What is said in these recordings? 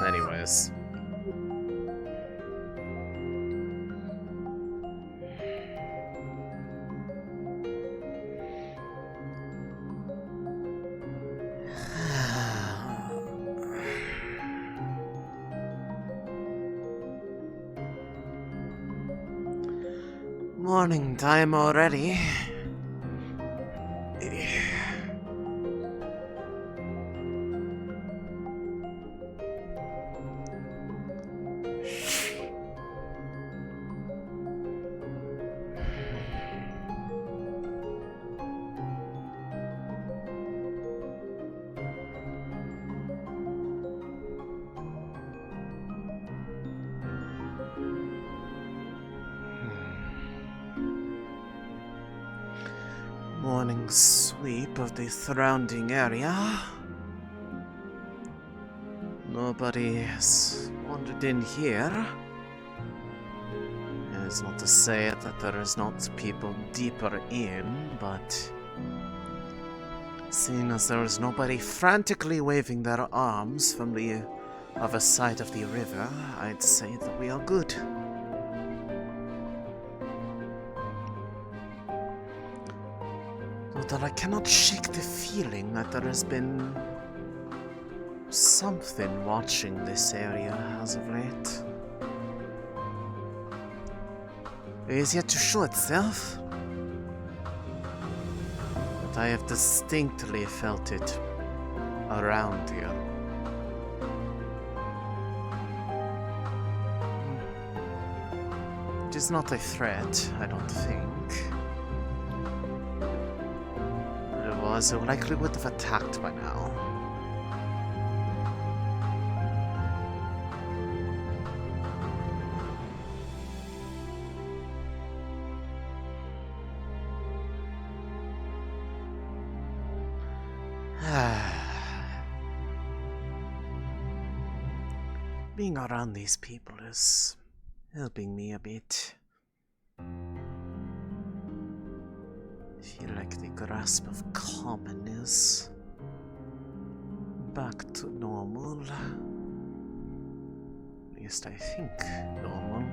Anyways. Morning time already. Morning sweep of the surrounding area. Nobody has wandered in here. It's not to say that there is not people deeper in, but seeing as there is nobody frantically waving their arms from the other side of the river, I'd say that we are good. That I cannot shake the feeling that there has been something watching this area as of late. It is yet to show itself, but I have distinctly felt it around here. It is not a threat, I don't think. So likely would have attacked by now. Being around these people is helping me a bit. Feel like the grasp of common is back to normal. At least I think normal.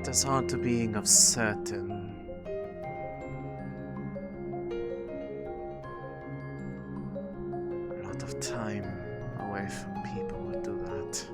It is hard to being of certain. A lot of time away from people would do that.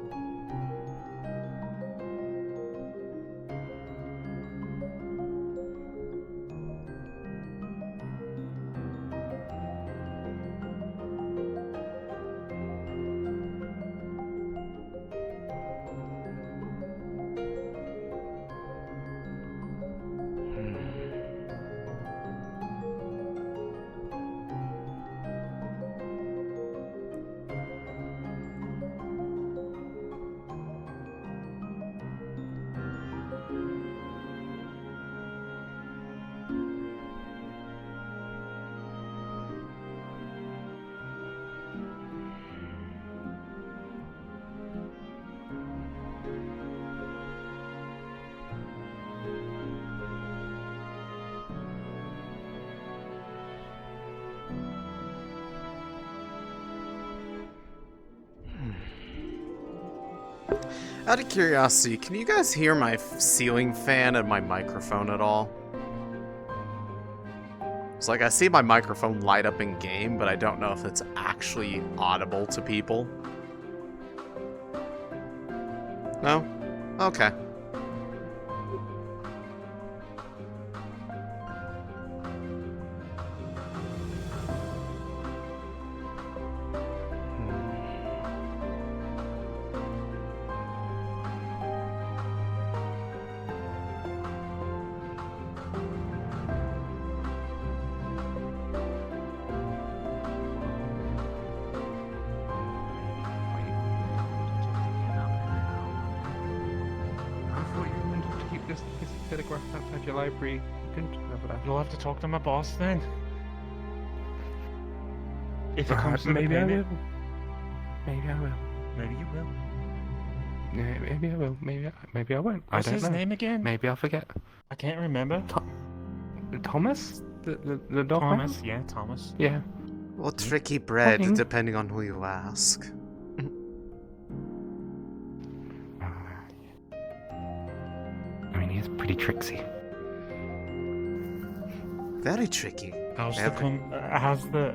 Out of curiosity, can you guys hear my ceiling fan and my microphone at all? It's like I see my microphone light up in game, but I don't know if it's actually audible to people. No? Okay. Photograph outside your library. You couldn't remember that. You'll have to talk to my boss then. If it comes to maybe I will. payment. Maybe I will. Maybe you will. Yeah, maybe I will. Maybe I won't. What's I don't his know. name again? Maybe I'll forget. I can't remember. Thomas? The dog man? Thomas, yeah, Thomas. Yeah. Or tricky bread, Morning. depending on who you ask. It's pretty tricksy. Very tricky. How's Very. the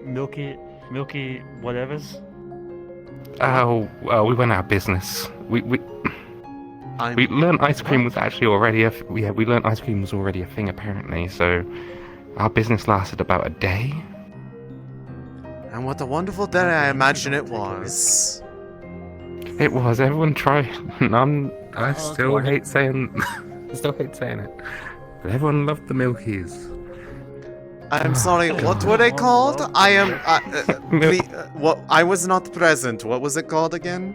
milky whatevers? Oh, well, we went out of business. We learned ice cream was actually already we learned ice cream was already a thing apparently. So our business lasted about a day. And what a wonderful day I imagine it was. It was. Everyone tried. I still Gordon. hate saying. I still hate saying it. But everyone loved the Milkies. I'm sorry, what were they called? I am. What? I was not present. What was it called again?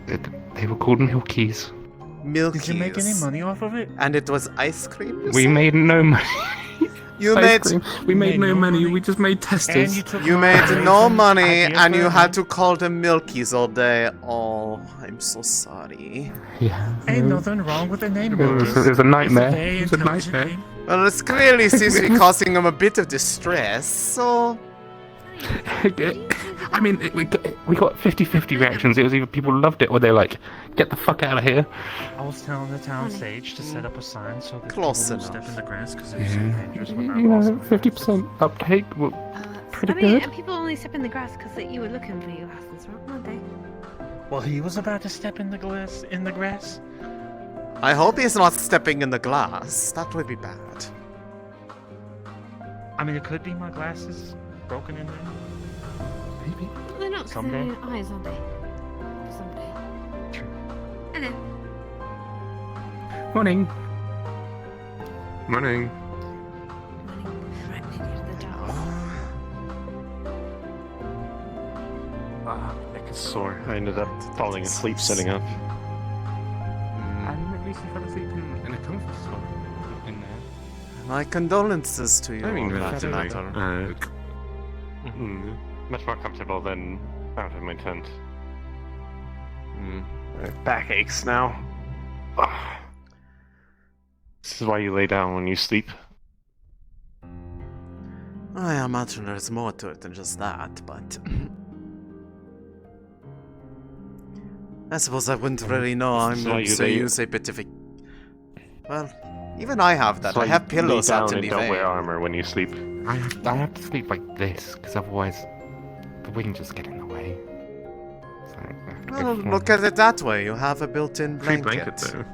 They were called Milkies. Milkies. Did you make any money off of it? And it was ice cream? You We said? made no money. You Ice made. cream. We made no money. We just made And testers. you took You my made no amazing money, idea and for you it? had to call them Milkies all day. Oh, I'm so sorry. Yeah. Ain't nothing wrong with the name. It was, Milkies. it was a nightmare. It's a very It was a intelligent nightmare. name. Well, it clearly seems to be causing them a bit of distress, so... I mean, we got 50-50 reactions. It was either people loved it or they're like, get the fuck out of here. I was telling the town sage to set up a sign so that Close people won't enough. step in the grass because Yeah. it's so dangerous when they're You know, awesome. 50% uptake. Well, pretty I mean, good. and people only step in the grass because you were looking for your glasses, weren't they? Well, he was about to step in the grass. I hope he's not stepping in the glass. That would be bad. I mean, it could be my glasses broken in there. Maybe. Well, they're not because Someday. they're in your eyes, are they? Someday. True. Hello. Morning. Morning. Right near the door. Neck is sore. I ended up falling asleep sitting up. And at least you fell asleep in a comfort spot in there. My condolences to you. I mean, on that relatively. matter. Much more comfortable than out of my tent. My back aches now. Ugh. This is why you lay down when you sleep. I imagine there's more to it than just that, but... I suppose I wouldn't really know. I'm So going you to lay- use a bit of a... Well, even I have that. So I have you lay pillows out down in the and don't wear veil. armor when you sleep. I have to sleep like this because otherwise the wings just get in the way. So I have to go Well, forward. look at it that way. You have a built-in Free blanket. blanket though.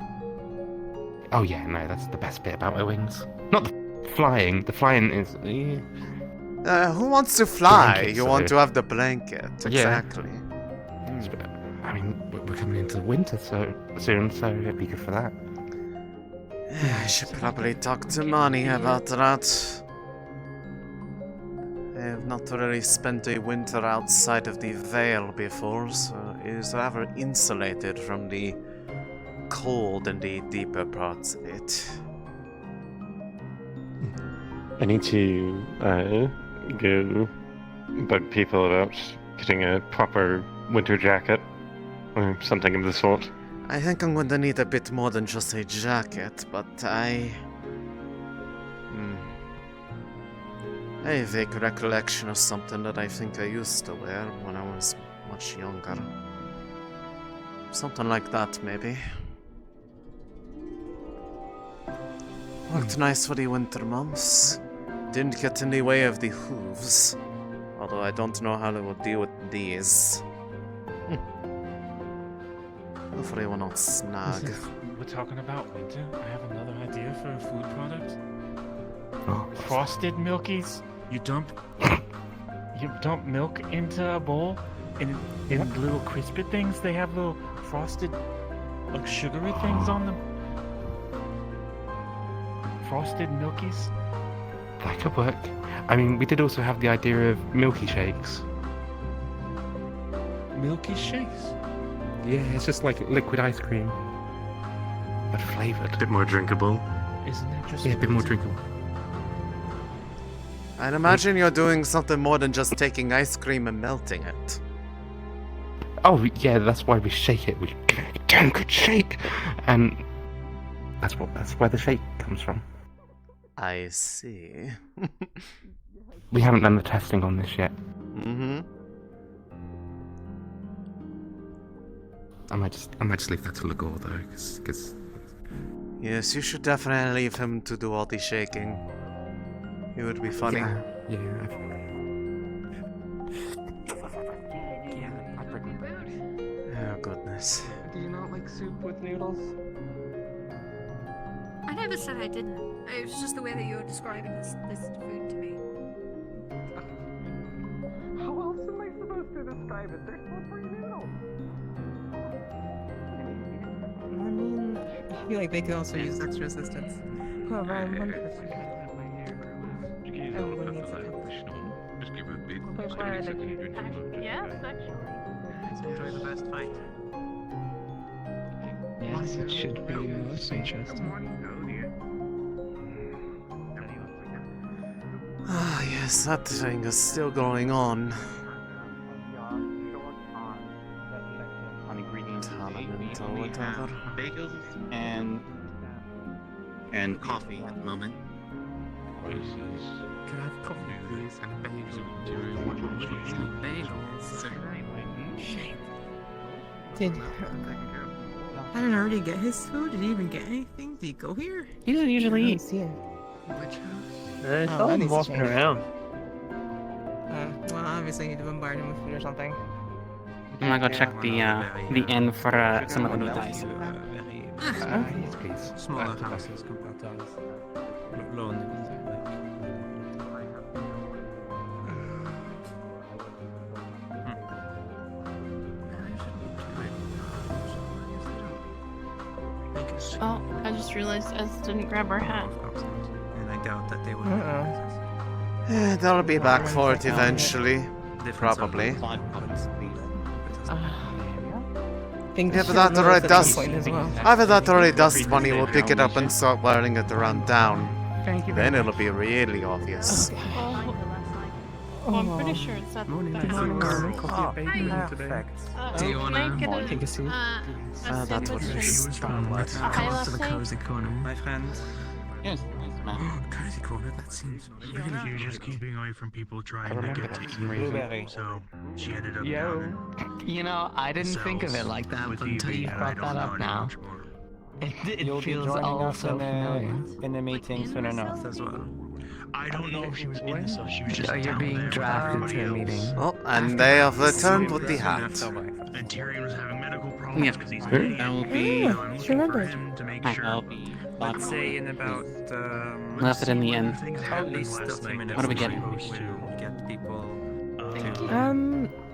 Oh yeah, no, that's the best bit about my wings. Not the flying. The flying is. Who wants to fly? Blankets, You want though. to have the blanket. Yeah. Exactly. I mean, we're coming into winter soon, so it'd be good for that. I should probably talk to Money about that. I have not really spent a winter outside of the Vale before, so it is rather insulated from the cold in the deeper parts of it. I need to go bug people about getting a proper winter jacket or something of the sort. I think I'm going to need a bit more than just a jacket, but I have a vague recollection of something that I think I used to wear when I was much younger. Something like that, maybe. Looked nice for the winter months. Didn't get in the way of the hooves. Although I don't know how they will deal with these. Hopefully we're not snag. We're talking about winter. I have another idea for a food product. Oh, Frosted Milkies. You dump milk into a bowl, and in little crispy things, they have little frosted, like sugary things on them. Frosted Milkies. that could work. I mean, we did also have the idea of milky shakes. Milky shakes. Yeah, it's just like liquid ice cream, but flavored. A bit more drinkable. Isn't that just Yeah, a bit more winter? drinkable. I'd imagine you're doing something more than just taking ice cream and melting it. Oh yeah, that's why we shake it. We give it a damn good shake, and that's where the shake comes from. I see. We haven't done the testing on this yet. Mm-hmm. I might just leave that to Lagor though, because Yes, you should definitely leave him to do all the shaking. It would be funny. Yeah. Oh, goodness. Do you not like soup with noodles? I never said I didn't. It was just the way that you were describing this food to me. How else am I supposed to describe it? They're slippery noodles. I mean, I feel like they could also use extra assistance. However, I'm one person. Everyone needs help. Yes, actually. Let's enjoy the best fight. Yes, it should be most interesting. Ah, yes, that thing is still going on. On ingredients, Tournament or we whatever. have bagels and coffee at the moment. Can I have coffee, please? And bagels. Did Hadn't already get his food? Did he even get anything? Did he go here? He doesn't usually eat. See him. Which house? I Oh, saw that him needs to walking change. around. Well, obviously, you need to bombard him with food or something. I'm gonna go check the inn for some of the new dice. Yes, please. Smaller houses compared to ours. London. Oh, I just realized Ez didn't grab our hat. And I doubt that they would. They'll be back for it eventually. Probably. Think Yeah, but that already does. Well. Either that or a dust bunny will pick it up and start wearing it around town. Thank you. Then it'll be really obvious. Well, I'm pretty sure it's at Morning, the nice house. and coffee and bacon today. Do you Can I wanna get a, take a seat? That's what it is. Let's A high come to the latte? cozy corner, my friend. Yes, ma'am. Cozy corner, that seems really You're just keeping away from people trying to remember get to that. eat. Blueberry. So she ended up Yo. down You know, I didn't think of it like that with until Evie, you and I brought don't that know up now. much more. It feels all so familiar. in the meeting soon enough. as well. I don't know if she was in the cell. She was just Oh, you're down being there with drafted to a everybody meeting. else. Oh, and they have returned with the hat. And Tyrion was having medical problems Yeah. because he's gay. I will be. So I'm looking for remembered. him to make I'll sure. be. Let's say in about Left it in the end. Things at happened least last 30 night minutes. What are we that getting? we're supposed to get people.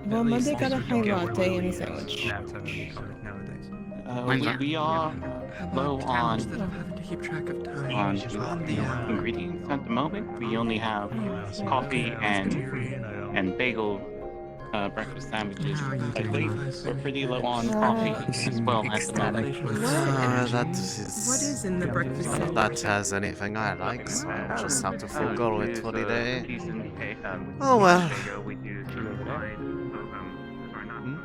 Well, Monday got a At least high get latte where and a Lily sandwich. is nowadays. We are low on Instead of having to keep track of time. on the ingredients at the moment. We only have coffee and bagel breakfast sandwiches. I believe we're pretty low on coffee as well at the moment. That What is. is in the breakfast If sandwich? that has anything I like, so I'll just have to forego it for the day. Cheese and Oh well.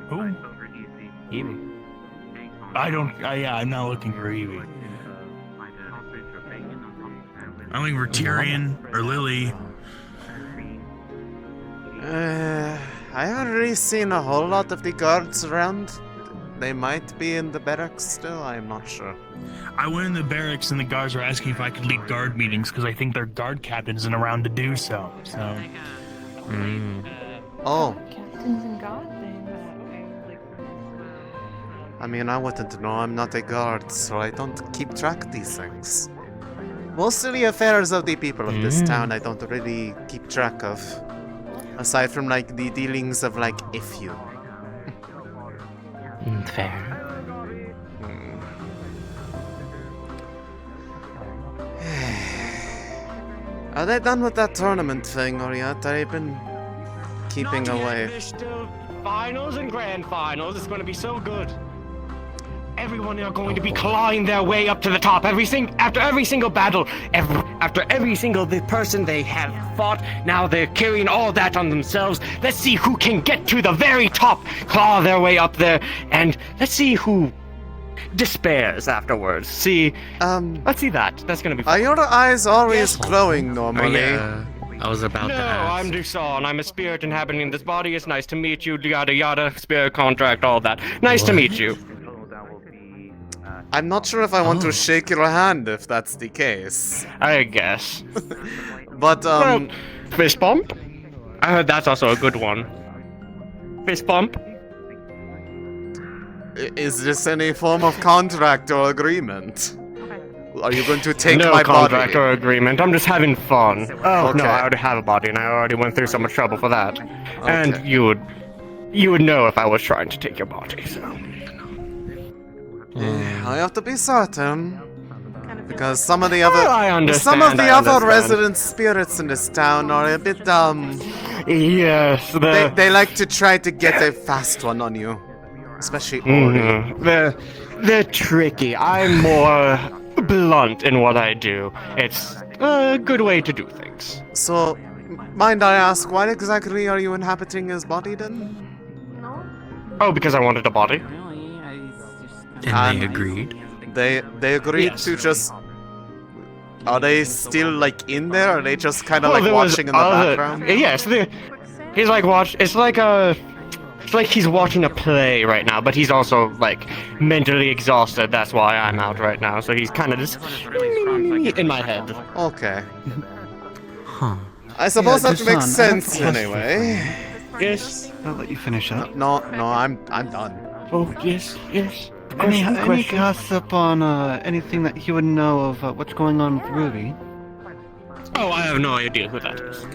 Who? Evie. I'm not looking for Evie. I'm looking for Tyrion or Lily. I haven't really seen a whole lot of the guards around. They might be in the barracks still, I'm not sure. I went in the barracks and the guards were asking if I could lead guard meetings because I think their guard captain isn't around to do so. So. Oh, Captains and God thing. I mean, I wouldn't know, I'm not a guard, so I don't keep track of these things. Most of the affairs of the people of this town I don't really keep track of. Aside from, like, the dealings of, like, a few. Fair. Are they done with that tournament thing, or yet? They've been keeping away. There's still finals and grand finals. It's going to be so good. Everyone are going to be clawing their way up to the top. After every single battle, after every single person they have fought, now they're carrying all that on themselves. Let's see who can get to the very top, claw their way up there, and let's see who despairs afterwards. Let's see that. That's gonna be fun. Are your eyes always glowing normally? I was about No, to ask. I'm Dusan. I'm a spirit inhabiting this body. It's nice to meet you. Yada yada. Spirit contract, all that. Nice to meet you. I'm not sure if I want to shake your hand if that's the case. I guess. But, Well, fist bump? That's also a good one. Fist bump? Is this any form of contract or agreement? Are you going to take no my contract body? or agreement. I'm just having fun. Oh Okay. no, I already have a body, and I already went through so much trouble for that. Okay. And you would know if I was trying to take your body. So. I have to be certain. Because some of the Well, I understand, some of the I other understand. resident spirits in this town are a bit Yes, they like to try to get a fast one on you. Especially Ori. They're tricky. I'm more blunt in what I do. It's a good way to do things. So, mind I ask, why exactly are you inhabiting his body then? Oh, because I wanted a body. And they agreed. They agreed Yes. to just. Are they still like in there? Or are they just kind of Well, like there was watching in the other- background? Yes, he's like It's like he's watching a play right now, but he's also like mentally exhausted. That's why I'm out right now. So he's kind of just in my head. Okay. Huh. I suppose Yeah, that makes Dusan, I have a sense question anyway. Yes. I'll let you finish up. No, I'm done. Oh yes, yes. Any gossip on anything that he would know of what's going on with Ruby? Oh, I have no idea who that is.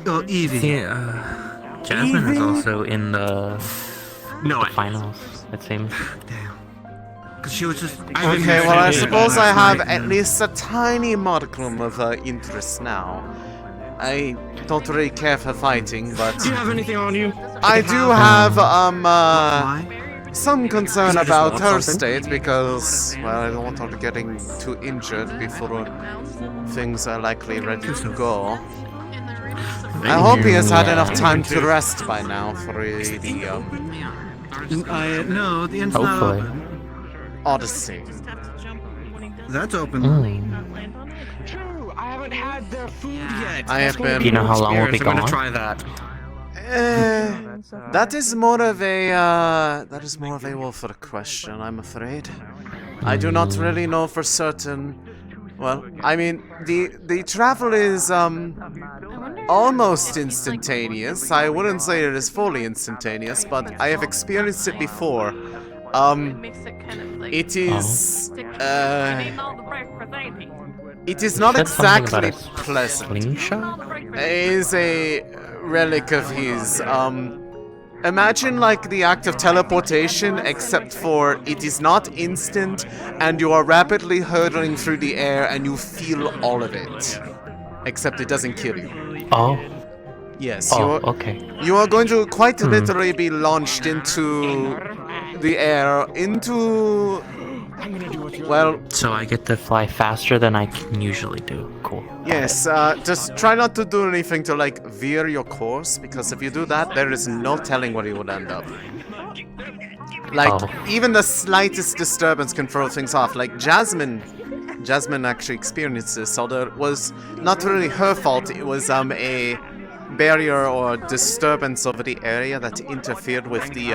Oh, Evie. Yeah, Jasmine is also in the finals, it seems. Because she was just. Okay, well I suppose I have at least a tiny modicum of interest now. I don't really care for fighting, but Do you have anything on you? I do have some concern Does he just about want her something? state because, well, I don't want her getting too injured before things are likely ready to go. I hope he has had enough time to rest by now for No, the end's not Hopefully. open. Odyssey. That's open. True, I haven't had their food yet. I have been. Do you know how long we'll be I'm gonna gone? try that. That is more of a Wolfer question, I'm afraid. I do not really know for certain. Well, I mean, the travel is almost instantaneous. I wouldn't say it is fully instantaneous, but I have experienced it before. It is it is not Said something about exactly a pleasant. slingshot? It is a relic of his. Imagine like the act of teleportation, except for it is not instant, and you are rapidly hurtling through the air, and you feel all of it. Except it doesn't kill you. Oh. Yes, Oh, okay. you are going to quite literally be launched into the air, into. Well, So I get to fly faster than I can usually do. Cool. yes, just try not to do anything to like veer your course, because if you do that, there is no telling where you would end up. Like, even the slightest disturbance can throw things off. Like, Jasmine actually experienced this, although it was not really her fault. It was a barrier or disturbance over the area that interfered with the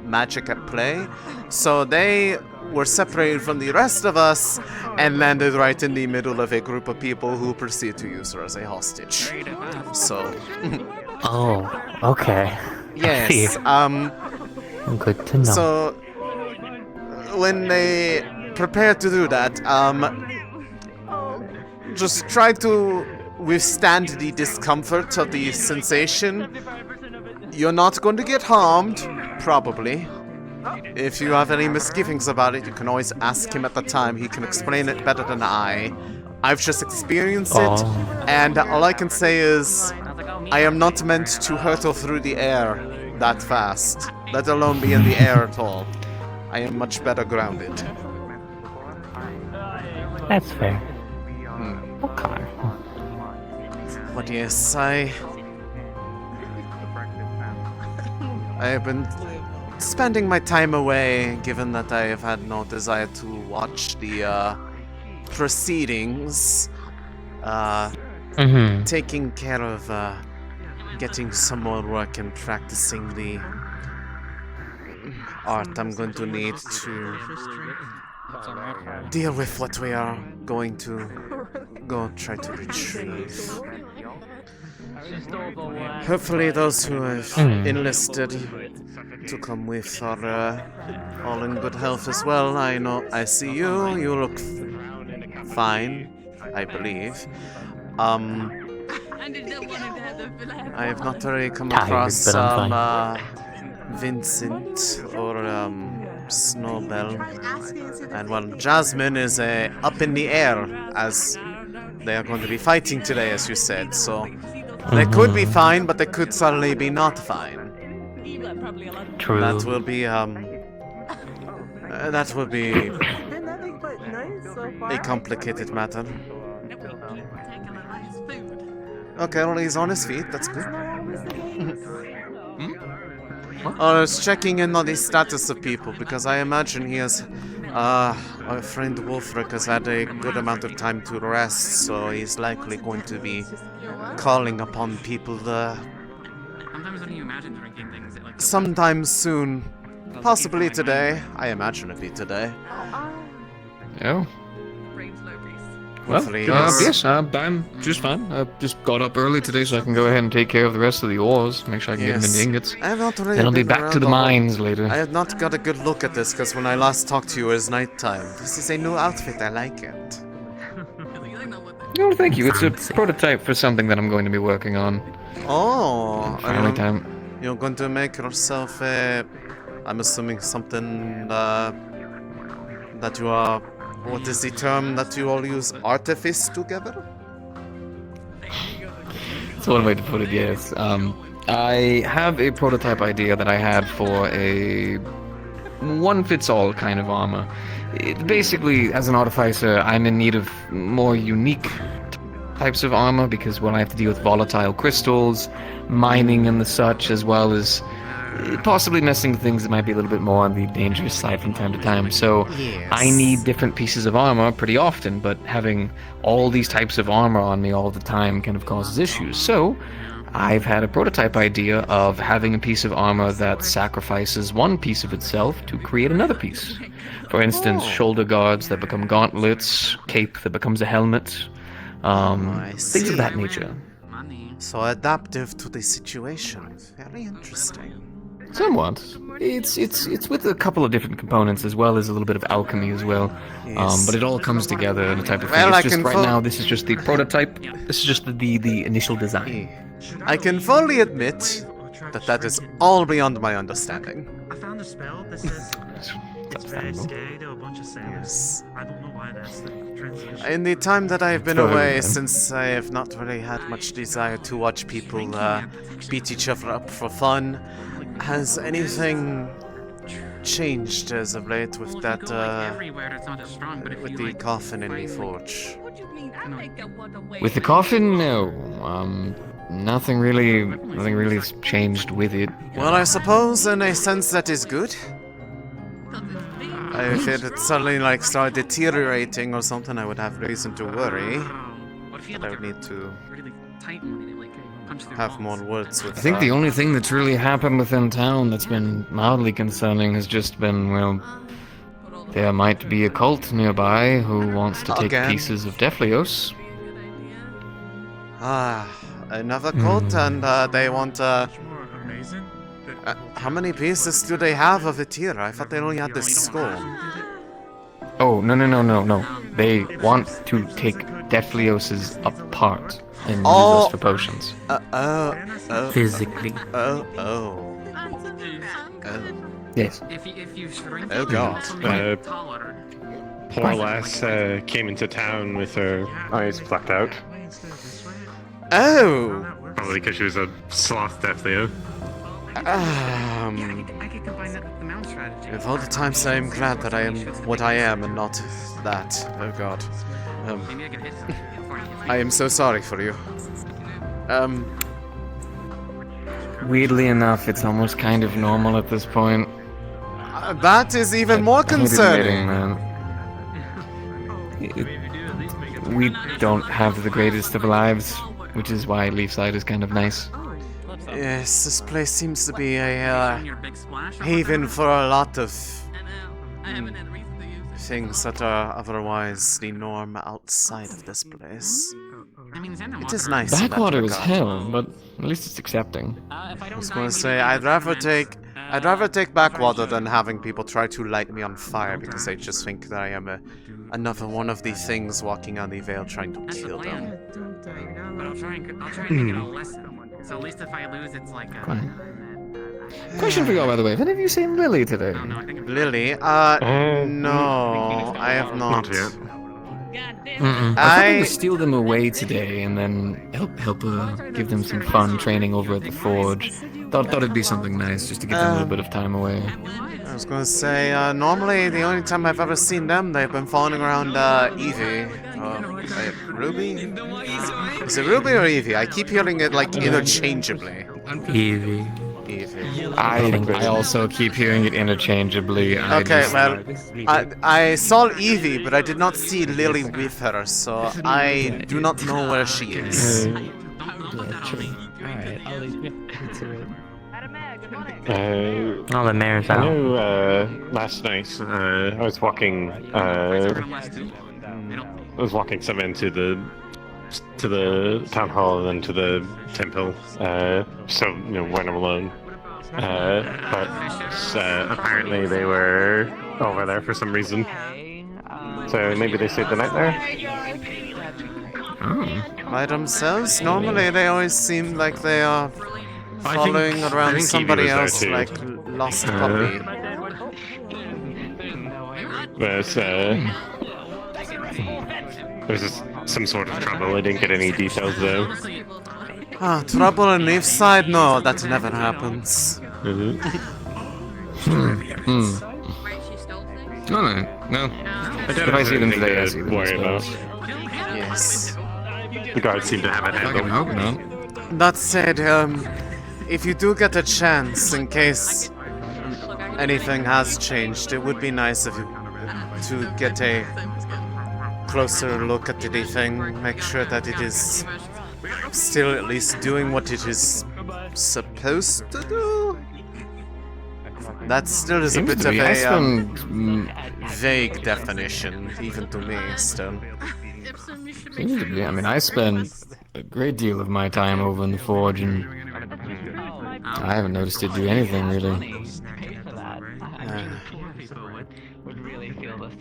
magic at play. So they were separated from the rest of us and landed right in the middle of a group of people who proceeded to use her as a hostage. So. Oh, okay. Yes. Good to know. So when they prepare to do that, just try to withstand the discomfort of the sensation. You're not going to get harmed, probably. If you have any misgivings about it, you can always ask him at the time. He can explain it better than I. I've just experienced it, and all I can say is I am not meant to hurtle through the air that fast, let alone be in the air at all. I am much better grounded. That's fair. Okay. But yes, I have been spending my time away, given that I have had no desire to watch the proceedings. Taking care of getting some more work and practicing the art I'm going to need to deal with what we are going to go try to retrieve. Hopefully those who have enlisted to come with are all in good health as well. I see you. You look fine, I believe. I have not really come across Vincent or Snowbell. And well, Jasmine is up in the air as they are going to be fighting today, as you said. So they could be fine, but they could suddenly be not fine. True. That will be a complicated matter. Okay, well, he's on his feet. That's good. I was checking in on the status of people because I imagine he has. Our friend Wolfric has had a good amount of time to rest, so he's likely going to be calling upon people Sometimes when you imagine drinking things, it like sometime soon. Possibly today. I imagine it'll be today. Oh. Well, Hopefully, yes, I'm just fine. I just got up early today so I can go ahead and take care of the rest of the ores, make sure I can get them in the ingots. I have not really then I'll be been back to around the all- mines later. I have not got a good look at this because when I last talked to you it was nighttime. This is a new outfit. I like it. Oh, thank you. It's a prototype for something that I'm going to be working on. Oh, Finally time. You're going to make yourself a. I'm assuming something that you are. What is the term that you all use? Artifice together? That's one way to put it, yes. I have a prototype idea that I had for a one-fits-all kind of armor. Basically, as an artificer, I'm in need of more unique types of armor because when I have to deal with volatile crystals, mining and the such, as well as possibly messing with things that might be a little bit more on the dangerous side from time to time. So I need different pieces of armor pretty often, but having all these types of armor on me all the time kind of causes issues. So I've had a prototype idea of having a piece of armor that sacrifices one piece of itself to create another piece. For instance, shoulder guards that become gauntlets, cape that becomes a helmet, things of that nature. So adaptive to the situation. Very interesting. Somewhat. It's with a couple of different components as well as a little bit of alchemy as well. Yes. But it all comes together in a type of thing. Well, It's just right now. This is just the prototype. This is just the initial design. I can fully admit that is all beyond my understanding. I found a spell that says it's very scary to a bunch of sailors. I don't know why that's the translation. In the time that I have been Totally away, fine. since I have not really had much desire to watch people beat each other up for fun, has anything changed as of late with that, with the coffin in the forge? With the coffin, no. Nothing really has changed with it. Well, I suppose in a sense that is good. If it had suddenly like started deteriorating or something, I would have reason to worry. But I would need to have more words with. I think the only thing that's really happened within town that's been mildly concerning has just been, well, there might be a cult nearby who wants to take Again. pieces of Deflios. Another cult, and they want. How many pieces do they have of it here? I thought they only had the skull. Oh, no. They want to take Deflios' apart and use those for potions. Physically. Yes. If you shrink Oh, God. Poor lass came into town with her eyes plucked out. Oh! Probably because she was a sloth Defleo. I could combine that with the mount strategy. Of all the times I am glad that I am what I am and not that. Oh God. Maybe I could hit I am so sorry for you. Weirdly enough, it's almost kind of normal at this point. That is even more concerning. We don't have the greatest of lives, which is why Leefside is kind of nice. Yes, this place seems to be a haven for a lot of things that are otherwise the norm outside of this place. It is nice. Backwater is hell, but at least it's accepting. I was going to say I'd rather take backwater than having people try to light me on fire because they just think that I am another one of the things walking on the Vale trying to kill them. But I'll try and get a lesson. So at least if I lose, it's like a... Question for you all, by the way. Have any of you seen Lily today? Lily? No, I have not. yet. I thought steal them away today and then help give them some fun training over at the forge. Thought it'd be something nice just to get them a little bit of time away. I was gonna say, normally the only time I've ever seen them, they've been following around Evie. Ruby? Is it Ruby or Evie? I keep hearing it like interchangeably. Evie. I also keep hearing it interchangeably. I saw Evie, but I did not see Lily with her, so I do not know where she is. Alright, I'll leave you to it. Oh, the mayor's I out. know, last night, I was walking, some into the town hall and then to the temple, so, you know, when I'm alone. But apparently they were over there for some reason. So maybe they stayed the night there? By themselves? Normally they always seem like they are following around somebody else, like lost puppy. There's just some sort of trouble. I didn't get any details though. Trouble in Leefside? No, that never happens. Alright, no. If I see them today, I see them. Worry about. Yes. The guards seem to have it handled. That said, if you do get a chance, in case anything has changed, it would be nice if you to get a closer look at the thing, make sure that it is still at least doing what it is supposed to do. That still is a bit of a vague definition, even to me, still. Seems to be. I mean, I spend a great deal of my time over in the forge, and I haven't noticed it do anything, really.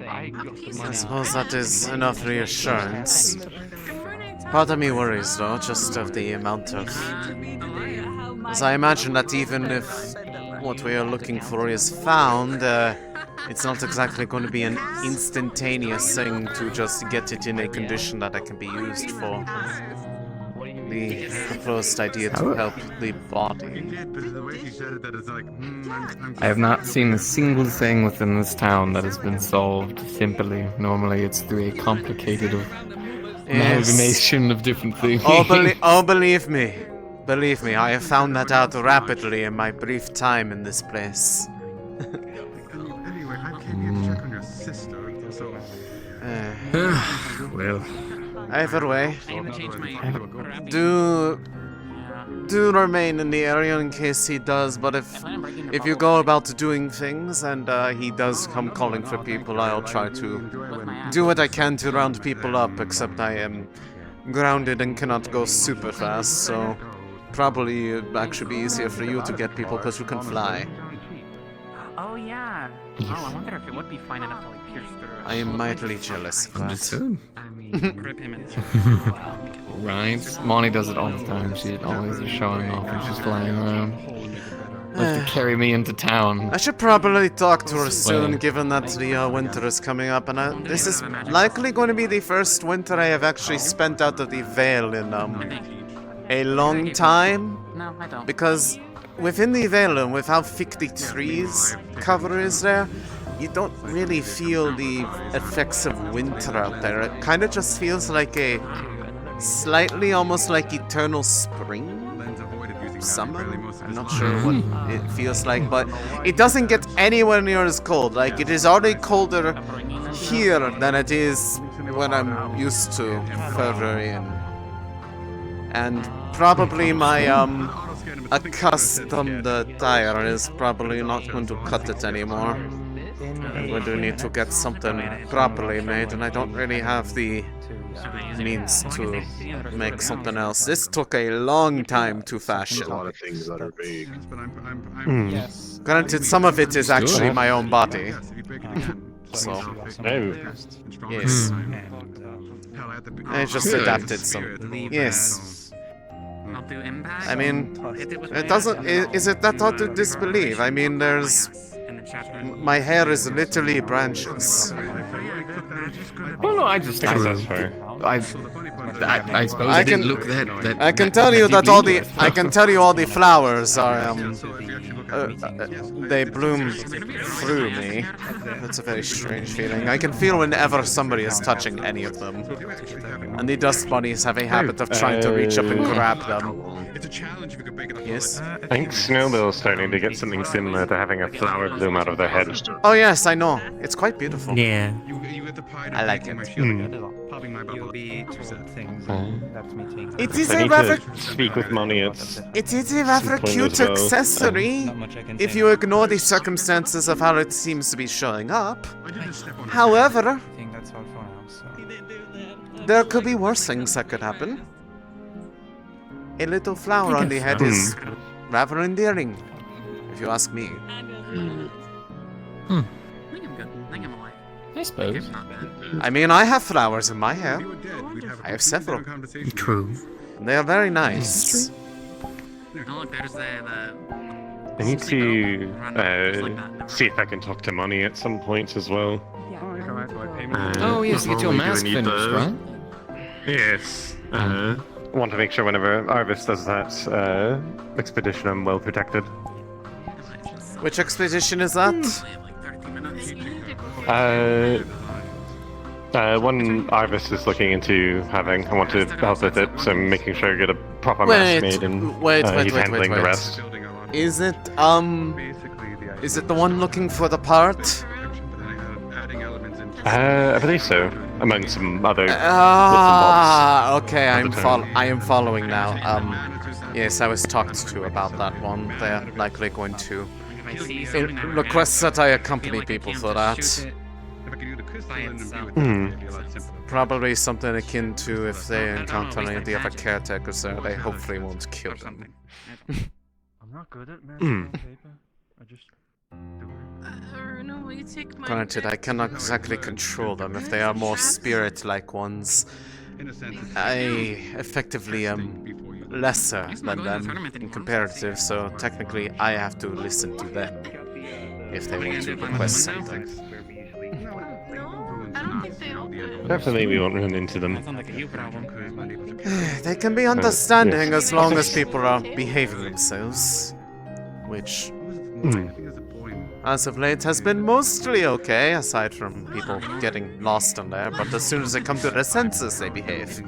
I suppose that is enough reassurance. Part of me worries, though, just of the amount of... As I imagine that even if what we are looking for is found, it's not exactly going to be an instantaneous thing to just get it in a condition that it can be used for the proposed idea to help the body. I have not seen a single thing within this town that has been solved simply. Normally it's through a complicated amalgamation of different things. Believe me. Believe me, I have found that out rapidly in my brief time in this place. Well, either way, do remain in the area in case he does. But if you go about doing things and he does come calling for people, I'll try to do what I can to round people up. Except I am grounded and cannot go super fast, so probably it'd actually be easier for you to get people because you can fly. Oh yeah. Oh, I wonder if it would be fine enough to like pierce through. I am mightily jealous of that. Understood. Rip him in. Right. Monty does it all the time. She always is showing off when she's flying around. Like to carry me into town. I should probably talk to her soon, given that the winter is coming up, and this is likely going to be the first winter I have actually spent out of the Vale in a long time. No, I don't. Because within the Vale, and with how thick the trees cover is there, you don't really feel the effects of winter out there. It kind of just feels like a slightly almost like eternal spring? Summer? I'm not sure what it feels like, but it doesn't get anywhere near as cold. Like, it is already colder here than it is when I'm used to further in. And probably my accustomed tire is probably not going to cut it anymore. We do need to get something properly made, and I don't really have the means to make something else. This took a long time to fashion. A lot of things that are big. Granted, some of it is actually my own body. So, yes. I just adapted some. Yes. I mean, it doesn't. Is it that hard to disbelieve? I mean, my hair is literally branches. Well, no, I just I guess that's fair. I suppose I didn't look that. I can tell you that all the. I can tell you all the flowers are they bloom through me. That's a very strange feeling. I can feel whenever somebody is touching any of them. And the dust bunnies have a habit of trying to reach up and grab them. Yes? I think Snowbill's starting to get something similar to having a flower bloom out of their head. Oh yes, I know. It's quite beautiful. Yeah. I like it. It is I a need rather... to speak with money. It is a rather cute well. accessory, if you ignore the circumstances of how it seems to be showing up. However, there could be worse things that could happen. A little flower on the head is rather endearing, if you ask me. I suppose. I mean, I have flowers in my hair. I have several. True. They are very nice. I need to see if I can talk to money at some point as well. Oh, yes, get your mask Do we need finished, right? Yes. Want to make sure whenever Arvis does that expedition, I'm well protected. Which expedition is that? One Arvis is looking into having. I want to help with it, so I'm making sure I get a proper mask made, and he's handling the rest. Is it the one looking for the part? I believe so. Among some other. Okay. I am following now. Yes, I was talked to about that one. They're likely going to request that I accompany people for that. Probably something akin to if they encounter any of the other caretakers there, they hopefully won't kill them. I'm not good at masking paper. I just do it. Granted, I cannot exactly control them. If they are more spirit-like ones, I effectively am lesser than them in comparative, so technically I have to listen to them if they want to request something. Hopefully we won't run into them. They can be understanding as long as people are behaving themselves, which, as of late, has been mostly okay, aside from people getting lost in there, but as soon as they come to their senses, they behave.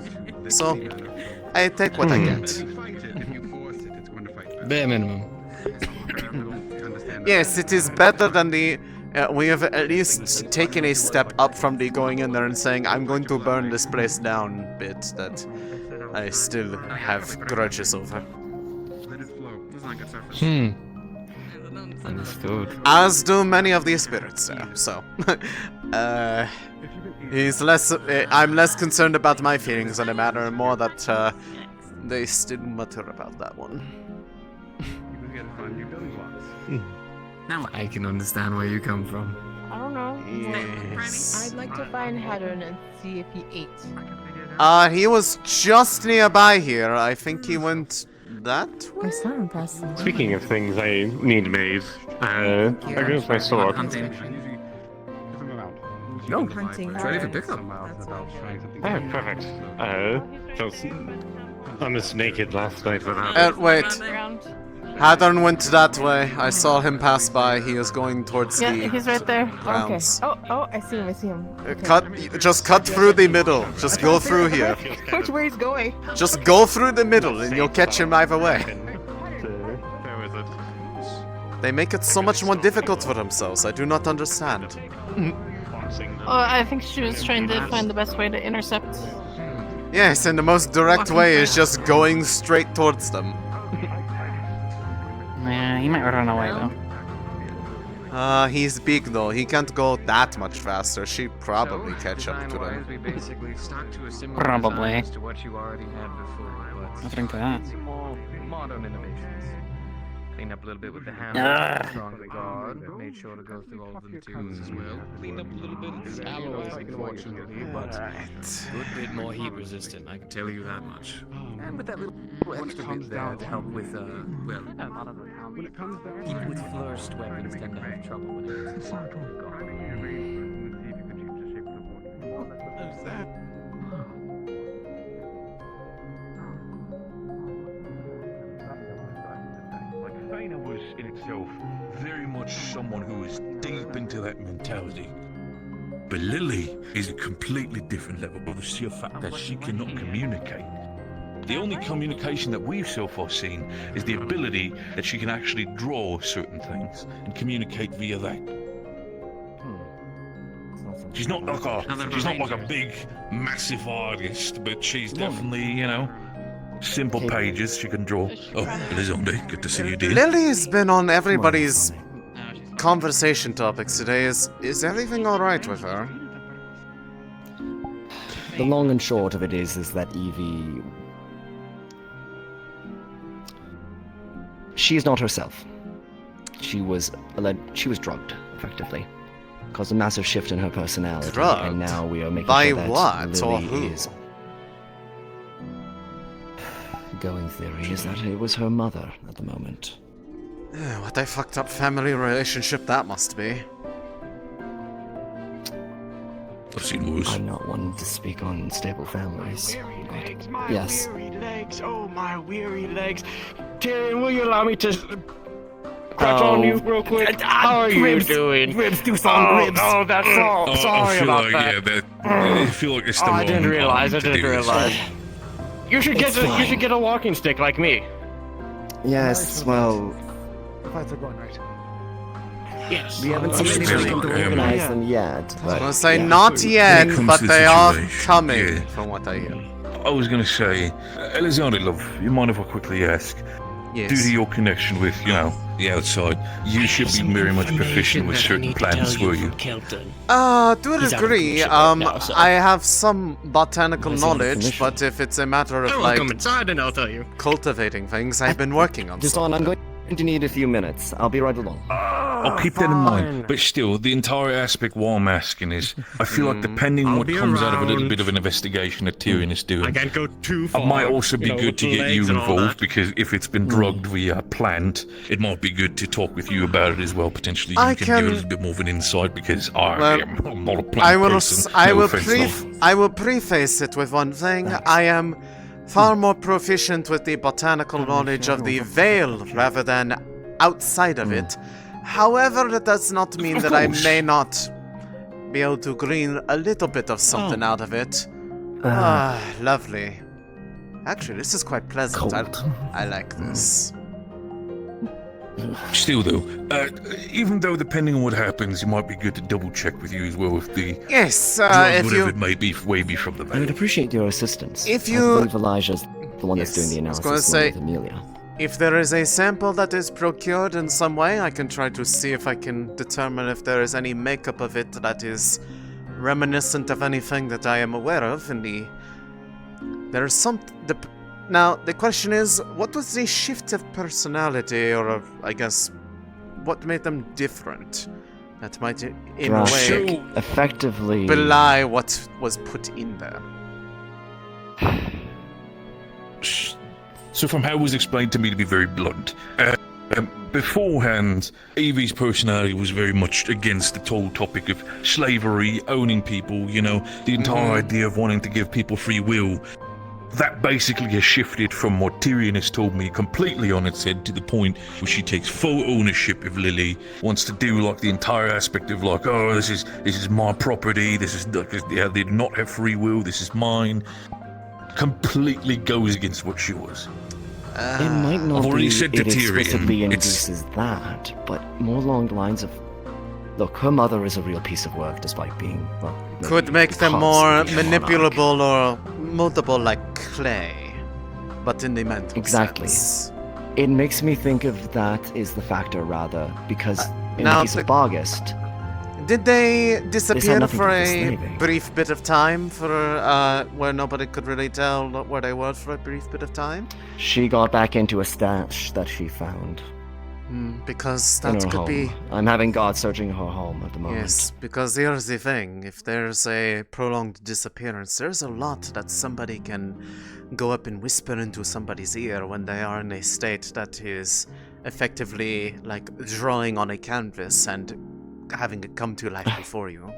So, I take what I get. Bare minimum. Yes, it is better than the... we have at least taken a step up from the going in there and saying, I'm going to burn this place down bit that I still have grudges over. Understood. As do many of the spirits there, so... I'm less concerned about my feelings on the matter, and more that they still mutter about that one. I can understand where you come from. I don't know. Yes. I'd like to find Haddon and see if he ate. He was just nearby here. I think he went that way? It's not impressive. Speaking of things I need made, there goes my sword. No, hunting. ready for pickup. Oh, perfect. I was naked last night when I... Wait. Haddon went that way. I saw him pass by. He is going towards the he's right there. grounds. Okay. Oh, I see him. Okay. Just cut through the middle. Just go through here. Which way he's going? Just go through the middle and you'll catch him either way. They make it so much more difficult for themselves. I do not understand. I think she was trying to find the best way to intercept. Yes, and the most direct way is just going straight towards them. Yeah, he might run away though. He's big though. He can't go that much faster. She'd probably catch up to him. Probably. To what you already had before, I think that. more modern innovations. Cleaned up a little bit with the Ah. hammer, strong the guard, made sure to go through all of them too as well. Cleaned up a little bit of the alloys, unfortunately, but a good bit more heat resistant, I can tell you that much. And with that little extra bit there to help with, well, when it comes down, people with flourished weapons tend to have trouble with it. Faina was in itself very much someone who was deep into that mentality. But Lily is a completely different level by the sheer fact that she cannot communicate. The only communication that we've so far seen is the ability that she can actually draw certain things and communicate via that. She's not like a big, massive artist, but she's definitely, you know, simple pages she can draw. Oh, Elisande, good to see you, dear. Lily's been on everybody's conversation topics today. Is everything alright with her? The long and short of it is that Evie... She's not herself. She was drugged, effectively. Caused a massive shift in her personality. Drugged? And now we are making By sure that what or Lily who? is... Going theory is that it was her mother at the moment. What a fucked up family relationship that must be. I've seen worse. I'm not one to speak on stable families. But yes. Weary legs, oh my weary legs. Tyrion, will you allow me to touch on you real quick? How are you doing? Ribs, do some ribs. Oh, that's all. Sorry about that. I feel like it's the I didn't wrong realize. arm to do this. You should get a walking stick like me. Yes, well... Fights are going right. Yes. We haven't seen anybody come to organize them yet. I was But, gonna say yeah. not yet, When it comes but to the they are situation, coming, yeah. from what I hear. I was going to say, Elisande, love, you mind if I quickly ask? Yes. Due to your connection with, you know, the outside, you should be very much proficient with certain plants, were you? To a degree, I have some botanical knowledge, but if it's a matter of, like, come inside and I'll tell you. cultivating things, I've been working on Just some. on, I'm going to need a few minutes. I'll be right along. I'll keep that in mind. But still, the entire aspect why I'm asking is, I feel like depending on what comes out of a little bit of an investigation that Tyrion is doing, I can't go too far. it might also be good to get you legs and all involved, that. because if it's been drugged via plant, it might be good to talk with you about it as well. Potentially, you I can can- give a little bit more of an insight, because I'm not a plant I will, person. No offense, love. I will preface it with one thing. I am far more proficient with the botanical knowledge of the Vale rather than outside of it. However, that does not mean Of that I course. may not be able to glean a little bit of something out of it. Lovely. Actually, this is quite pleasant. I like this. Still, though, even though depending on what happens, it might be good to double check with you as well if the Yes, drug, if whatever you- it may be, maybe from the I would appreciate your assistance. If I you- believe Elijah's the one that's doing the I was analysis gonna along say- with Amelia. If there is a sample that is procured in some way, I can try to see if I can determine if there is any makeup of it that is reminiscent of anything that I am aware of in the... There's some... Now, the question is, what was the shift of personality, or I guess, what made them different? That might, in a Drastic. way, Effectively... belie what was put in there. So from how it was explained to me, to be very blunt, beforehand, Evie's personality was very much against the whole topic of slavery, owning people, you know, the entire idea of wanting to give people free will. That basically has shifted from what Tyrion has told me completely on its head to the point where she takes full ownership of Lily, wants to do like the entire aspect of like, oh, this is my property, this is they do not have free will, this is mine. Completely goes against what she was. It might not I've already be said to it explicitly Tyrion, induces that, but more along the lines of... Look, her mother is a real piece of work despite being, well... Could make them more constantly manipulable or moldable like clay, but in the mental Exactly. sense. It makes me think of that is the factor, rather, because in the piece of Bargest. Did they disappear nothing for to do with a slaving. brief bit of time for where nobody could really tell where they were for a brief bit of time? She got back into a stash that she found. Because in that her could home. be... I'm having God searching her home at the moment. Yes, because here's the thing. If there's a prolonged disappearance, there's a lot that somebody can go up and whisper into somebody's ear when they are in a state that is effectively like drawing on a canvas and having it come to life before you.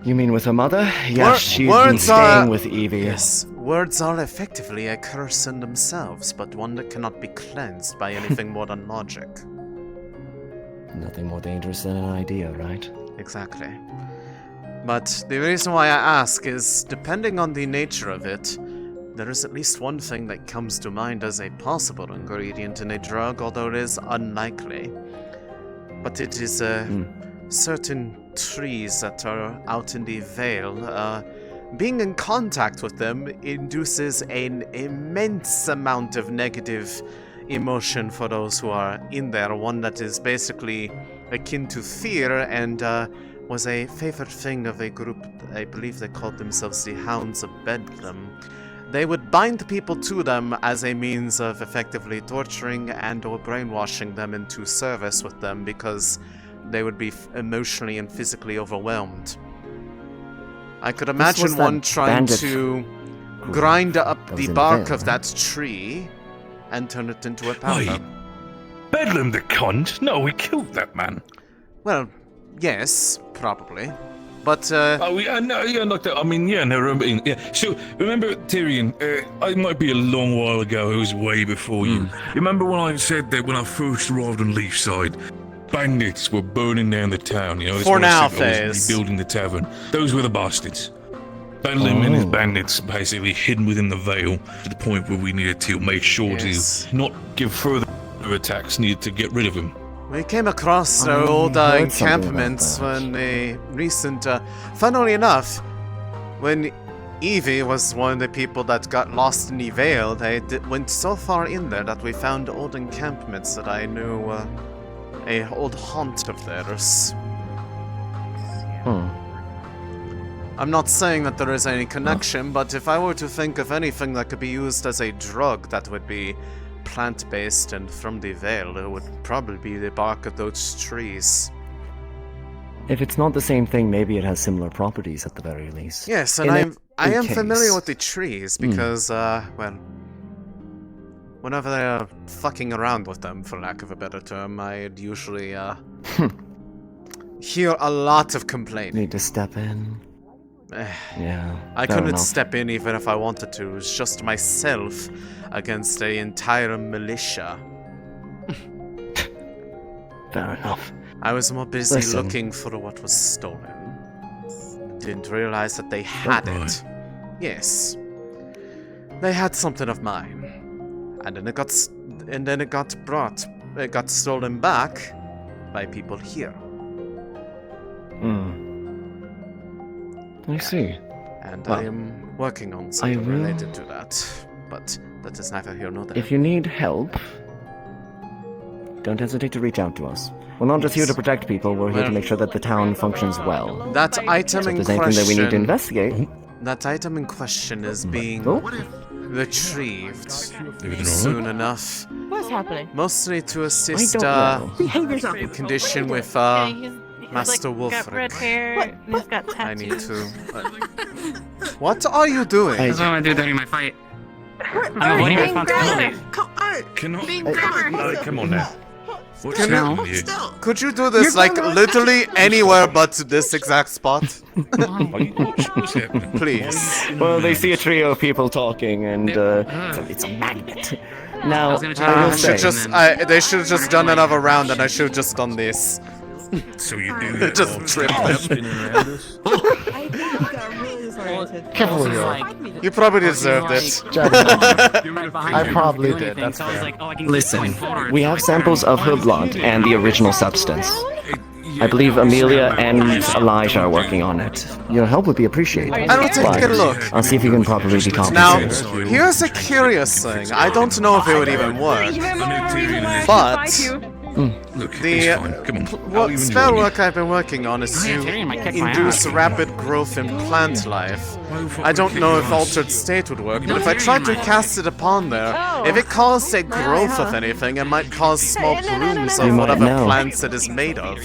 You mean with her mother? Yes, she's been staying with Evie. Yes, words are effectively a curse in themselves, but one that cannot be cleansed by anything more than logic. Nothing more dangerous than an idea, right? Exactly. But the reason why I ask is, depending on the nature of it, there is at least one thing that comes to mind as a possible ingredient in a drug, although it is unlikely. But it is certain trees that are out in the Vale. Being in contact with them induces an immense amount of negative emotion for those who are in there. One that is basically akin to fear and was a favorite thing of a group, I believe they called themselves the Hounds of Bedlam. They would bind people to them as a means of effectively torturing and or brainwashing them into service with them because they would be emotionally and physically overwhelmed. I could imagine one trying to grind up the bark of that tree and turn it into a powder. Wait, Bedlam the cunt? No, we killed that man. Well, yes, probably. But, Oh, yeah, no, yeah, like that. I mean, yeah, no, yeah. So, remember, Tyrion, it might be a long while ago, it was way before you. Remember when I said that when I first arrived on Leefside, bandits were burning down the town, you know? For now, I was rebuilding the tavern. Those were the bastards. Bedlam and his bandits basically hidden within the Vale to the point where we needed to make sure to not give further attacks, needed to get rid of him. We came across our old encampments when a recent... funnily enough, when Evie was one of the people that got lost in the Vale, they went so far in there that we found old encampments that I knew a old haunt of theirs. I'm not saying that there is any connection, but if I were to think of anything that could be used as a drug that would be plant-based and from the Vale, it would probably be the bark of those trees. If it's not the same thing, maybe it has similar properties at the very least. Yes, and I am familiar with the trees because, well, whenever they are fucking around with them, for lack of a better term, I'd usually hear a lot of complaining. Need to step in. Yeah. I couldn't step in even if I wanted to. It's just myself against an entire militia. Fair enough. I was more busy looking for what was stolen. Didn't realize that they had it. Yes. They had something of mine. And then it got stolen back by people here. I see. And I am working on something related to that. But that is neither here nor there. If you need help, don't hesitate to reach out to us. We're not just here to protect people, we're here to make sure that the town functions well. That item in question... if there's anything that we need to investigate... That item in question is being retrieved soon enough. What's happening? Mostly to assist in condition with Master Wolfric. Got red hair, and he's got tattoos. I need to... What are you doing? That's what I do during my fight. I'm avoiding responsibility. Come on now. Could you do this like literally anywhere but this exact spot? Please. Well, they see a trio of people talking, and it's a magnet. Now, they should have just done another round, and I should have just done this. So you do that. Just trip them. You probably deserved it. I probably did. That's fair. Listen, we have samples of her blood and the original substance. I believe Amelia and Elijah are working on it. Your help would be appreciated. I will take a look. I'll see if you can properly decomposition. Now, here's a curious thing. I don't know if it would even work, but Look, The it's fine. Come on. what spell work I've been working on is to Tyrion might kick my induce ass. rapid growth in plant life. I don't know if altered state would work, but if I tried to cast it upon there, if it caused a growth of anything, it might cause small blooms You of might whatever know. plants it is made of.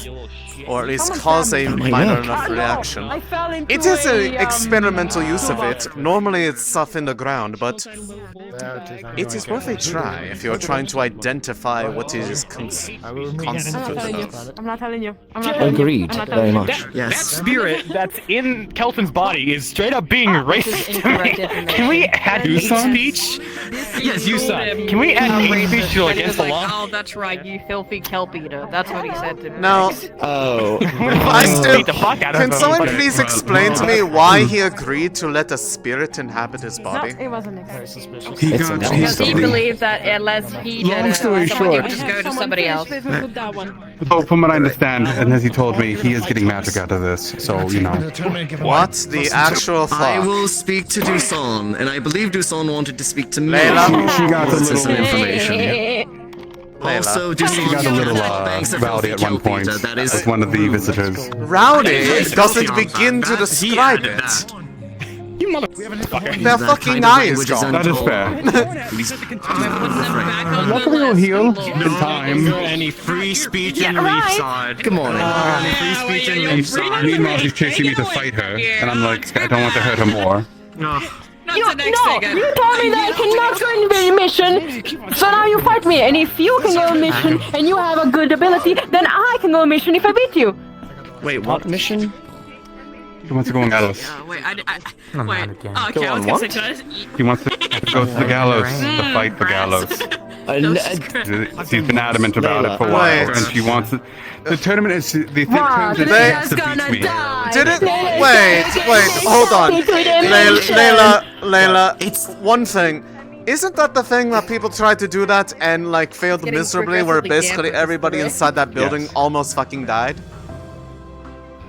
Or at least cause a minor enough reaction. It is an experimental use of it. Normally it's stuff in the ground, but it is worth a try if you're trying to identify what is constituted of. I'm not telling you. I'm not telling you. Agreed, I'm not very telling you. much. That Yes. spirit that's in Kelvin's body is straight up being racist to me. Can we add hate speech? Yes, you son. Can we add hate speech to against the law? Oh, that's right, you filthy kelp eater. That's what he said to me. Now, I still. Can someone please explain to me why he agreed to let a spirit inhabit his body? It wasn't exactly. He It's got a Because he story. believed that unless he Long did story it, somebody short. would just go to somebody else. So from what I understand, and as he told me, he is getting magic out of this. So you know. What the actual I fuck? will speak to Dusan, and I believe Dusan wanted to speak to me. Layla. She got a This is some little. information. Also, Dusan She got a little banks of rowdy at one filthy point kelp eater. That is as one of the visitors. Rowdy doesn't begin to describe it. You motherfucker. Their fucking eyes is gone. That is fair. Luckily, we'll heal in time. Any free speech in Leefside? Good morning. Any free speech in Leefside? Meanwhile, she's chasing me to fight her, and I'm like, I don't want to hurt her more. You told me that I cannot go in the mission, so now you fight me. And if you can go on mission and you have a good ability, then I can go on mission if I beat you. Wait, what mission? He wants to go on gallows. Wait, Not wait. again. Oh, okay, Go I was on gonna what? say, can I just eat? He wants to go to the gallows to fight the gallows. She's been adamant about it for a while, Wait. and she wants it. The tournament is the thing Wow, is she they- has to beat me. Did it? Wait, hold on. Layla, It's one thing. Isn't that the thing that people tried to do that and like failed Getting miserably, where progressively basically damper everybody spirit. inside that building Yes. almost fucking died?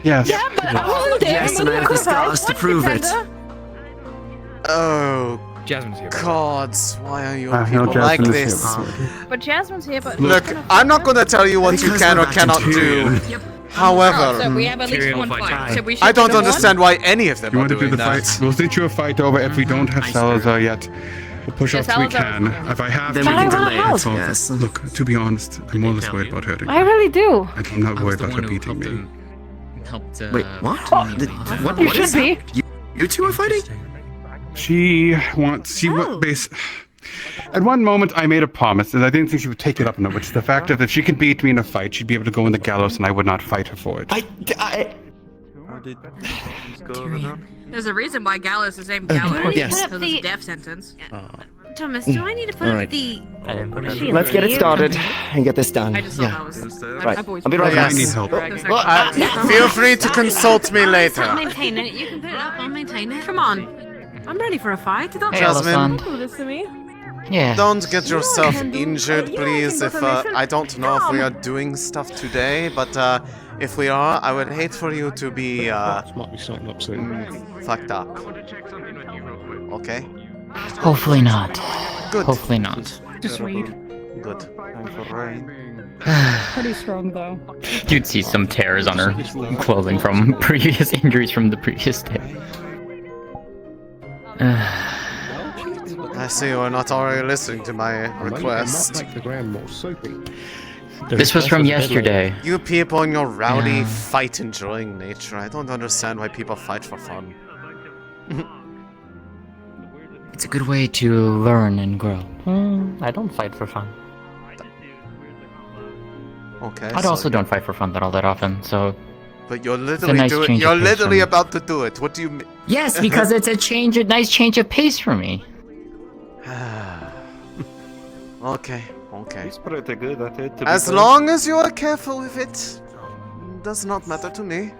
Yes. Yeah, but I wasn't there. Yes, and I have the scars to prove it. Oh, Jasmine's here. gods, why are you No, people like Jasmine is this? here. But Jasmine's here, but Look, I'm not gonna tell you what you Because can or we're back in cannot do. Tyrion. However, so we have at least Tyrion one will fight fight. time. So we should I don't do the understand why any of them You are want to do doing the that. fight? We'll sit you a fight over if we don't have Salazar yet. We'll push Yeah, off so we Salazar- can. If I have Then to, we can But I delay want it. help. Yes. Look, to be honest, I'm more or less worried about hurting. I really do. I'm not worried about her beating me. Helped, Wait, what? What? You What should is be. You two are fighting? She wants. She base. At one moment, I made a promise, and I didn't think she would take it up on it, which is the fact that if she could beat me in a fight, she'd be able to go in the gallows, and I would not fight her for it. There's a reason why gallows is named gallows. yes. Because it's a death sentence. Thomas, do I need to put Alright. up the... I didn't put it. shield Let's get it for you? started and get this done. I just thought Yeah. that was... Right. I've always I'll be right back. Yes. I need help. Feel free to consult me I'll later. maintain it. You can put it up. I'll maintain it. Come on. I'm ready for a fight. Don't Jasmine, Do this to me. Yeah. don't get yourself injured, you know I please. can If go to mission. I don't know if we are doing stuff today, but if we are, I would hate for you to be Might be starting up soon. fucked up. Okay. Hopefully not. Good. Hopefully not. Just read. Good. Time for rain. Pretty strong, though. You'd see some tears on her clothing from previous injuries from the previous day. I see you are not already listening to my request. This was from yesterday. You people and your rowdy, Yeah. fight-enjoying nature. I don't understand why people fight for fun. It's a good way to learn and grow. I don't fight for fun. Okay. I so also don't fight for fun all that often, so... But you're a literally nice doing. change of You're pace literally from- about to do it. What do you mean? Yes, because it's a nice change of pace for me. Okay. Okay. He's pretty good at it. As long as you are careful with it, does not matter to me.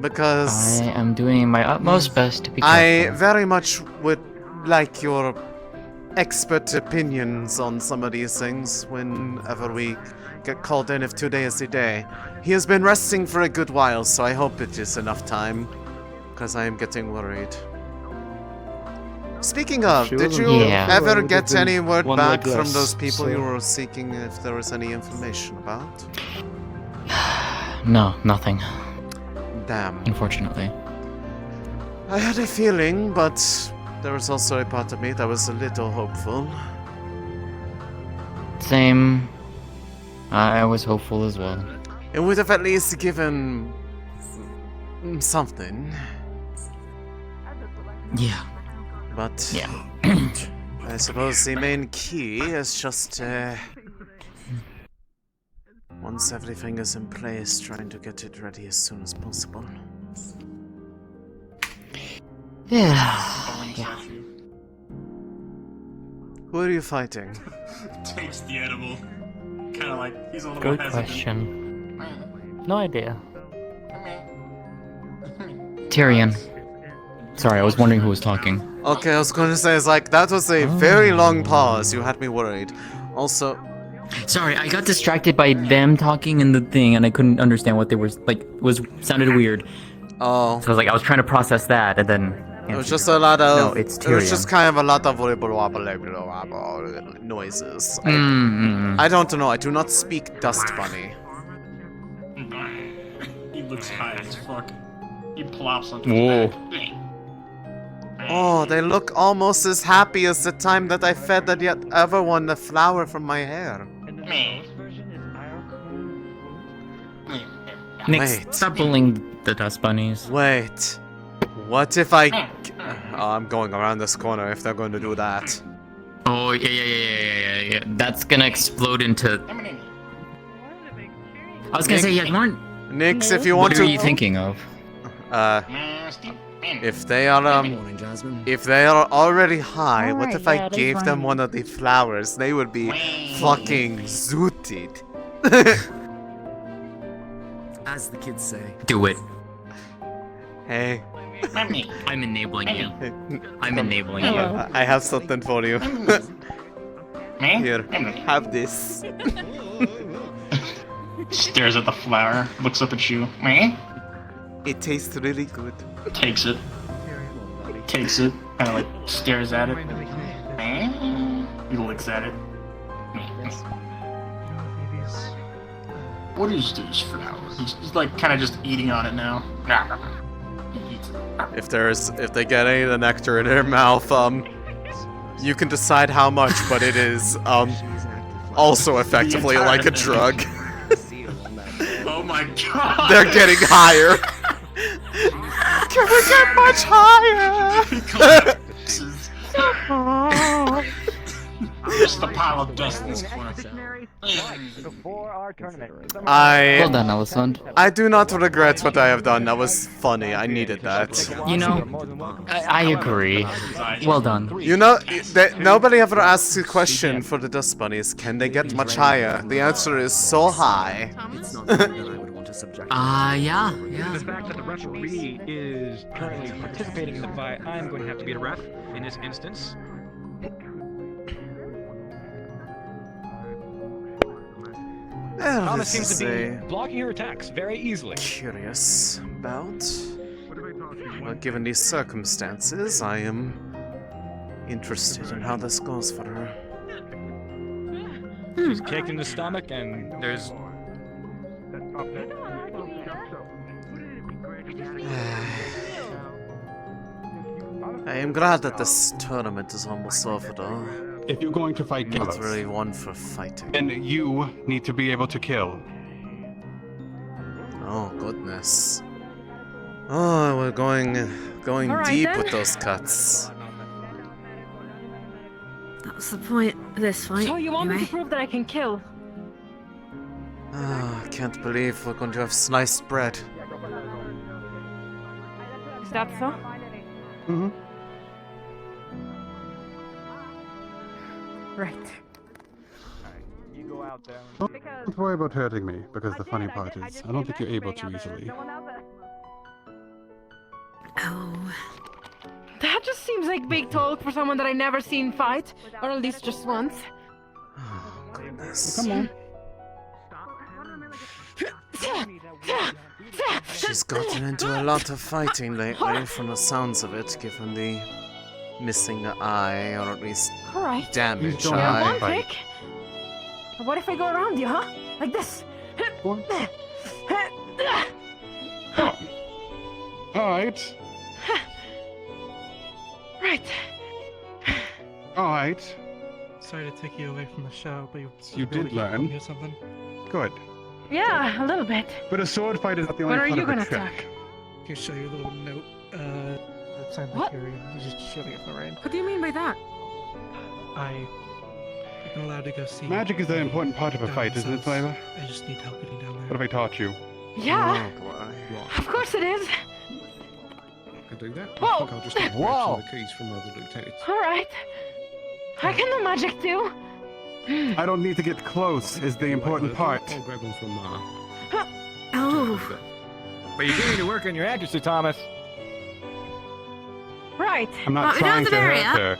Because I am doing my utmost best to be I careful. very much would like your expert opinions on some of these things whenever we get called in, if today is the day. He has been resting for a good while, so I hope it is enough time, because I am getting worried. Speaking of, She did wasn't you here. ever Sure, get would've any been word one back leg from less, those people you so- were seeking if there was any information about? No, nothing. Damn. Unfortunately. I had a feeling, but there was also a part of me that was a little hopeful. Same. I was hopeful as well. It would have at least given something. Yeah. But Yeah. I suppose the main key is just once everything is in place, trying to get it ready as soon as possible. Yeah. Yeah. Who are you fighting? Takes the edible. Kind of like he's a little Good hesitant. question. No idea. Tyrion. Sorry, I was wondering who was talking. Okay, I was going to say, it's like, that was a very long pause. You had me worried. Also... Sorry, I got distracted by them talking in the thing, and I couldn't understand what they were, like, sounded weird. Oh. So I was trying to process that, and then... It was just a lot of... No, it's It was Tyrion. just kind of a lot of noises. I don't know, I do not speak Dust Bunny. He looks high as fuck. He plops onto Whoa. his back. Oh, they look almost as happy as the time that I fed that yet other one the flower from my hair. Nick, Wait. stop bullying the dust bunnies. Wait. What if I... Oh, I'm going around this corner if they're going to do that. Oh, yeah. That's gonna explode into... I was gonna say, yeah, Lauren... Nix, if you want to... What are you thinking of? If they are, if they are already high, what if I gave them one of the flowers? They would be fucking zooted. As the kids say. Do it. Hey. I'm enabling you. I'm enabling you. I have something for you. Here, have this. Stares at the flower, looks up at you. Meh? It tastes really good. Takes it. Takes it. Kind of like stares at it. Meh? He licks at it. What is this flower? He's like kind of just eating on it now. He eats it. If they get any of the nectar in their mouth, you can decide how much, but it is, also effectively like a drug. Oh my god! They're getting higher. Can we get much higher? Just a pile of dust in this corner. Well done, Elisande. I do not regret what I have done. That was funny. I needed that. You know, I agree. Well done. You know, nobody ever asks a question for the dust bunnies. Can they get much higher? The answer is so high. Yeah. The fact that the referee is currently participating in the fight, I'm going to have to be the ref in this instance. Thomas seems to be blocking your attacks very easily. Curious about. Well, given these circumstances, I am interested in how this goes for her. She's kicked in the stomach, and there's. I am glad that this tournament is almost over, though. If you're going to fight Not Gallus, really one for fighting. then you need to be able to kill. Oh goodness. Oh, we're going All right, deep then. with those cuts. That's the point of this fight. So you want me anyway. to prove that I can kill? Ah, I can't believe we're going to have sliced bread. Is that so? Mm-hmm. Right. Don't worry about hurting me, because the funny part is, I don't think you're able to easily. Oh. That just seems like big talk for someone that I never seen fight, or at least just once. Goodness. Come on. She's gotten into a lot of fighting lately, from the sounds of it, given the missing an eye, or at least Alright. damaged You're eye. one trick. What if I go around you, huh? Like this. Alright. Right. Alright. Sorry to take you away from the show, but You did learn. Or something. Good. Yeah, a little bit. But a sword fight is not the only When are part you of the gonna trick. attack? I can show you a little note. Signed by What? Carrie. He's just showing it for Ryan. What do you mean by that? I've been allowed to go see. Magic is an important part of a fight, isn't it, Vale? I just need help getting down there. What have I taught you? Yeah. Oh, Of course it is. I can do that. Whoa. I think I'll just take some of the keys from the lieutenant. Alright. I can do magic too. I don't need to get close, is the important part. I'll grab them from Oh. But you do need to work on your accuracy, Thomas. Right. I'm not trying to hurt her.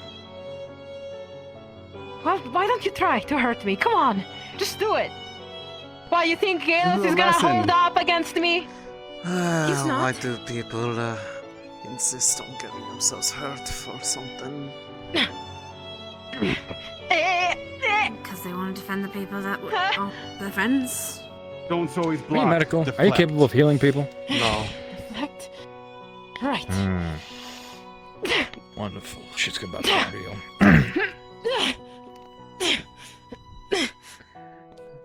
Well, why don't you try to hurt me? Come on. Just do it. Why, you think Gales is gonna hold up against me? He's not. Why do people insist on getting themselves hurt for something? Because they want to defend the people that were their friends. Don't always Are you block. medical? Are you deflect. capable of healing people? No. Deflect. Right. Wonderful. Shit's about to be real.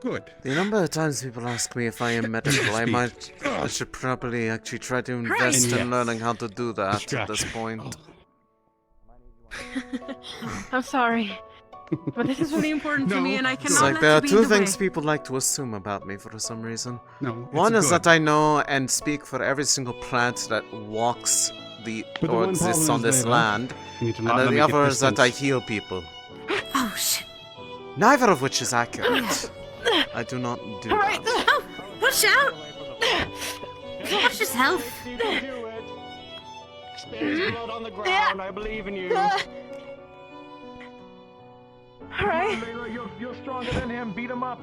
Good. The number of times people ask me if I am medical, I should probably actually try to invest in learning how to do that at this point. I'm sorry. But this is really important to me, and I cannot It's like let there it are be two the things way. people like to assume about me for some reason. No. One it's is good. that I know and speak for every single plant that walks But the or one exists problem on is, this Vale, land, you need to and not then let the me get other is that I distance. heal people. Oh shit! Neither of which is accurate. I do not do that. Oh, watch out! Watch yourself. There's blood on the ground. I believe in you. Alright. You're stronger than him. Beat him up.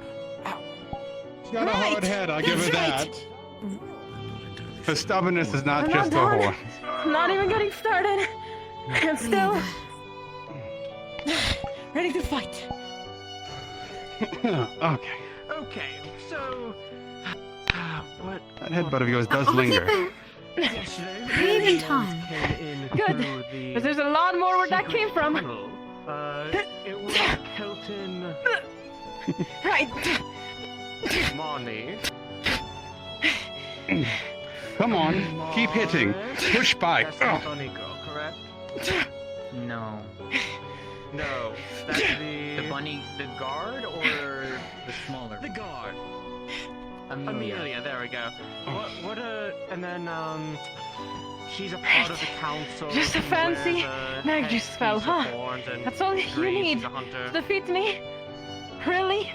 She's got a hard head, I'll give her that. Her stubbornness is not I'm just not a done. horse. I'm not even getting started. I'm still ready to fight. Okay. Okay, so what? That headbutt of yours does linger. Breathing time. Good. Because there's a lot more where that came from. It was Hilton Right. Marnie. Come on, keep hitting. Push by. That's the funny girl, correct? No. No, that's The bunny, the guard, or the smaller? the guard. Amelia. There we go. What and then she's a part of the council. Just a She fancy wears a magic head spell, piece of huh? horns and That's all you dreams. need She's a hunter. to defeat me? Really?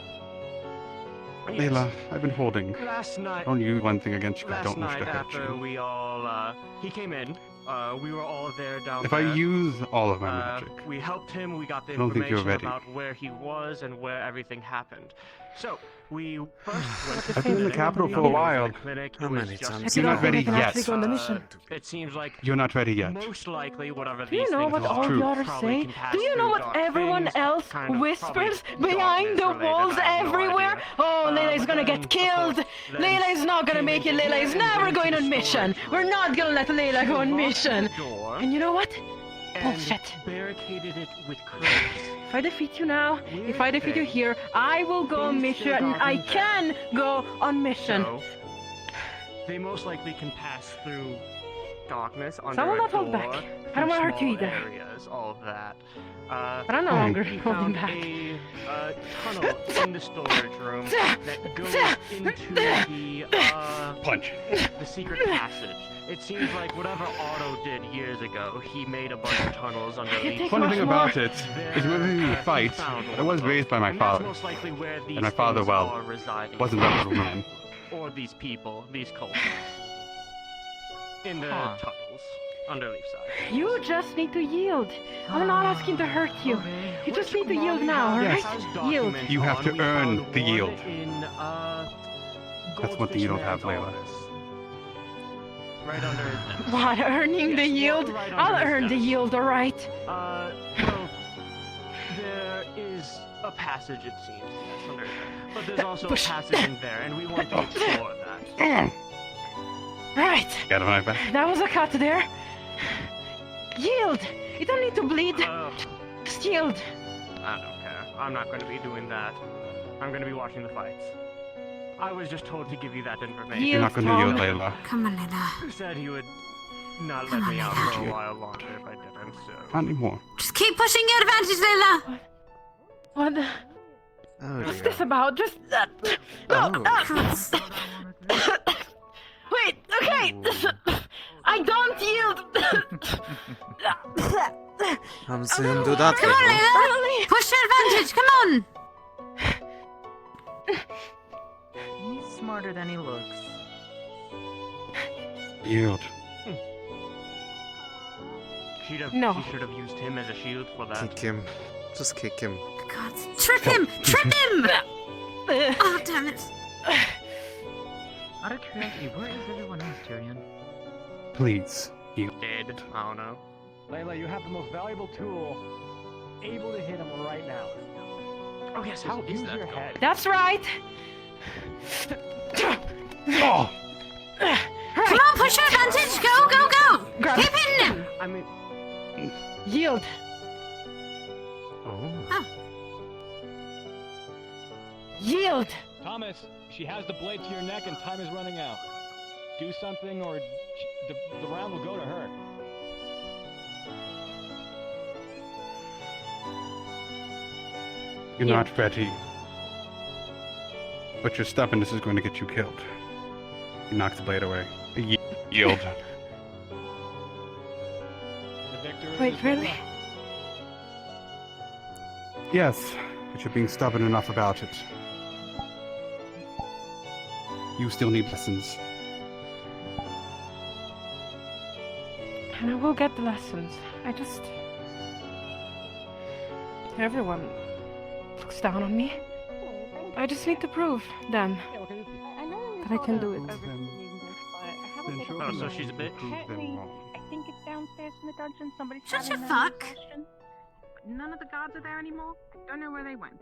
Layla, I've been holding. Last night. Don't use one thing against you. I Last don't wish night to hurt after you. we all he came in. We were all there down If there. I use all of my magic, We helped him. We got the I don't think you're information ready. about where he was and where everything happened. So we first went to I've been in the capital for a while. How many times? You're not ready yet. Go on the mission. It seems like You're not ready yet. most likely whatever Do these you know things what are, all the others probably say? can pass Do you know through what dark everyone things, else kind of whispers probably behind the darkness walls related, I have no everywhere? idea. Oh, Layla's but gonna then, get killed. then Layla is not gonna came make it. into Layla here is and never went going to on the mission. storage We're not gonna let Layla go on locked mission. the door And you know what? and Bullshit. barricaded it with crates. If I defeat you now, if I defeat you here, I will go on mission, and I can go on mission. So, they most likely can pass through darkness under So I will a not hold door, back. I don't want to hurt you small either. Areas, all of that. But I'm no longer we holding found back. a tunnel in the storage room that goes into the Punch. the secret passage. It seems like whatever Otto did years ago, he made a bunch of tunnels under the Funny thing about it is whenever you fight, I was raised by my And that's father. most likely where these And my father, things well, are residing. wasn't a little man. Or these people, these cultists. In the Huh. tunnels under Leefside. You just need to yield. I'm not asking to hurt you. You just need to yield now, alright? Yield. You have to earn the yield. In, That's one thing you don't have, Layla. right under. What, earning the yield? I'll earn the yield, alright. Well, there is a passage, it seems. That's under. But there's also a passage in there, and we want to explore that. Right. Got him, back. That was a cut there. Yield! You don't need to bleed. Just yield. I don't care. I'm not going to be doing that. I'm going to be watching the fights. I was just told to give you that information. You're not going to yield, Layla. Come on, Layla. Who said he would not let me out for a while longer if I didn't, so... Not anymore. Just keep pushing your advantage, Layla. What the... Oh, What's dear. this about? Just... Wait, okay! I don't yield! Come soon, do that. Come on, Layla! Push your advantage, come on! He's smarter than he looks. Yield. She should have used him as a shield for that. Kick him. Just kick him. God, trip him! Trip him! Oh, damn it. Out of curiosity, where is everyone else, Tyrion? Please. Yield. Dead. I don't know. Layla, you have the most valuable tool. Able to hit him right now. Oh yes, how is that going? That's right! Oh! Come on, push your advantage! Go, go, go! Keep hitting him! I mean... Yield! Oh. Yield! Thomas, she has the blade to your neck and time is running out. Do something or the round will go to her. You're not ready. But your stubbornness is going to get you killed. He knocks the blade away. Yield. Wait, really? Yes, but you're being stubborn enough about it. You still need lessons. And I will get the lessons. I just... Everyone looks down on me. I just need to prove them that I can do it. Oh, so she's a bitch? I think it's downstairs in the dungeon. Somebody's Shut your having fuck. a None of the gods are there anymore. I don't know where they went.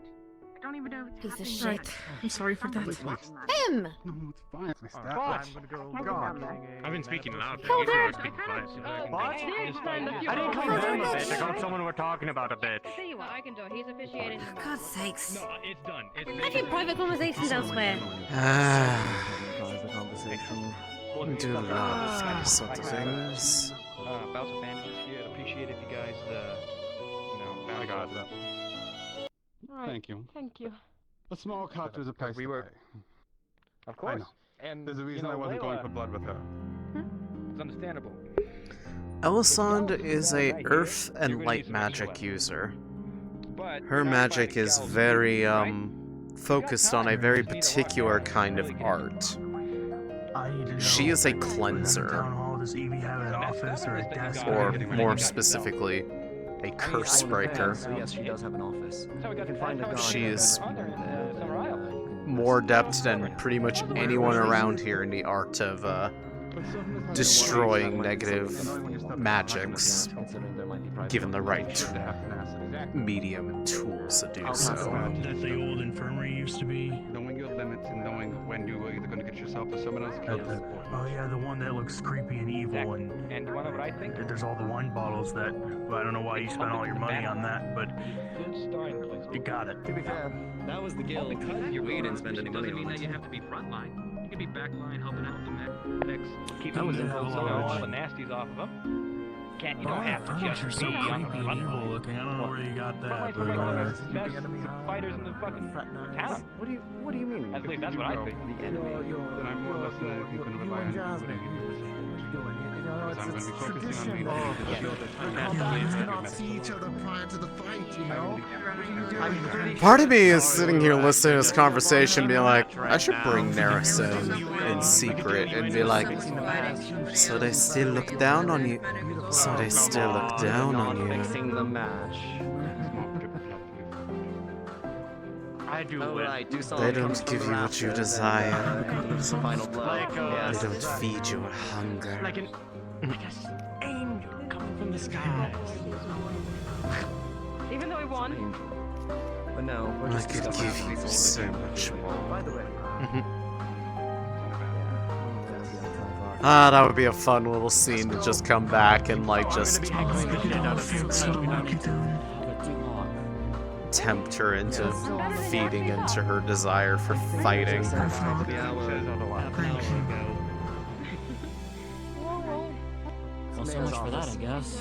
I don't even know if it's Piece of happening shit. yet. I'm sorry for that. Him! No, it's fine. It's What? God. I've been speaking loud. Kill Usually I that. speak quiet. What? I didn't call them a bitch. I called someone we're talking about a bitch. See what I can do. He's officiating. For God's sakes. No, it's done. I think private conversations elsewhere. Private conversation. Do love these sort of things. Bouts of bandages here. I'd appreciate if you guys, I got that. Right. Thank you. Thank you. A small cut is a price to pay. Of course. I know. And There's a reason I wasn't going for blood with her. It's understandable. Elisande is a earth and light magic user. Her magic is very, focused on a very particular kind of art. She is a cleanser. Or, more specifically, a curse breaker. So yes, she does have an office. You can find a guard. She is more adept than pretty much anyone around here in the art of destroying negative magics, given the right medium and tools to do so. That the old infirmary used to be. Knowing your limits and knowing when you are either going to get yourself or someone else killed. Oh yeah, the one that looks creepy and evil, and you wanna know what I think? There's all the wine bottles that. Well, I don't know why you spent all your money on that, but you got it. To be fair, that was the guild. We didn't spend any money Doesn't mean on that you it. have to be frontline. You can be backline, helping out the medics. Keep That was all a full the lodge. nasties off of them. You don't have to just be on the front line. Looking. I don't know where you got that, but Best fighters in the fucking town. What do you mean? At least that's what I think. Then I'm more or less you can rely on because I'm going to be focusing on see each other prior to the fight, you know? Part of me is sitting here listening to this conversation being like, I should bring Neris in secret and be like, so they still look down on you. So they still look down on you. Fixing the match. They don't give you what you desire. They don't feed your hunger. Like an angel coming from the skies. Even though we won. But no, I could give you so much more. By the way. Ah, that would be a fun little scene to just come back and like just tempt her into feeding into her desire for fighting. So much for that, I guess.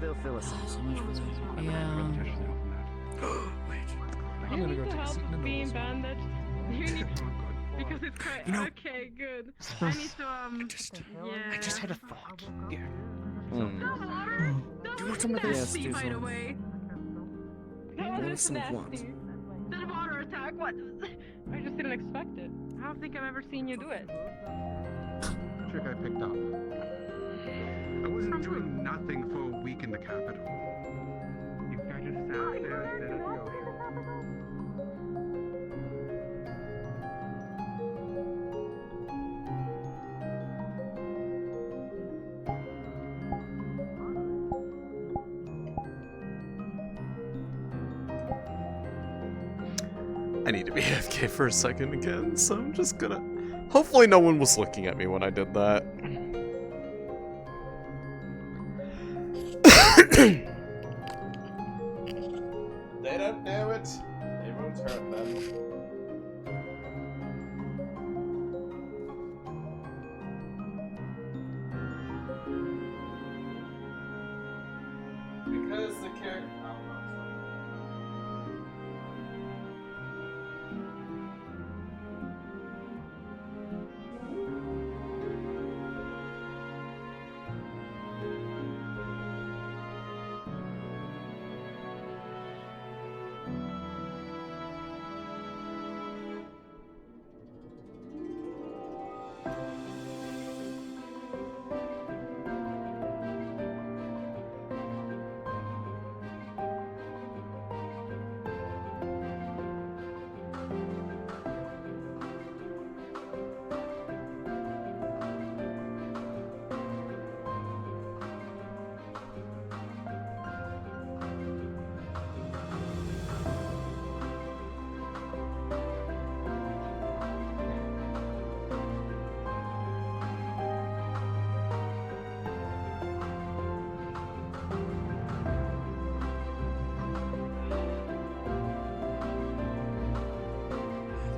They'll fill us. So much for that. Yeah. I'm gonna go take a seat in the being bandaged. You need because it's quite okay, good. I need to yeah. I just had a thought. Yeah. The water? That's nasty, by the way. That was nasty. The water attack, what? I just didn't expect it. I don't think I've ever seen you do it. Trick I picked up. I wasn't doing nothing for a week in the capital. You guys just sat there and stared at the ocean. I need to be AFK for a second again, so I'm just gonna... Hopefully no one was looking at me when I did that. They don't know it. They won't hurt them. Because the character...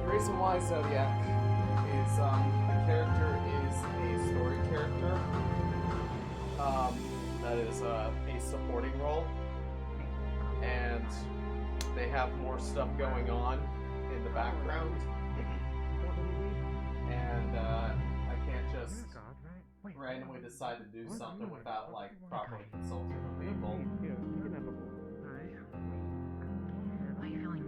The reason why Zodiac is, the character is a story character. That is a supporting role. And they have more stuff going on in the background. And, I can't just randomly decide to do something without, like, properly consulting with people. How are you feeling?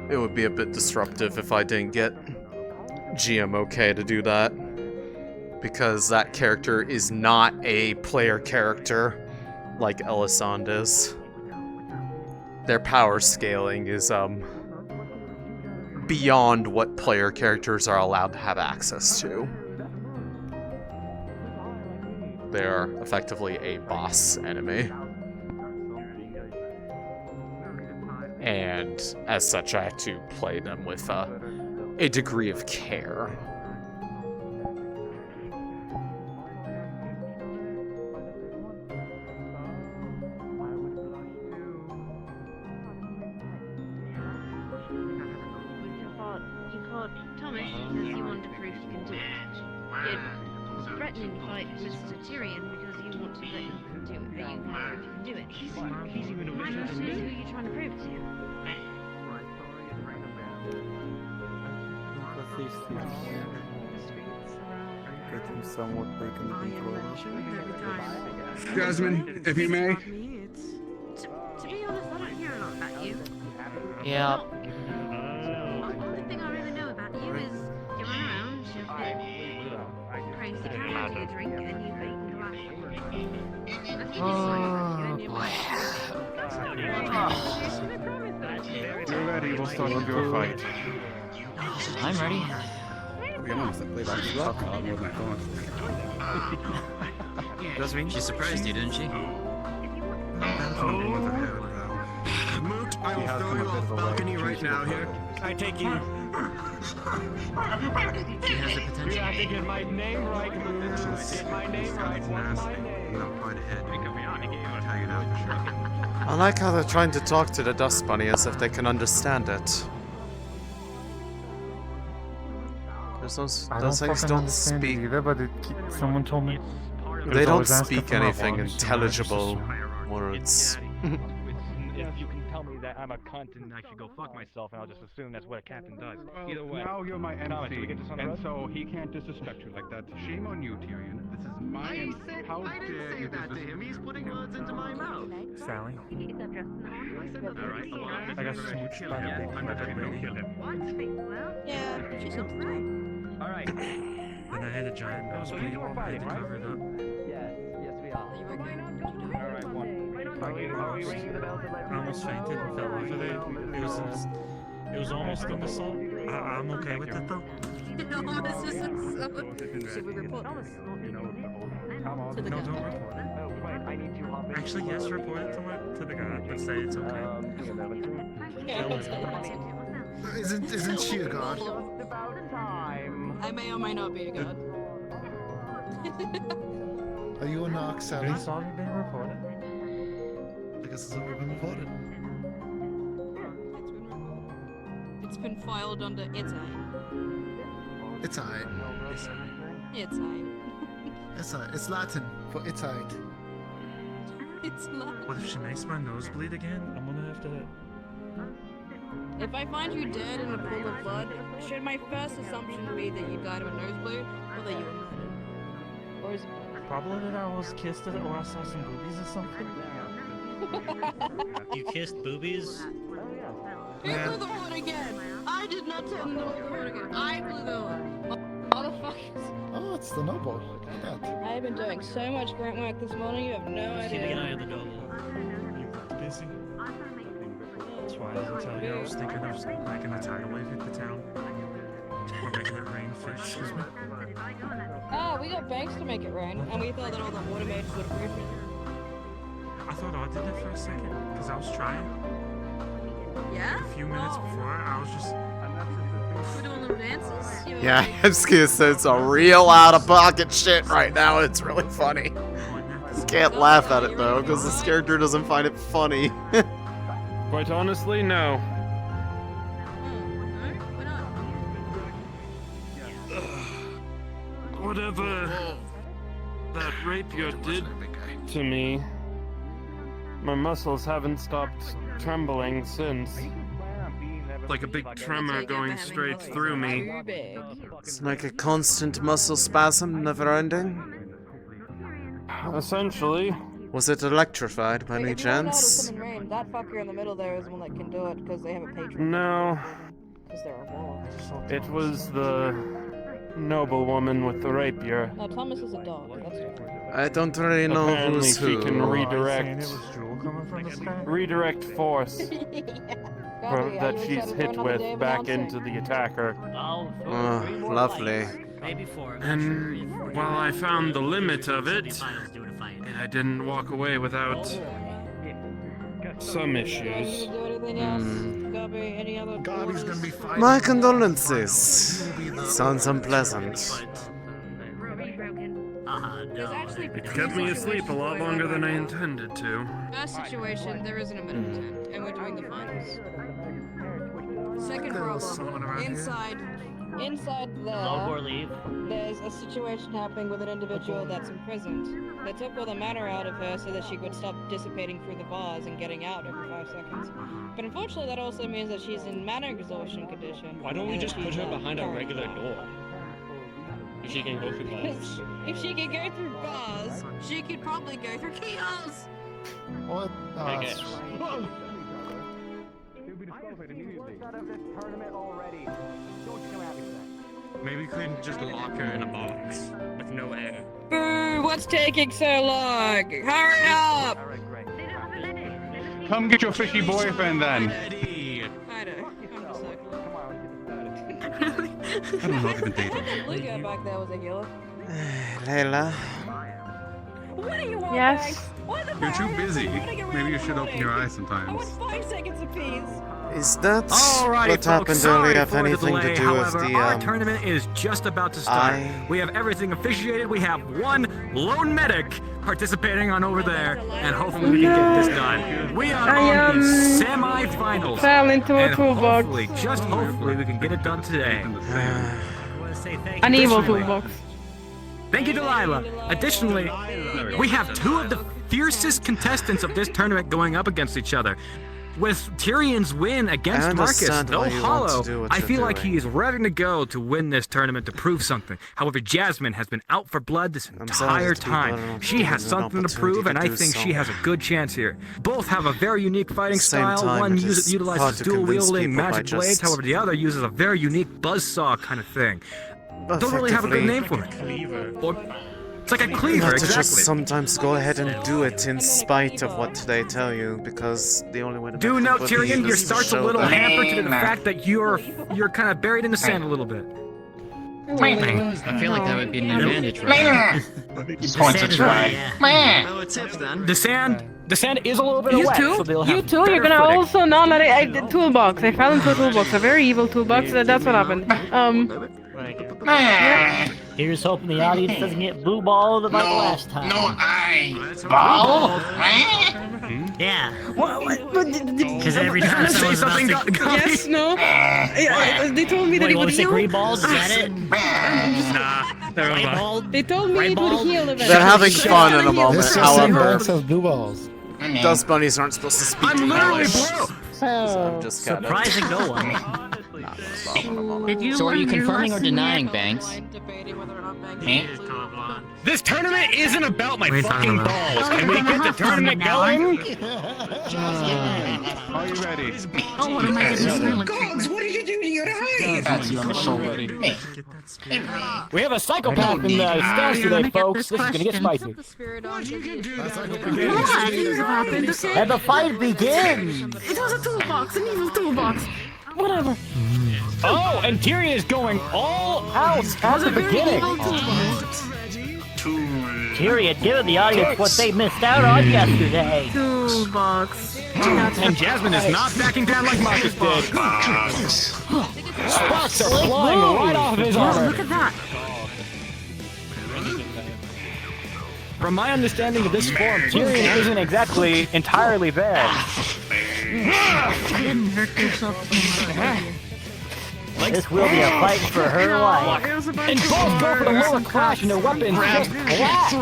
It would be a bit disruptive if I didn't get GM okay to do that. Because that character is not a player character like Elisande is. Their power scaling is beyond what player characters are allowed to have access to. They are effectively a boss enemy. And as such, I have to play them with a degree of care. You fought Thomas because you wanted to prove you can do it. You're threatening to fight Mr. Tyrion because you want to let him do it, but you can prove you can do it. My question is, who are you trying to prove it to? Getting somewhat taken control. Jasmine, if you may. To be honest, I don't hear a lot about you. Yeah. The only thing I really know about you is you run around, you have crazy Oh, boy. You're ready, we'll start with your fight. I'm ready. To be honest, I played actually more than I thought. Does mean she surprised you, didn't she? Moot, I will throw you off balcony right now here. I take you. She has the potential. You have to get my name right, Moot. Get my name right. What's my name? I like how they're trying to talk to the dust bunny as if they can understand it. Those things don't speak. Either, but someone told me They don't speak anything intelligible words. If you can tell me that I'm a cunt and I should go fuck myself, and I'll just assume that's what a captain does. Either way. Now you're my Thomas, do we MC, get this on the and road? so he can't disrespect you like that. Shame on you, Tyrion. This is my MC. How dare you disrespect He's putting words into my mouth. Sally. Alright, I got smooched by the big mother lady. Yeah, she seems to. Alright. And I had a giant nosebleed. I had to cover it up. Yes, we are. Are you okay? Alright, one. Are we ringing the bell to let I almost fainted and fell off of it. It was almost in the salt. I'm okay with it though. Should we report this? To the don't report it. Actually, yes, report it to the god, but say it's okay. Isn't she a god? I may or may not be a god. Are you a knock, Sally? It's already been reported. I guess it's already been reported. It's been filed under its eye. It's alright. Its eye. It's alright. It's Latin for it's alright. It's Latin. What if she makes my nose bleed again? I'm gonna have to. If I find you dead in a pool of blood, should my first assumption be that you died of a nosebleed, or that you were murdered? Or is it both? Probably that I was kissed or I saw some boobies or something. You kissed boobies? Who blew the horn again? I did not tell them to blow the horn again. I blew the horn. Motherfuckers. Oh, it's the noble. Look at that. I have been doing so much grunt work this morning, you have no idea. Keeping an eye on the noble. You looked busy. That's why I didn't tell you. I was thinking of making a tidal wave hit the town. Or making it rain for excuse me. Ah, we got banks to make it rain, and we thought that all the water mages would approve it. I thought I did it for a second, because I was trying. Yeah? A few minutes before, I was just... We're doing little dances? Yeah, I'm just gonna say it's a real out-of-pocket shit right now. It's really funny. Just can't laugh at it though, because this character doesn't find it funny. Quite honestly, no. Whatever that rapier did to me, my muscles haven't stopped trembling since. Like a big tremor going straight through me. It's like a constant muscle spasm, never ending. Essentially. Was it electrified by any chance? That fucker in the middle there is the one that can do it because they have a patron. No. Because they're a wall. It was the noblewoman with the rapier. No, Thomas is a dog. That's different. I don't really know Apparently who's she who. can redirect redirect force that she's hit with back into the attacker. Oh, lovely. Maybe four. And while I found the limit of it, I didn't walk away without some issues. Gabi's gonna be fighting. My condolences. Sounds unpleasant. It kept me asleep a lot longer than I intended to. First situation, there isn't a minute 10, and we're doing the finals. Second problem, inside there, there's a situation happening with an individual that's imprisoned. They took all the mana out of her so that she could stop dissipating through the bars and getting out every 5 seconds. But unfortunately, that also means that she's in mana exhaustion condition. Why don't we just put her behind a regular door? If she can go through bars. If she can go through bars, she could probably go through keyholes! What? I guess. Maybe we couldn't just lock her in a box with no air. Boo! What's taking so long? Hurry up! Come get your fishy boyfriend then. I don't know if you've been dating. Look at back there was a killer. Layla. What do you want? Yes. You're too busy. Maybe you should open your eyes sometimes. 5 seconds apiece. Is that Alrighty, what folks, happened sorry earlier? Have for the anything delay. to do with However, the our tournament is just about to start. We have everything officiated. We have one lone medic participating on over there, and hopefully we can get this done. We are on the semi-finals. Fell into a and toolbox. hopefully, just hopefully, we can get it done today. An evil toolbox. Thank you, Delilah. Additionally, we have 2 of the fiercest contestants of this tournament going up against each other. With Tyrion's win against Marcus, though hollow, I feel like he is ready to go to win this tournament to prove something. However, Jasmine has been out for blood this entire time. She has something to prove, and I think she has a good chance here. Both have a very unique fighting style. One utilizes dual-wielding magic blades, however, the other uses a very unique buzzsaw kind of thing. Don't really have a good name for it. Or, it's like a You cleaver, have to exactly. just sometimes go ahead and do it in spite of what they tell you, because the only way to Do make note, people believe Tyrion, your is to start's a show little them. hampered to the fact that you're kind of buried in the sand a little bit. I feel like that would be an advantage, right? Points a try. Oh, it's if then. The sand is a little bit You wet, too? so they'll You have too? You're better gonna footing. also not let it. The toolbox. I fell into a toolbox. A very evil toolbox. That's what happened. Yeah. Here's hoping the audience doesn't get blue balled like last time. Ball? Yeah. Because Because every time someone's about to... Yes, no. They told me that it would heal. Green balls? Is that it? Nah, They told me it would heal eventually. They're having fun in a moment, This however, box has blue balls. dust bunnies aren't supposed to speak I'm literally English. blue. So I'm just kind Surprising no one. So are you confirming or denying, Banks? This tournament isn't about my What are you fucking talking about? balls. Can we get the tournament going? Are you ready? Oh, what am I doing? Gods, what did you do to your eyes? I'm so ready. We have a psychopath in the stands today, folks. This is gonna get spicy. And the fight begins! It was a toolbox, an evil toolbox. Whatever. Oh, and Tyrion is going all out at the beginning. Tyrion giving the audience what they missed out on yesterday. Toolbox. And Jasmine is not backing down like Marcus did. Sparks are flying right off of his armor. Look at that. From my understanding of this form, Tyrion isn't exactly entirely there. You didn't hurt yourself too much. This will be a fight for her life. And both go for the lower crash and their weapons just blast.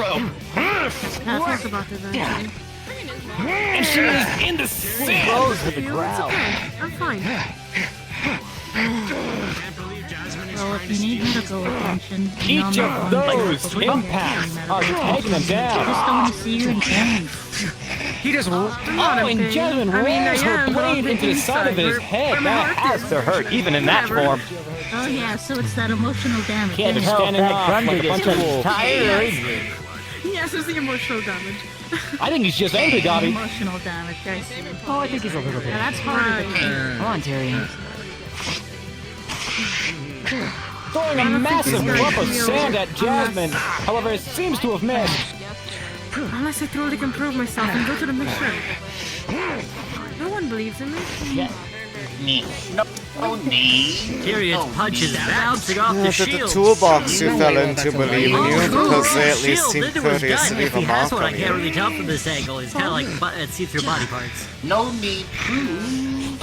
That's what's about to eventually. And she is in the sand. Goes to the ground. I'm fine. Well, if you need medical attention, Each of those impacts are taking them down. I just don't want to see you in pain. He just and Jasmine rams her blade into the side of his head. That has to hurt, even in that form. Oh yeah, so it's that emotional damage. Can't tell if standing that off Grundy like a bunch is of just wolves. tired or injured. Yes, it's the emotional damage. I think he's just angry, Gobby. Emotional damage, I see. Oh, I think he's a little bit. Yeah, that's harder to take. Come on, Tyrion. Throwing a massive lump of sand at Jasmine. However, it seems to have missed. Unless I truly can prove myself and go to the mission. No one believes in me. Yeah. Tyrion's punch is bouncing off Yeah, the toolbox you fell into believe in you, because they at least seem courteous to leave a mark I on can't you. really tell from this angle. It's kind of like see-through body parts. No need proof.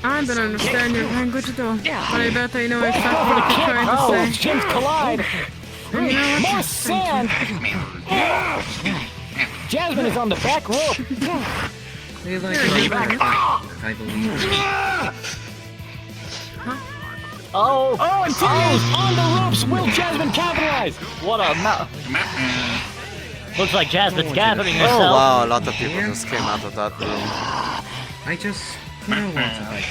I don't understand your language though, but I bet I know exactly what you're trying Oh, to say. chins collide. And you know what? More sand. Jasmine is on the back rope. I believe. Oh! Oh, and Tyrion's on the ropes. Will Jasmine capitalize? What a Looks like Jasmine's gathering Oh herself. wow, a lot of people just came out of that room. I just don't want to fight.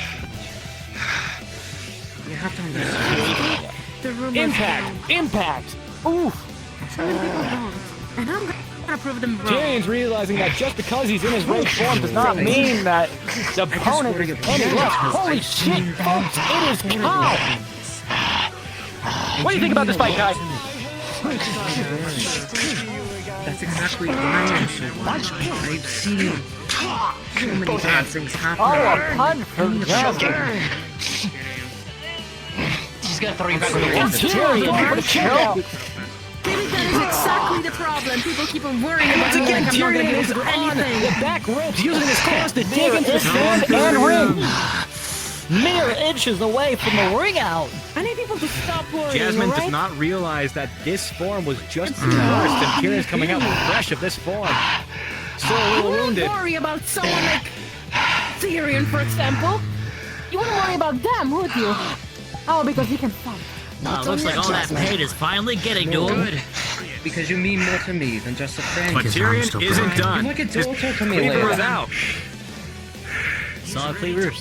have to understand. The rumors Impact! Oof! Some people don't. And I'm gonna prove them wrong. Tyrion's realizing that just because he's in his rage form does not mean that the opponent is any less. Holy shit, folks! It is Cow! What do you think about this fight, guys? That's exactly why I'm so watching. I've seen so many bad things happen. Oh, a punch from Jasmine! He's gonna throw you back on the wall. Tyrion, chill! Maybe that is exactly the problem. People keep on worrying about Once again, like I'm not gonna Tyrion be is able to do on anything. the back ropes, using his claws to dig into the sand and ring. Mere inches away from the ring out. I need people to stop worrying, Jasmine right? does not realize that this form was just the worst, and Tyrion's coming out fresh of this form. Still a You little wouldn't wounded. worry about someone like Tyrion, for example. You wouldn't worry about them, would you? Oh, because he can fight. Looks like all that pain is finally getting to him. Good. Because you mean more to me than just a friend. But Tyrion isn't done. You're like a His daughter to me, cleaver is Leia. out. Saw a cleaver.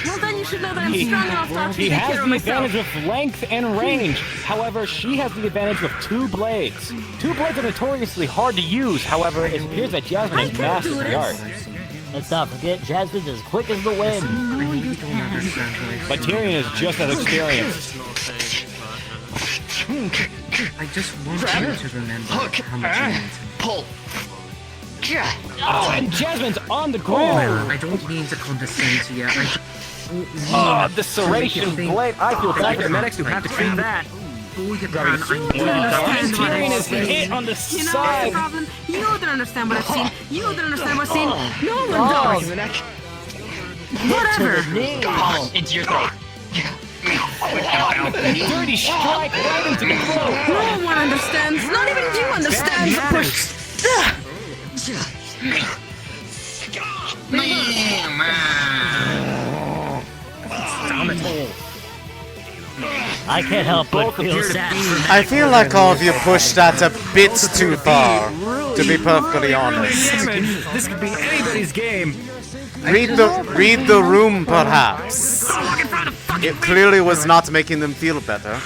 Well, then you should know that I'm strong enough to actually He take has care of the myself. advantage of length and range. However, she has the advantage of 2 blades. 2 blades are notoriously hard to use. However, it appears that Jasmine has mastered the art. Let's not forget, Jasmine's as quick as the wind. But Tyrion is just as experienced. I just want you to remember how much you mean to me. Pull. Oh, and Jasmine's on the ground. I don't mean to condescend to you. I just Oh, the serration blade. I feel bad for the medics who have to treat that. Tyrion is hit on the You know what's the side. problem? You don't understand what I've seen. You don't understand what I've seen. No one Oh. does. Whatever. Into your throat. Dirty strike right into the throat. No one understands. Not even you understand the push. I can't help but feel sad. I feel like all of you pushed that a bit too far, to be perfectly honest. This could be anybody's game. Read the room, perhaps. It clearly was not making them feel better.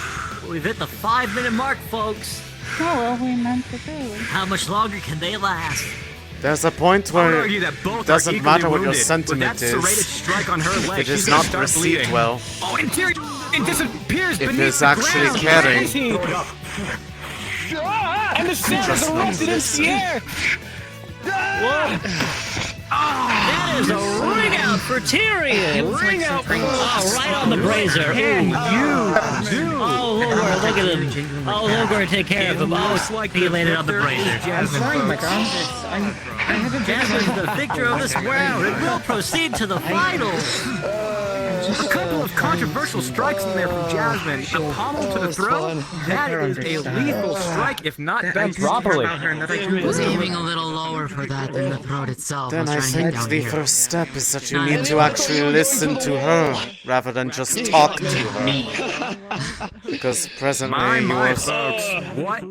We've hit the 5-minute mark, folks. Oh, well, we meant to do. How much longer can they last? There's a point I would where argue that both it doesn't are equally matter what your wounded. sentiment With that serrated is. strike on her leg, It is she's gonna not start received bleeding. well. Oh, and Tyrion disappears If beneath it's the actually ground. caring. Where is he? And the sand is erupted into the air. What? That is a ring out for Tyrion! Ring out! Oh, right on the brazier. Can you do? Oh, Lord, look at him. Oh, we're going to take care of him. Oh, he landed on the brazier. I'm sorry, madame. I haven't Jasmine's the victor of this round and will proceed to the finals. A couple of controversial strikes in there from Jasmine. A pommel to the throat. That is a lethal strike if not done properly. I was aiming a little lower for that than the throat itself. Then I think the first step is that you need to actually listen to her rather than just talk to her. Because presently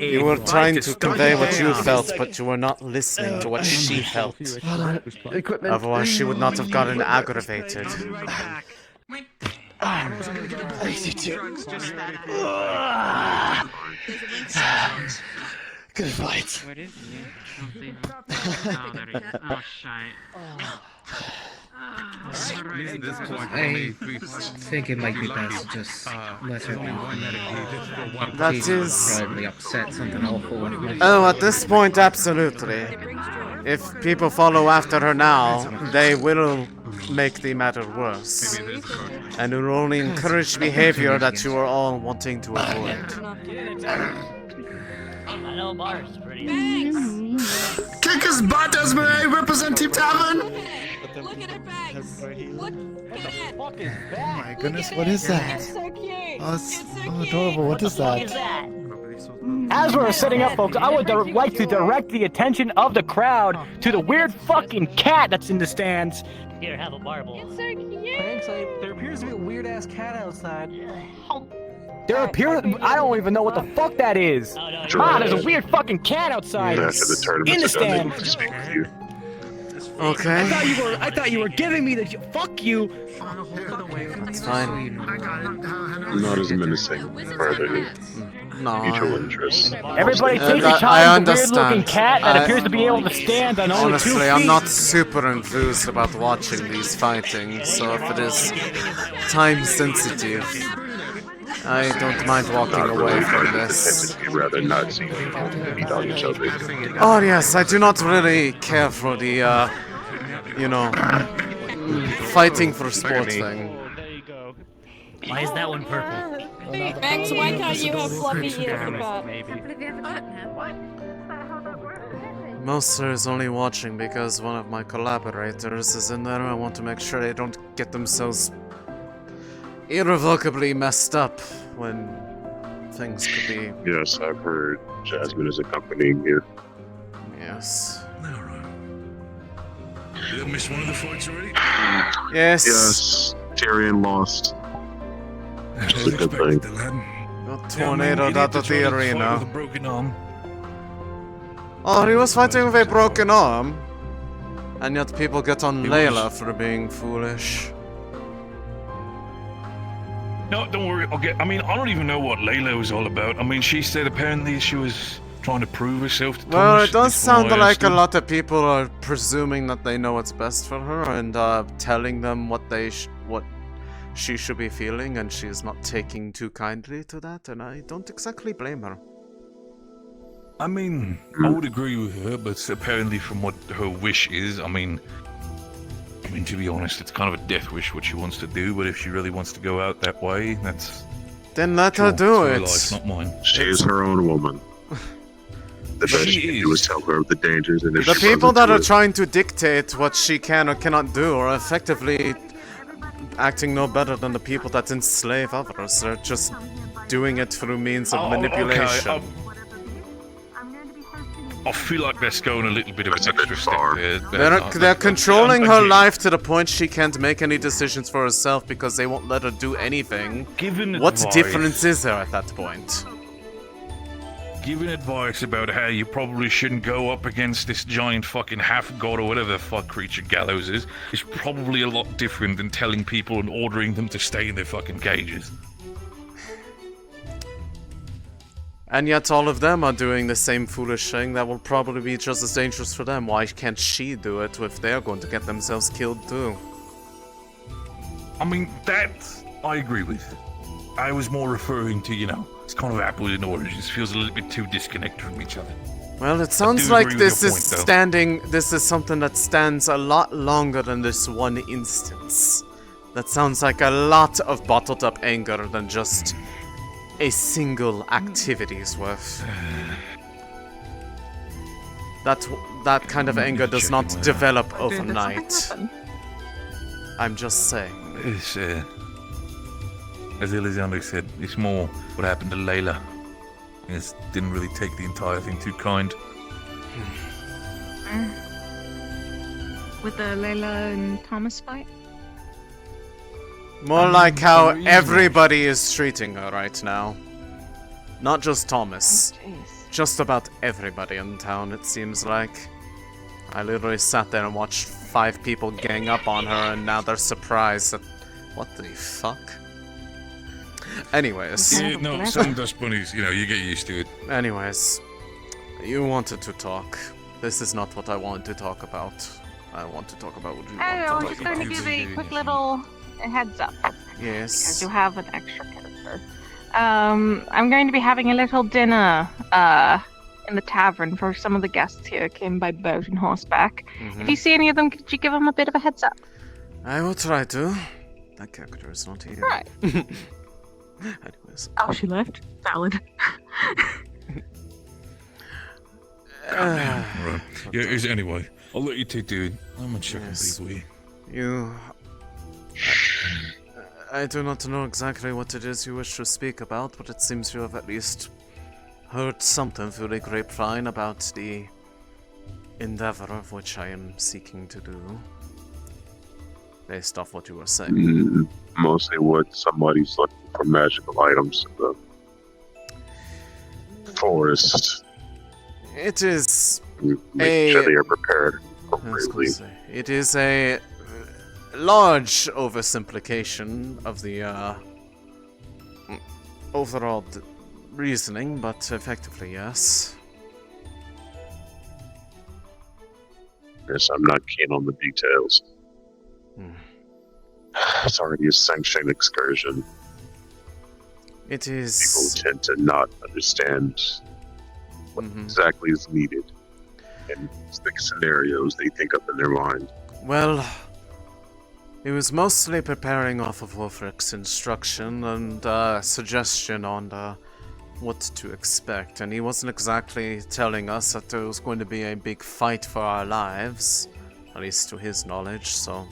you were trying to convey what you felt, but you were not listening to what she felt. Otherwise, she would not have gotten aggravated. Good fight. Where is he? Oh, there he is. Oh, shite. I think it might be best to just let her be. That She's is- probably upset, something awful. Oh, at this point, absolutely. If people follow after her now, they will make the matter worse. And it will only encourage behavior that you are all wanting to avoid. I know Mars is pretty. Kick his butt, Esmeralda! Represent Team Tavern! Look at her bags. Look at Oh my goodness, what is that? so cute. Oh, it's so adorable. What is that? As we're setting up, folks, I would like to direct the attention of the crowd to the weird fucking cat that's in the stands. Here, have a marble. It's so cute. Thanks, there appears to be a weird-ass cat outside. I don't even know what the fuck that is. There's a weird fucking cat outside. In the stand. Okay. I thought you were giving me the. Fuck you. That's fine. Not as menacing. Further. No. Mutual interest. Everybody take your I time with a weird-looking understand. cat that appears to be able to stand on only 2 Honestly, feet. I'm not super enthused about watching these fighting, so if it is time sensitive, I don't mind walking away from this. I'd rather not see people beat on each other. Oh yes, I do not really care for the, you know, fighting for sport thing. Why is that one purple? Max, why can't you have fluffy ears? Monster is only watching because one of my collaborators is in there. I want to make sure they don't get themselves irrevocably messed up when things could be. Yes, I've heard Jasmine is accompanying you. Yes. You missed one of the fights already? Yes. Yes, Tyrion lost. Which is a good thing. Got tornadoed out of the arena. With a broken arm. Oh, he was fighting with a broken arm. And yet people get on Layla for being foolish. No, don't worry. I mean, I don't even know what Layla was all about. I mean, she said apparently she was trying to prove herself to Thomas. Well, it does sound That's why I like asked a him. lot of people are presuming that they know what's best for her and telling them what what she should be feeling, and she's not taking too kindly to that, and I don't exactly blame her. I mean, I would agree with her, but apparently from what her wish is, I mean, to be honest, it's kind of a death wish what she wants to do, but if she really wants to go out that way, that's... Then let her do her it. life, not mine. She is her own woman. The best she can do is tell her of the dangers, and if The she people doesn't that do are it, trying to dictate what she can or cannot do are effectively acting no better than the people that enslave others. They're just doing it through means of manipulation. Okay, I feel like that's going a little bit of an extra step there. They're controlling her life to the point she can't make any decisions for herself because they won't let her do anything. What difference is there at that point? Giving advice about how you probably shouldn't go up against this giant fucking half-god or whatever the fuck creature Gallows is probably a lot different than telling people and ordering them to stay in their fucking cages. And yet all of them are doing the same foolish thing that will probably be just as dangerous for them. Why can't she do it if they're going to get themselves killed too? I mean, that I agree with. I was more referring to, you know, it's kind of apples and oranges. Feels a little bit too disconnected from each other. Well, it sounds like this is something that stands a lot longer than this one instance. That sounds like a lot of bottled up anger than just a single activity's worth. That kind of anger does not develop overnight. I'm just saying. It's, as Elisande said, it's more what happened to Layla. It didn't really take the entire thing too kind. With the Layla and Thomas fight? More like how everybody is treating her right now. Not just Thomas. Just about everybody in town, it seems like. I literally sat there and watched 5 people gang up on her, and now they're surprised that... What the fuck? Anyways. Yeah, no, some dust bunnies, you know, you get used to it. Anyways. You wanted to talk. This is not what I wanted to talk about. I want to talk about what you want I to was talk just about. going to give a quick little heads up. Yes. Because you have an extra character. I'm going to be having a little dinner in the tavern for some of the guests here. Came by boat and horseback. If you see any of them, could you give them a bit of a heads up? I will try to. That character is not here. Right. Anyways. Oh, she left? Valid. Right. Yeah, anyway, I'll let you two do it. I'm a checking people here. You... I do not know exactly what it is you wish to speak about, but it seems you have at least heard something through the grapevine about the endeavor of which I am seeking to do. Based off what you were saying. Mostly what somebody's looking for magical items in the forest. It is Make sure they are prepared for appropriately. It is a large oversimplification of the overall reasoning, but effectively, yes. Yes, I'm not keen on the details. It's already a sanctioned excursion. It is. People tend to not understand what exactly is needed and the scenarios they think up in their mind. Well, it was mostly preparing off of Wolfric's instruction and suggestion on what to expect, and he wasn't exactly telling us that there was going to be a big fight for our lives, at least to his knowledge. So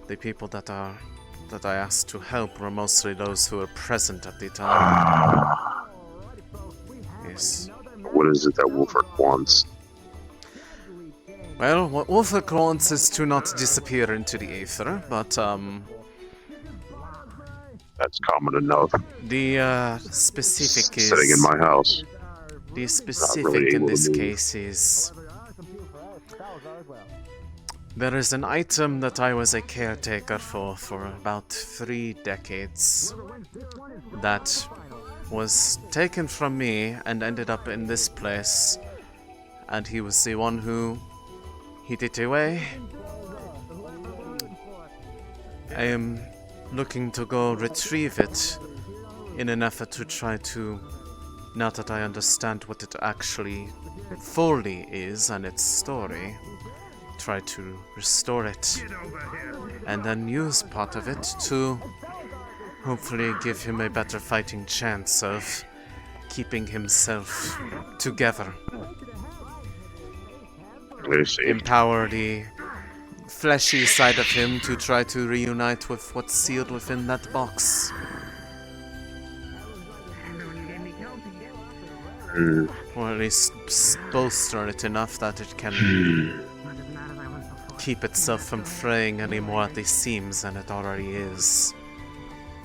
the people that I asked to help were mostly those who were present at the time. Yes. What is it that Wolfric wants? Well, what Wolfric wants is to not disappear into the aether, but that's common enough. The specific is sitting in my house. The specific in this case is there is an item that I was a caretaker for about 3 decades that was taken from me and ended up in this place, and he was the one who hid it away. I am looking to go retrieve it in an effort to try to, now that I understand what it actually fully is and its story, try to restore it and then use part of it to hopefully give him a better fighting chance of keeping himself together. Empower the fleshy side of him to try to reunite with what's sealed within that box. Or at least bolster it enough that it can keep itself from fraying any more at the seams than it already is.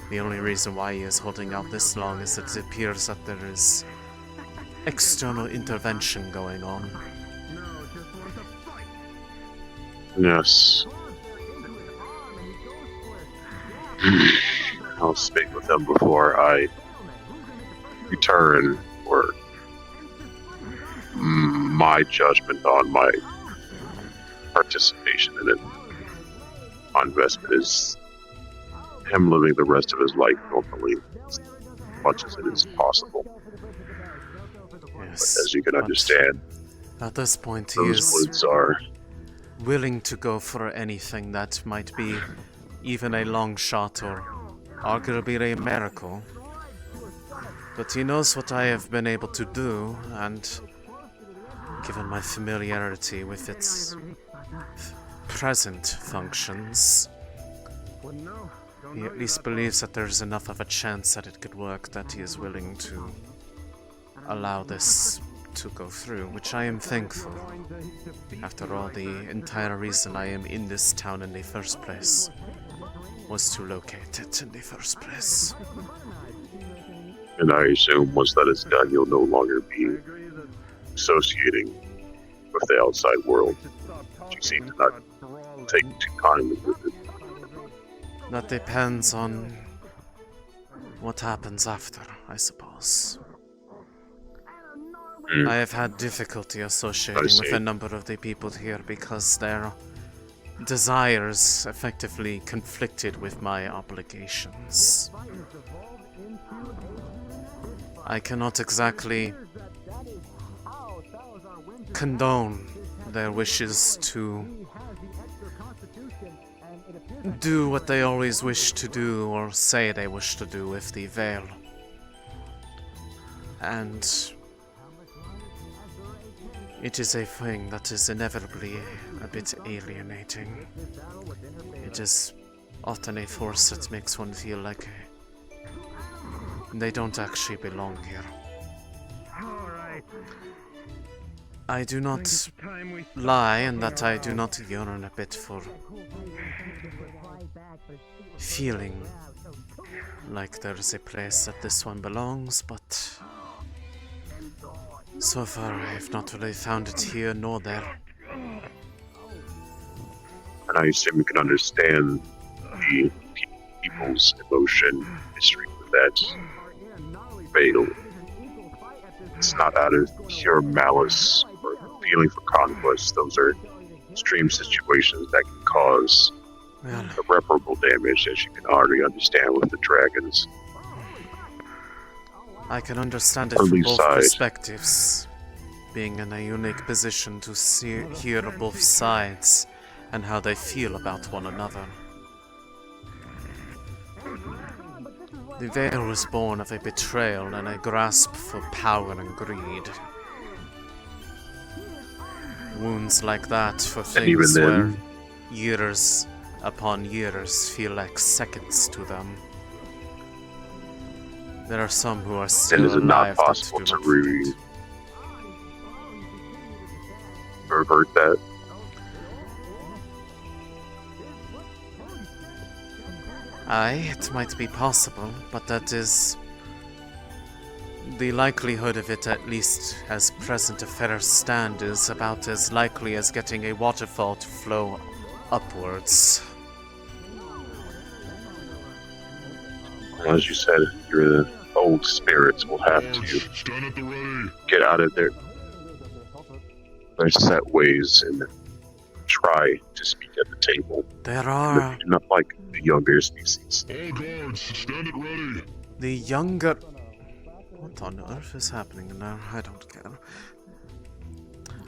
The only reason why he is holding out this long is that it appears that there is external intervention going on. Yes. I'll speak with them before I return, or my judgment on my participation in it. My investment is him living the rest of his life normally, as much as it is possible. Yes, but as you can understand, at this point he those is woods are willing to go for anything that might be even a long shot or arguably a miracle. But he knows what I have been able to do, and given my familiarity with its present functions, he at least believes that there's enough of a chance that it could work that he is willing to allow this to go through, which I am thankful. After all, the entire reason I am in this town in the first place was to locate it in the first place. And I assume once that is done, you'll no longer be associating with the outside world. You seem to not take too kindly with it. That depends on what happens after, I suppose. I have had difficulty associating with a number of the people here because their desires effectively conflicted with my obligations. I cannot exactly condone their wishes to do what they always wish to do or say they wish to do with the Vale. And it is a thing that is inevitably a bit alienating. It is often a force that makes one feel like they don't actually belong here. I do not lie in that I do not yearn a bit for feeling like there is a place that this one belongs, but so far I have not really found it here nor there. And I assume you can understand the people's emotion history with that Vale. It's not out of pure malice or feeling for conquest. Those are extreme situations that can cause irreparable damage, as you can already understand with the dragons. I can understand it Or from both Leefside. perspectives, being in a unique position to hear both sides and how they feel about one another. The Vale was born of a betrayal and a grasp for power and greed. Wounds like that for things where years upon years feel like seconds to them. There are some who are still And is it not alive that possible do to not forget. revert that? Aye, it might be possible, but that is... The likelihood of it, at least as present affairs stand, is about as likely as getting a waterfall to flow upwards. As you said, your old spirits will have to get out of their set ways and try to speak at the table. There are... Not like the younger species. All guards, stand it ready. The younger... What on earth is happening now? I don't care.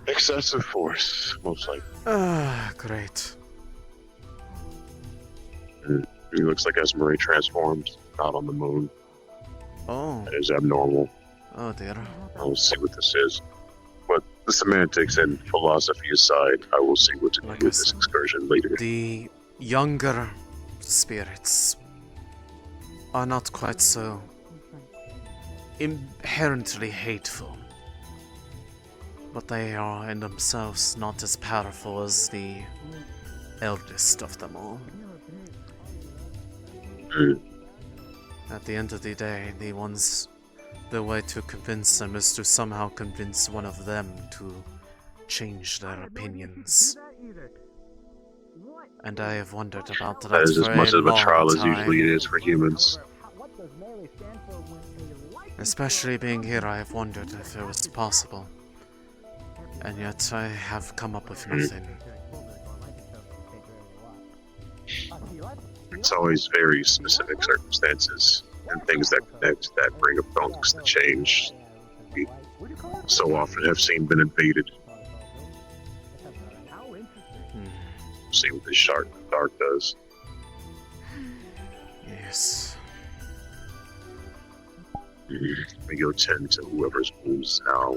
Excessive force, most likely. Ah, great. It looks like Esmeralda transformed out on the moon. Oh. That is abnormal. Oh dear. I'll see what this is. But the semantics and philosophy aside, I will see what to do with this excursion later. The younger spirits are not quite so inherently hateful, but they are in themselves not as powerful as the eldest of them all. At the end of the day, the way to convince them is to somehow convince one of them to change their opinions. And I have wondered about that That is as for much a of a long trial as time. usually it is for humans. Especially being here, I have wondered if it was possible. And yet I have come up with nothing. It's always very specific circumstances and things that connect that bring about the change. We so often have seen been invaded. See what this dark does. Yes. We go tend to whoever's wounds now.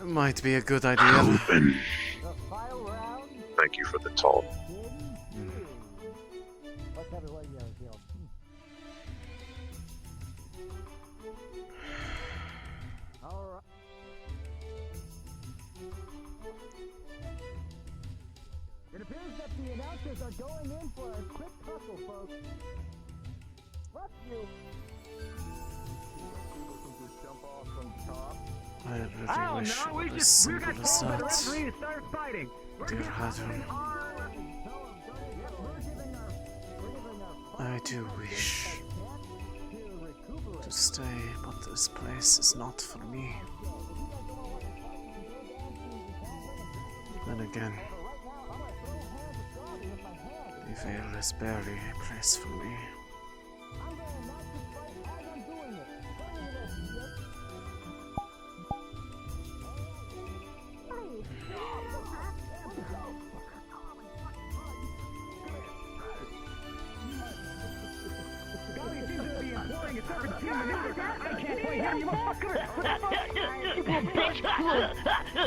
Might be a good idea. Open. Thank you for the talk. It appears that the announcers are going in for a quick tussle, folks. Bless you. I really wish it was as simple as that. Dear Hadron. I do wish to stay, but this place is not for me. Then again, the Vale is barely a place for me.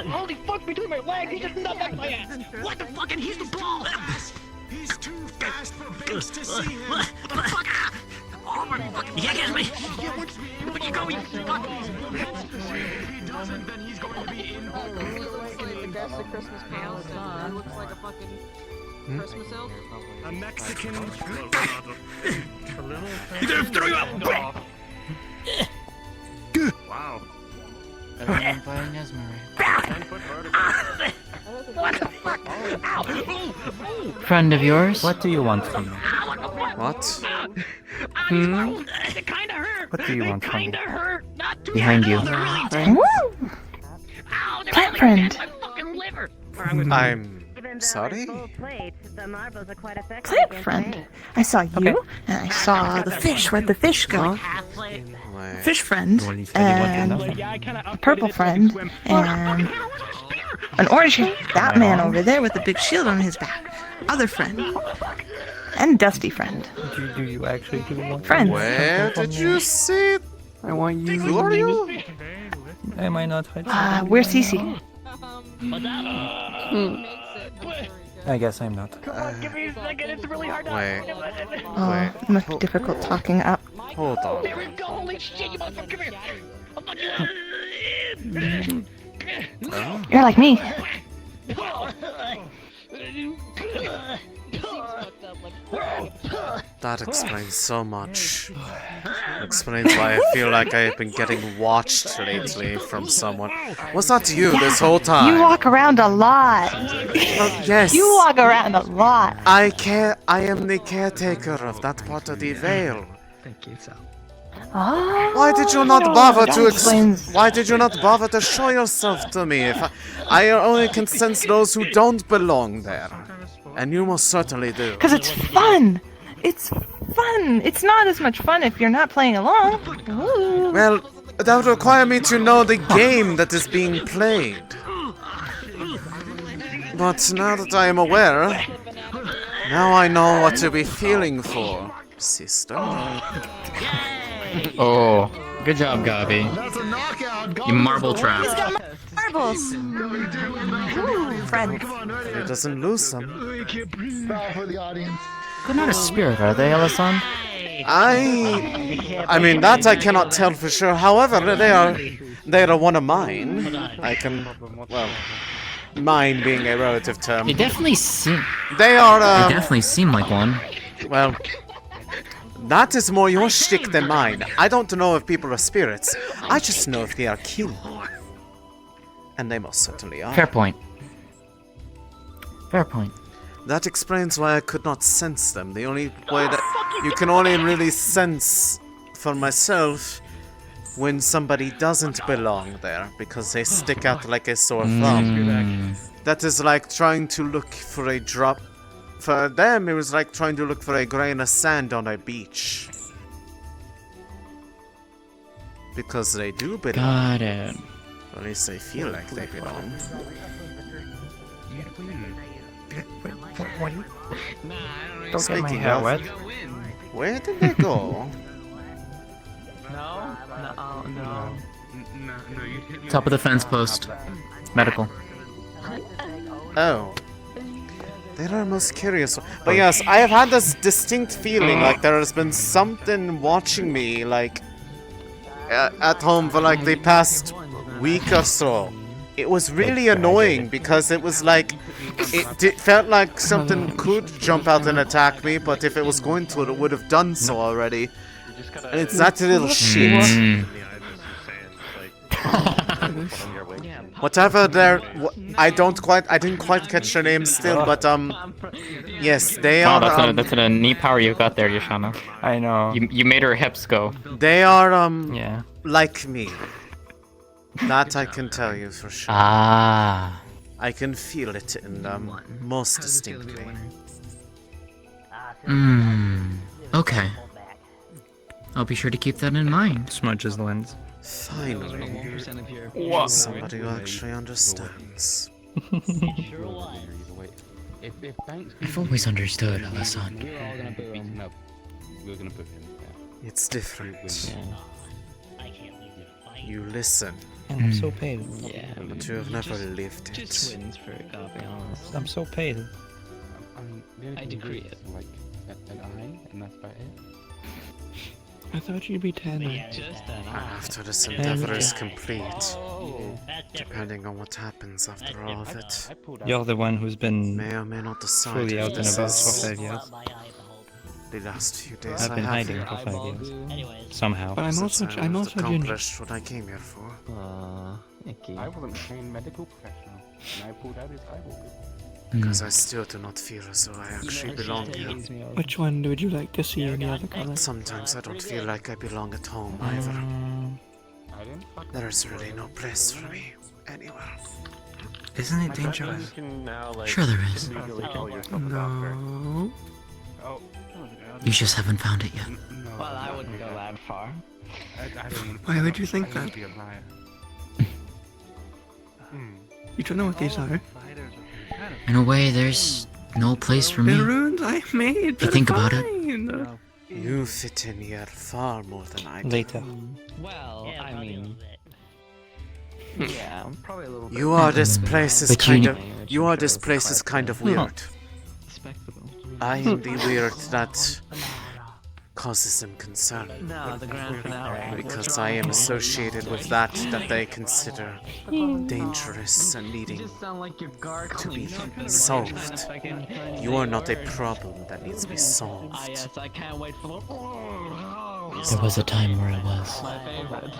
Holy fuck between my legs, he just nutbacked my ass! What the fuck, and he's the ball! He's too fast for Vince to see him! What the fuck? Oh my fucking... You can't catch me! Where'd you go, you fuck? If he doesn't, then he's going to be in... The guest at Christmas Palace, he looks like a fucking Christmas elf. A Mexican... He's gonna throw you out! Wow. Everyone playing Esmeralda. 10-foot vertical. What the fuck? Friend of yours? What do you want from me? What? It kinda hurt. What do you want from me? Kinda hurt. Not too Behind you. Plant friend. My fucking liver. I'm sorry? Plant friend. I saw you, and I saw the fish. Where'd the fish go? Fish friend, and a purple friend, and an orange. That man over there with the big shield on his back. Other friend. And dusty friend. Do you actually want Friends. Where did you see? I want you. Who are you? Am I not hiding? Where's Cece? I guess I'm not. Come on, give me a second. It's really hard to. Wait. Oh, it must be difficult talking up. Hold on. There we go. Holy shit, you motherfucker! Come here. Oh. You're like me. That explains so much. Explains why I feel like I've been getting watched lately from someone. Was that you this whole time? You walk around a lot. Yes. You walk around a lot. I am the caretaker of that part of the Vale. Thank you, Sal. Oh, Why did you not bother that to explains. Why did you not bother to show yourself to me? If I only can sense those who don't belong there, and you most certainly do. Because it's fun. It's fun. It's not as much fun if you're not playing along. Ooh. Well, that would require me to know the game that is being played. But now that I am aware, now I know what to be feeling for, sister. Oh, good job, Gabi. You marble trap. He's got marbles. Ooh, friend. He doesn't lose them. They're not a spirit, are they, Elisande? I mean, that I cannot tell for sure. However, they are one of mine. I can, well, mine being a relative term. They definitely seem. They are. They definitely seem like one. Well, that is more your shtick than mine. I don't know if people are spirits. I just know if they are kin. And they most certainly are. Fair point. Fair point. That explains why I could not sense them. The only way that you can only really sense for myself when somebody doesn't belong there because they stick out like a sore thumb. That is like trying to look for a drop. For them, it was like trying to look for a grain of sand on a beach. Because they do belong. Got it. Or at least they feel like they belong. Don't get my hair wet. Where did they go? Top of the fence post. Medical. Oh. They are most curious. But yes, I have had this distinct feeling like there has been something watching me, like, at home for like the past week or so. It was really annoying because it was like, it felt like something could jump out and attack me, but if it was going to, it would have done so already. And it's that little shit. Whatever I didn't quite catch their name still, but yes, they are. That's a neat power you got there, Yashana. I know. You made her hips go. They are yeah. like me. That I can tell you for sure. Ah. I can feel it in them most distinctly. Okay. I'll be sure to keep that in mind. Smudges the lens. Finally, somebody who actually understands. I've always understood, Elisande. It's different. You listen. And I'm so pale. Yeah, but you have never lived it. Just twins, for God be honest. I'm so pale. I decree it. Like an eye, and that's about it. I thought you'd be 10. After this endeavor is complete, depending on what happens after all of it. You're the one who's been may or may not decide fully out and this about is for 5 years. The last few days I've been hiding for 5 years. Somehow. But I'm also ginger. Accomplished what I came here for. I wasn't a trained medical professional, and I pulled out his eyeball. Because I still do not feel as though I actually belong here. Which one would you like to see? Any other color? Sometimes I don't feel like I belong at home either. There's really no place for me anywhere. Isn't it dangerous? Sure there is. No. You just haven't found it yet. Well, I wouldn't go that far. Why would you think that? You don't know what these are. In a way, there's no place for me. The runes I made. If you think about it. You fit in here far more than I do. Later. Well, I mean... Yeah, probably a little bit. You are this place's kind of... You are this place's kind of weird. I am the weird that causes them concern. No, the grand finale. Because I am associated with that they consider dangerous and needing to be solved. You are not a problem that needs to be solved. Yes, I can't wait for the... There was a time where it was. My favorite.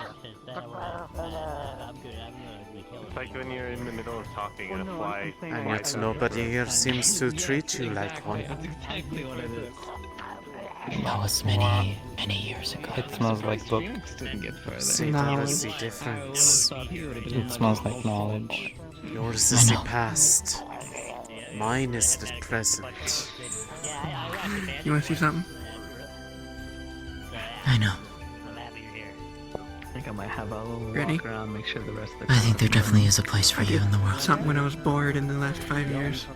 It's like when you're in the middle of talking and a fly... And yet nobody here seems to treat you like one. That's exactly what it is. That was many years ago. It smells like book. See, that is the difference. It smells like knowledge. Yours is the past. Mine is the present. You want to see something? I know. I think I might have a little Ready? walk around, make sure the rest of the... I think there definitely is a place for you in the world. Something when I was bored in the last 5 years.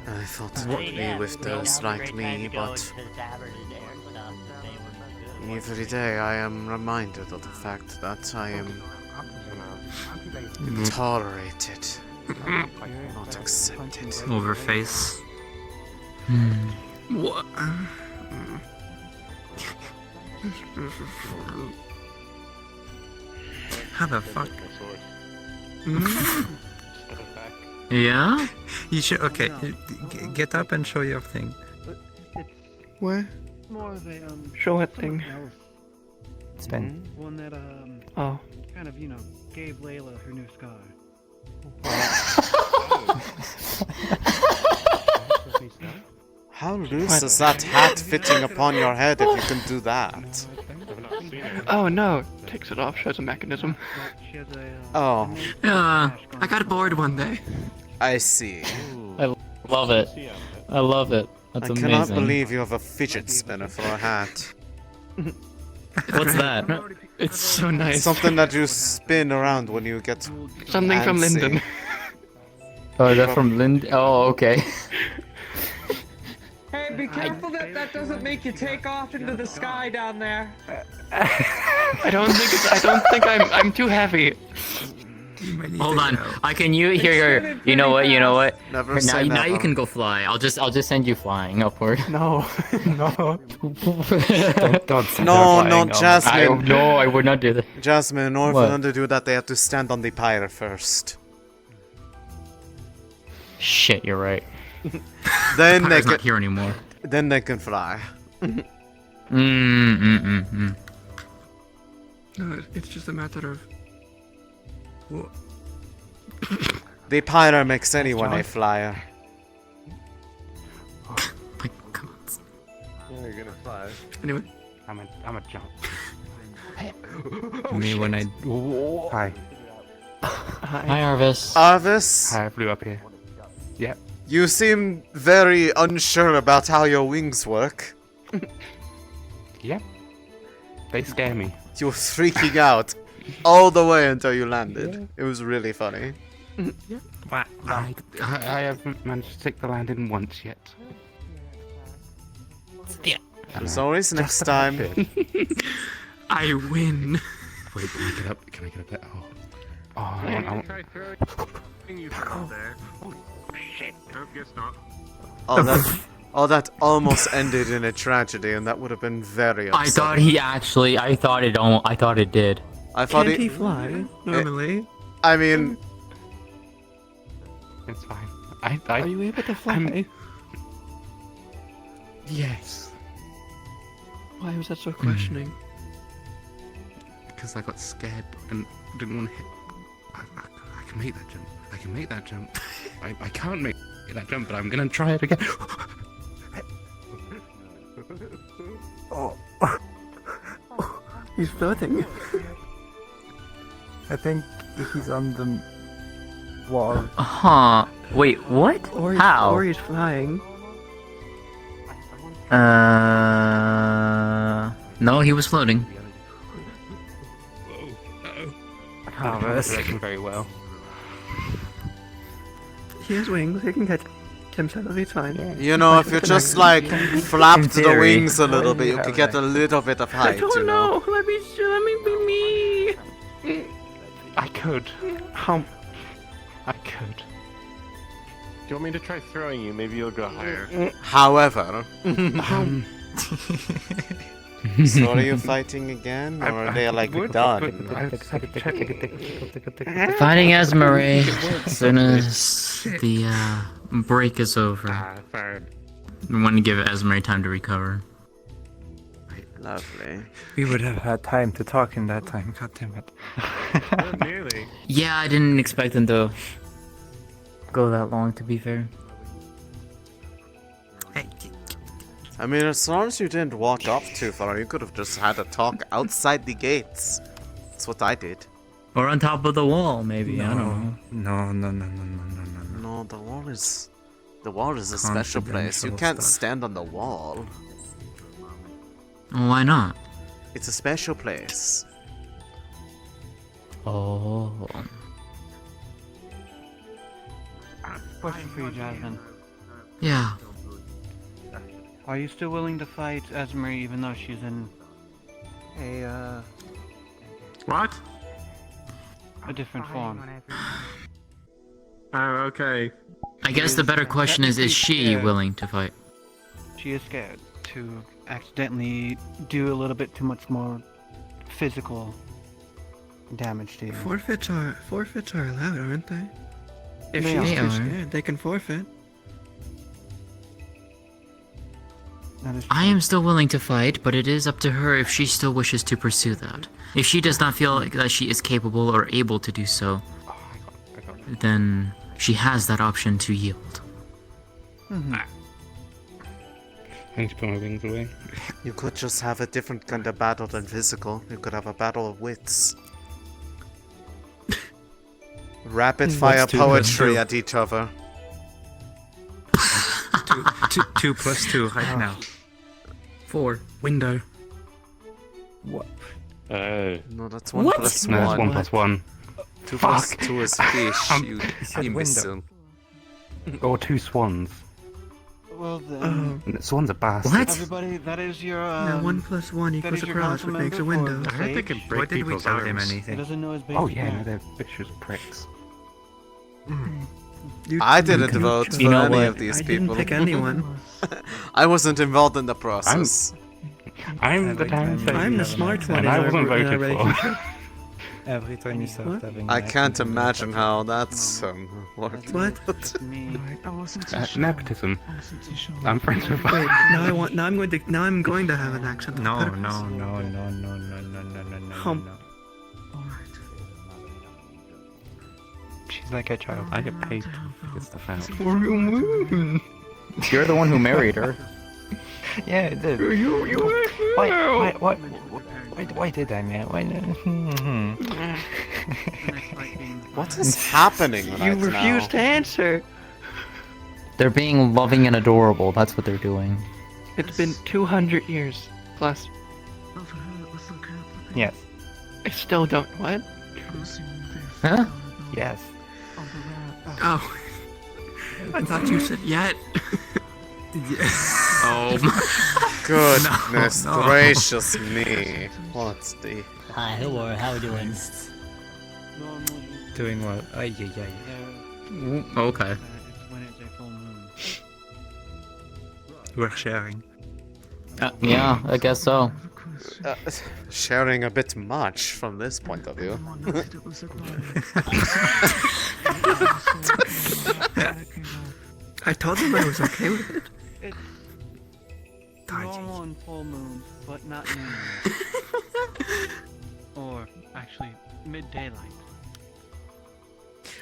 I thought it would be with those like me, but every day I am reminded of the fact that I am tolerated, not accepted. Overface. What? How the fuck? Yeah? You should. Okay, get up and show your thing. Where? More of a Show what thing? Spin. One that Oh. kind of, gave Layla her new scar. How loose is that hat fitting upon your head if you can do that? Oh no, takes it off, shows a mechanism. Oh. I got bored one day. I see. I love it. I love it. That's I amazing. cannot believe you have a fidget spinner for a hat. What's that? It's so nice. Something that you spin around when you get Something from antsy. Linden. Oh, is that from Lind? Oh, okay. Hey, be careful that doesn't make you take off into the sky down there. I don't think I'm too heavy. Hold on. Can you hear your? You know what? Never Now, say now never. you can go fly. I'll just send you flying upward. No, no. Don't say No, that, no, flying. Jasmine. No, I would not do that. Jasmine, in order What? for them to do that, they have to stand on the pyre first. Shit, you're right. Then they Pyre's can. not here anymore. Then they can fly. No, it's just a matter of. The pyre makes anyone a flyer. Yeah, you're gonna fly. Anyway, I'm a jump. Me when I. Hi. Hi, Arvis. Arvis, Hi, I flew up here. Yep. you seem very unsure about how your wings work. Yep. They scare me. You were freaking out all the way until you landed. It was really funny. Wow. I haven't managed to take the landing once yet. Yeah. There's always next time. I win. Wait, can I get up? Can I get up there? Oh, I want. Try throwing you from there. Oh, shit. Nope, guess not. Oh, that almost ended in a tragedy, and that would have been very upsetting. I thought it did. I thought Can't he fly normally? I mean, It's fine. Are you able to fly? Yes. Why was that so questioning? Because I got scared and didn't want to hit. I can make that jump. I can make that jump. I can't make that jump, but I'm gonna try it again. Oh. He's floating. I think he's on the wall. Huh. Wait, what? How? Or he's flying. No, he was floating. Oh, that's working very well. He has wings, he can catch himself, he's fine. You know, if you just like flapped the wings a little bit, you could get a little bit of height, you know. Let me be me. I could. I could. Do you want me to try throwing you? Maybe you'll go higher. However, so are you fighting again, or are they like done? Fighting Esmeralda as soon as the break is over. We want to give Esmeralda time to recover. Lovely. We would have had time to talk in that time, god damn it. Nearly. Yeah, I didn't expect them to go that long, to be fair. I mean, as long as you didn't walk up too far, you could have just had a talk outside the gates. That's what I did. Or on top of the wall, maybe. I don't know. No. No, the wall is a special place. You can't stand on the wall. Why not? It's a special place. Oh. Question for you, Jasmine. Yeah. Are you still willing to fight Esmeralda even though she's in a What? a different form? Oh, okay. I guess the better question is she willing to fight? She is scared to accidentally do a little bit too much more physical damage to you. Forfeits are allowed, aren't they? If They she's are. too scared, they can forfeit. I am still willing to fight, but it is up to her if she still wishes to pursue that. If she does not feel like that she is capable or able to do so, then she has that option to yield. I need to put my wings away. You could just have a different kind of battle than physical. You could have a battle of wits. Rapid fire poetry at each other. 2 plus 2 right now. 4. Window. What? No, that's 1 What? plus No, 1. that's 1 plus 1. 2 plus 2 is fish, you said imbecile. Or 2 swans. Well then, Swans are bastards. everybody, that is your Now 1 plus 1 that equals is a your cross, which makes a council window. member for I heard they can Sage. break people's arms. He doesn't know his basic Oh yeah, no, math. they're vicious pricks. I didn't vote for any of these I people. didn't pick anyone. I wasn't involved in the process. I'm the time I'm the smart one and in I our wasn't voted for. relationship. Every time you start having I can't imagine how that's worked. What? Nepotism. I'm friends with. Wait, now I'm going to have an accent. on No. purpose. She's like a child. I get paid to get stuff out. You're the one who married her. Yeah, it did. Why did I, man? Why? What is happening right You refuse now? to answer. They're being loving and adorable. That's what they're doing. It's been 200 years plus. Yes. I still don't. What? Huh? Yes. Oh. I thought you said yet. Oh my Goodness gracious me. What's the... Hi, hello, how are you doing? Doing what? Okay. When it's a full moon. We're sharing. Yeah, I guess so. Sharing a bit much from this point of view. I told him I was okay with it. It's normal and full moon, but not noon. Or actually, mid-daylight.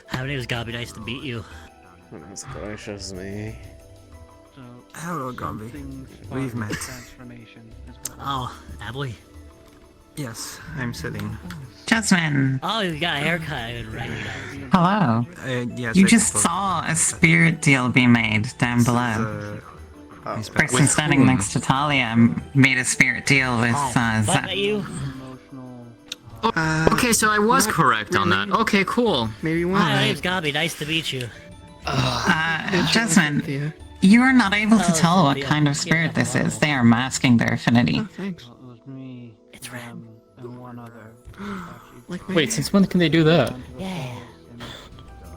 Howdy, it's gotta be nice to meet you. Goodness gracious me. Hello, Gombi. We've met. Oh, Abley. Yes, I'm sitting. Jasmine. Oh, you got a haircut. Right. Hello. Yes, You I just suppose. saw a spirit deal be made down below. The person With standing whom? next to Talia made a spirit deal with Zach. you? Okay, so I was correct on that. Okay, cool. Maybe Hi, my name's Gabi. Nice to meet you. Jasmine, you are not able to tell what Sophia. kind of spirit this is. They are masking their affinity. Thanks. It's Ren. Wait, since when can they do that? Yeah.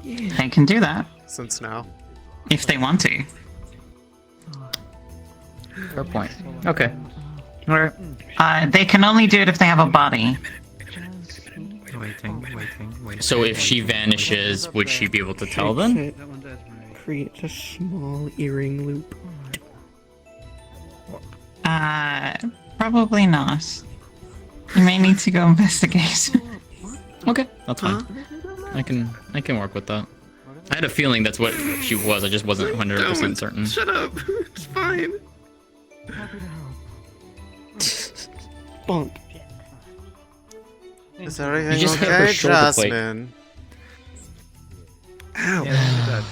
They can do that Since now. if they want to. Fair point. Okay. Or, they can only do it if they have a body. Waiting. So if she vanishes, would she be able to tell them? Create a small earring loop. Probably not. You may need to go investigate. Okay, that's fine. I can work with that. I had a feeling that's what she was. I just wasn't 100% certain. Shut up. It's fine. Bonk. Is everything You just hit her okay, shoulder plate. Jasmine? Ow.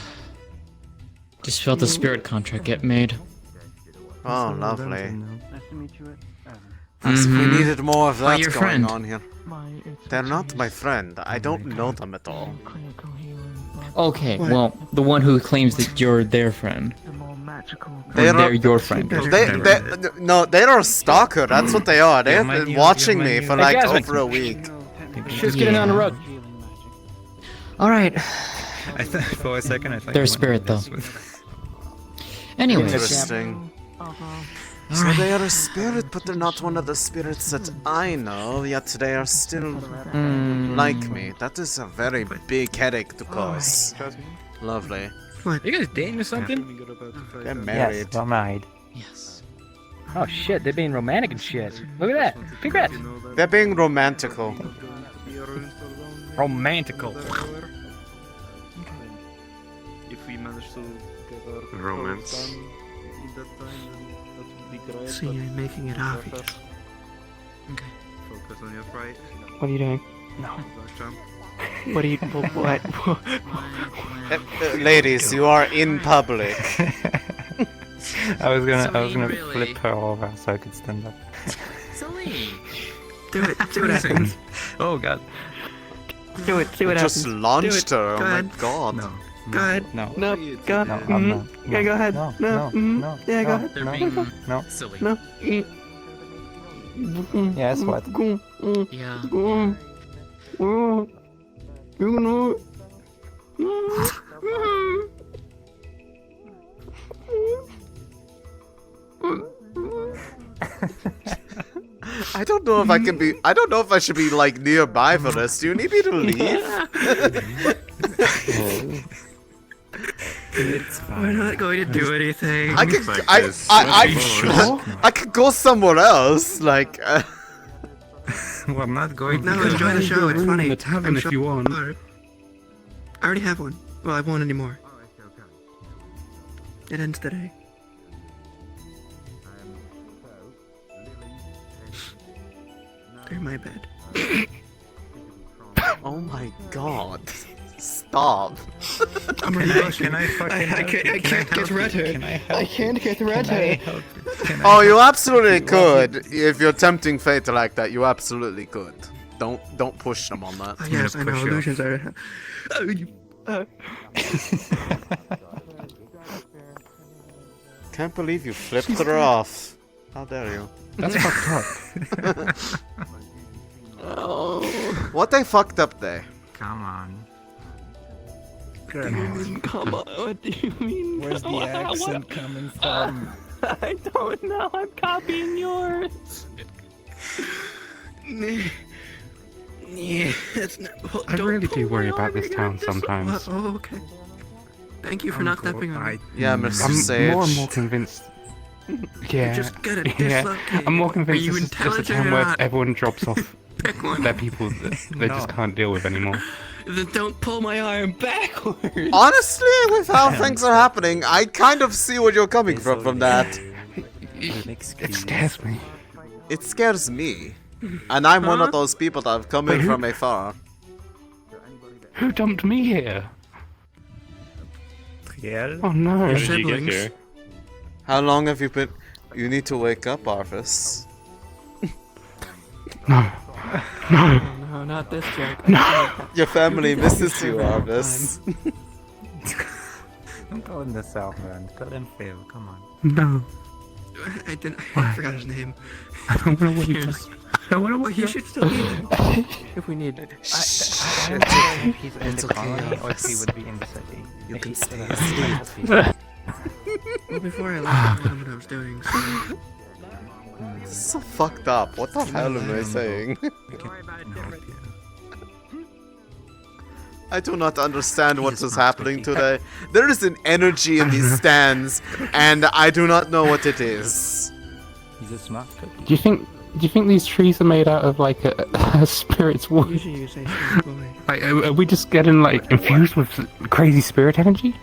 Just felt the spirit contract get made. Oh, lovely. Nice to meet you. As if we needed more of Oh, that your going friend. on here. They're not my friend. I don't know them at all. Okay, well, the one who claims that you're their friend. They're your friend. No, they're a stalker. That's what they are. They've been watching me for like Jasmine. over a week. She's getting on the road. Alright. For a second, I thought They're a you spirit, though. wanted to mess with- Anyways. Interesting. So they are a spirit, but they're not one of the spirits that I know, yet they are still like me. That is a very big headache to cause. Lovely. What? You guys dating or something? They're married. Yes, we're married. Yes. Oh shit, they're being romantic and shit. Look at that. Congrats. They're being romantical. Romantical. If we manage to get our Romance. done in that time, then that would be great. So you're making it obvious. Okay. Focus on your right. What are you doing? No. Jump. What are you? What? Ladies, you are in public. I was gonna flip her over so I could stand up. Do it. See what happens. Oh god. Do it. See what happens. Just launched her. Go Oh my ahead. god. No. Go ahead. No. No. Go. No, I'm not. Yeah, go ahead. No. No. No. Yeah, go No. ahead. They're No. being No. silly. No. Yes, what? Yeah. I don't know if I can be. I don't know if I should be like nearby for this. Do you need me to leave? We're not going to do anything. I could. I could go somewhere else. Like. We're not going No, to enjoy the show. It's funny. In the tavern if you want. I already have one. Well, I won't anymore. It ends today. They're my bed. Oh my god. Stop. I'm Can already I blushing. fucking I help you? can't Can I get help red you? hair. Can I help I can't get red Can I hair. help you? Can I Oh, you help absolutely you? could. If you're tempting fate like that, you absolutely could. Don't push them on that. Yes, I know. push you off. Illusions are. Can't believe you flipped her off. How dare you? That's fucked up. Oh. What they fucked up there? Come on. What do you mean, come on? What do you mean? Where's the accent coming from? I don't know. I'm copying yours. Yeah, that's not. Well, I don't really pull do worry my about arm, this you're town gonna sometimes. Oh, okay. Thank you for not stepping on me. Yeah, Mr. I'm Sage. more and more convinced. Yeah. You're just gonna Yeah. dislocate. I'm more Are convinced you this is just a intelligent town or where not? everyone drops off Pick one. That people they just can't deal with anymore. Then don't pull my arm backwards. Honestly, with how things are happening, I kind of see where you're coming from that. It scares me. It scares me. And I'm one of those people that have come in from afar. Who dumped me here? Triel? Oh no. How did you get here? How long have you been... You need to wake up, Arvis. No. No. No, not this joke. No. Your family misses you, Arvis. Don't go in the south, man. Let him fail. Come on. No. I forgot his name. I don't want to wait. I don't want to wait. You should still be there. If we need it. I don't know if he's in the colony or if he would be in the city. You can stay asleep. Well, before I left, I told him what I was doing, so... This is so fucked up. What the hell am I saying? I do not understand what is happening today. There is an energy in these stands, and I do not know what it is. He's a smart cookie. Do you think these trees are made out of like a spirit's wood? Usually you say smart boy. Like, are we just getting like infused with crazy spirit energy?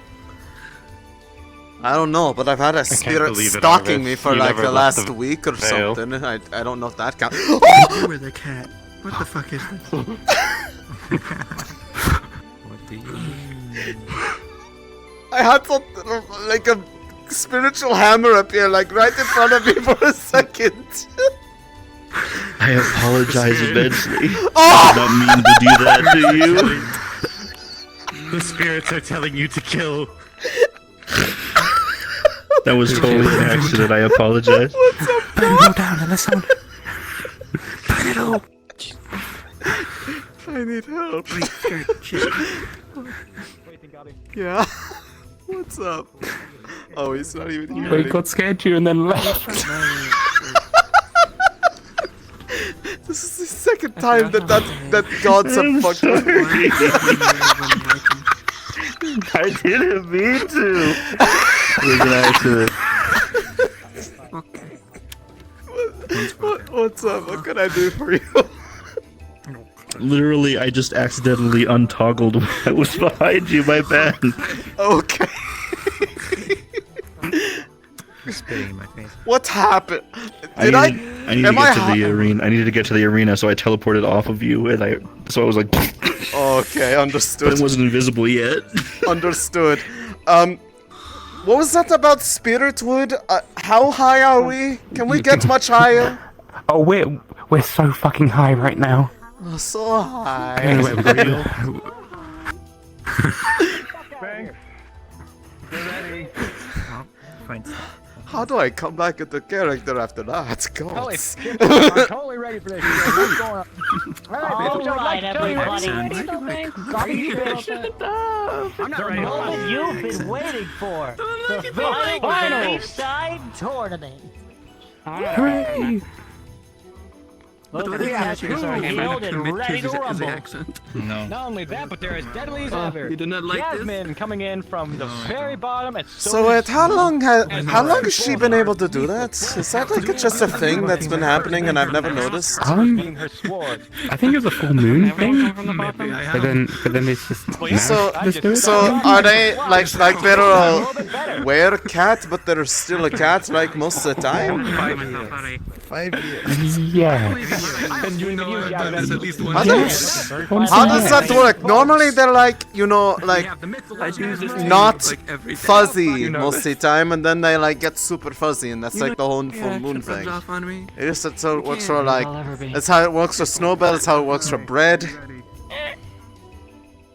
I don't know, but I've had a spirit stalking me for like the last week or something. I don't know if that counts. You were the cat. What the fuck is this? What do you mean? I had something like a spiritual hammer appear like right in front of me for a second. I apologize immensely. Oh! I did not mean to do that to you. The spirits are telling you to kill. That was totally an accident. I apologize. What's up, Go down, Elisande. Burn it up. I need help. Yeah. What's up? Oh, he's not even here. Wait, God scared you and then left. This is the second time that gods have fucked with me. I didn't mean to. It was an accident. What's up? What can I do for you? Literally, I just accidentally untoggled what was behind you. My bad. Okay. You're spitting in my face. What happened? I needed to get to the arena. I needed to get to the arena, so I teleported off of you, and I was like. Okay, understood. But it wasn't invisible yet. Understood. What was that about Spiritwood? How high are we? Can we get much higher? Oh, we're so fucking high right now. Oh, so high. Anyway, Bang. Get ready. Fine. How do I come back into character after that? God. I'm totally ready for this. What's going on? Alright, everybody. I'm not ready. The moment you've been waiting for. The final Leefside tournament. Hooray! Look at the actors are healed and ready to rumble. No. Not only that, but they're as deadly as ever. You do not like Jasmine coming in from the very bottom. So wait, how long has she been able to do that? Is that like just a thing that's been happening and I've never noticed? I think it was a full moon thing, but then it's just So are they like they're a werecat, but they're still a cat like most of the time? 5 years. Yeah. And you know there's at least one. How does that work? Normally they're like, you know, like not fuzzy most of the time, and then they like get super fuzzy, and that's like the whole full moon thing. It is that's how it works for like, that's how it works for Snowbell, that's how it works for bread.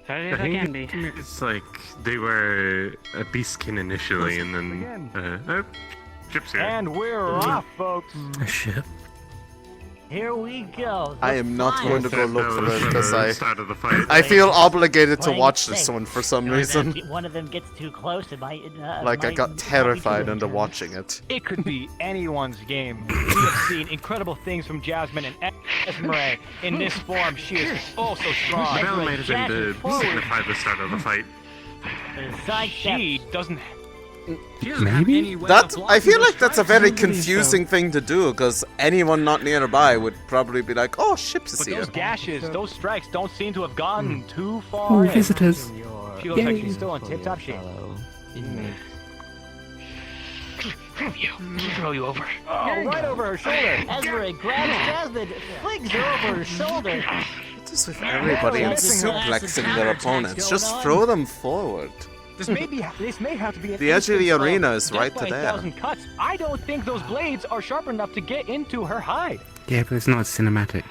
It's like they were a beastkin initially, and then ship's here. And we're off, folks. A ship. Here we go. I am not going to go look for it because I feel obligated to watch this one for some reason. One of them gets too close, it might. Like I got terrified under watching it. It could be anyone's game. We have seen incredible things from Jasmine and Esmeralda. In this form, she is oh so strong. Vale might have been to signify the start of the fight. She doesn't Maybe? I feel like that's a very confusing thing to do, because anyone not nearby would probably be like, oh, ships is But here. those gashes, those strikes don't seem to have gone too far. Oh, in. visitors. She looks like Yay. she's still in tip-top shape. Throw you over. Oh, right over her shoulder. Esmeralda grabs Jasmine, flings her over her shoulder. What is with everybody and suplexing their opponents? Just throw them forward. This may have to be an The edge of the instance arena is death right by to a there. 1,000 cuts. I don't think those blades are sharp enough to get into her hide. Yeah, but it's not cinematic.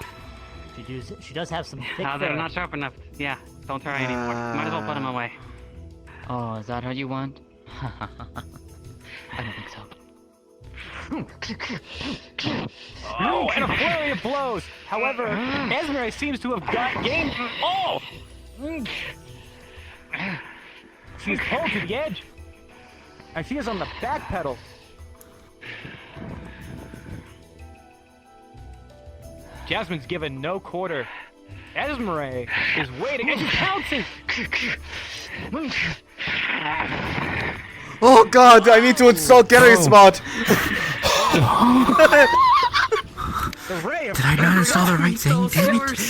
She does have some thick Oh, they're fur. not sharp enough. Yeah, don't try anymore. Might as well put them away. Oh, is that how you want? I don't think so. Oh, and a flurry of blows. However, Esmeralda seems to have gained. Oh! She's pulled to the edge. And she is on the back pedal. Jasmine's given no quarter. Esmeralda is waiting and she's pouncing. Oh god, I need to install Gary's mod! Did I not install the right thing? Damn it!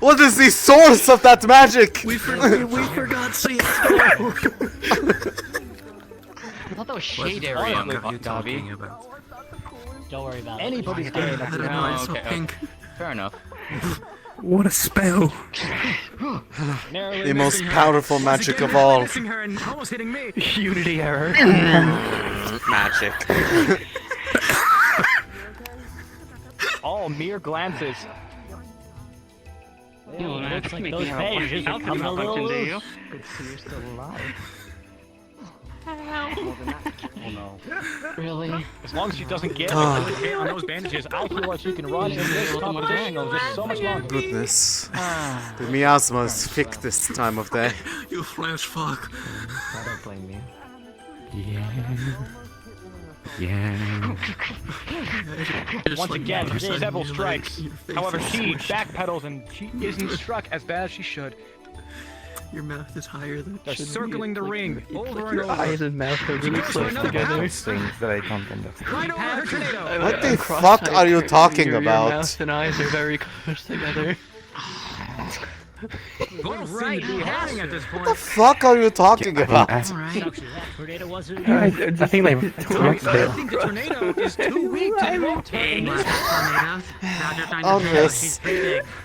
What is the source of that magic? We forgot CSGO. I thought that was shade area. talking about? Don't worry about Anybody's it. game. I don't know, I saw pink. Fair enough. What a spell! The most powerful magic of all. Missing her and almost hitting me. Unity error. Magic. All mere glances. Ew, looks like those have a bandages are function coming a little do you? loose. Good to see you're still alive. Oh no. Really? As long as she doesn't get on those bandages, I feel like she can run in this competition just so much longer. Goodness. The miasma is thick this time of day. You flash fuck. I don't blame you. Yeah. Once again, several strikes. However, she backpedals and she isn't struck as bad as she should. Your mouth is higher than it They're should be. circling the ring over and Your over. eyes and mouth are really close together. Things that I don't understand. Right over her tornado. What the fuck are you talking Your about? mouth and eyes are very close together. What right happening at this point? What the fuck are you talking about? Tornado wasn't. I think they. I think the tornado is too weak to move Oh, this.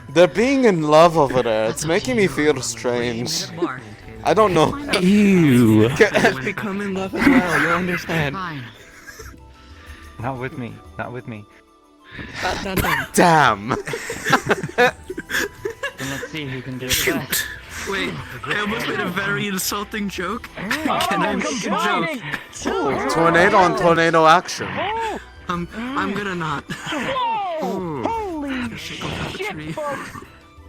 They're being in love over there. It's making me feel strange. I don't know. Ew. Become in love as well, you'll understand. Fine. Not with me. Not with me. Damn. Then let's see who can do it best. Wait, I almost made a very insulting joke. Oh, Can I make a joke? Tornado on tornado action. I'm gonna not. Holy shit, folks!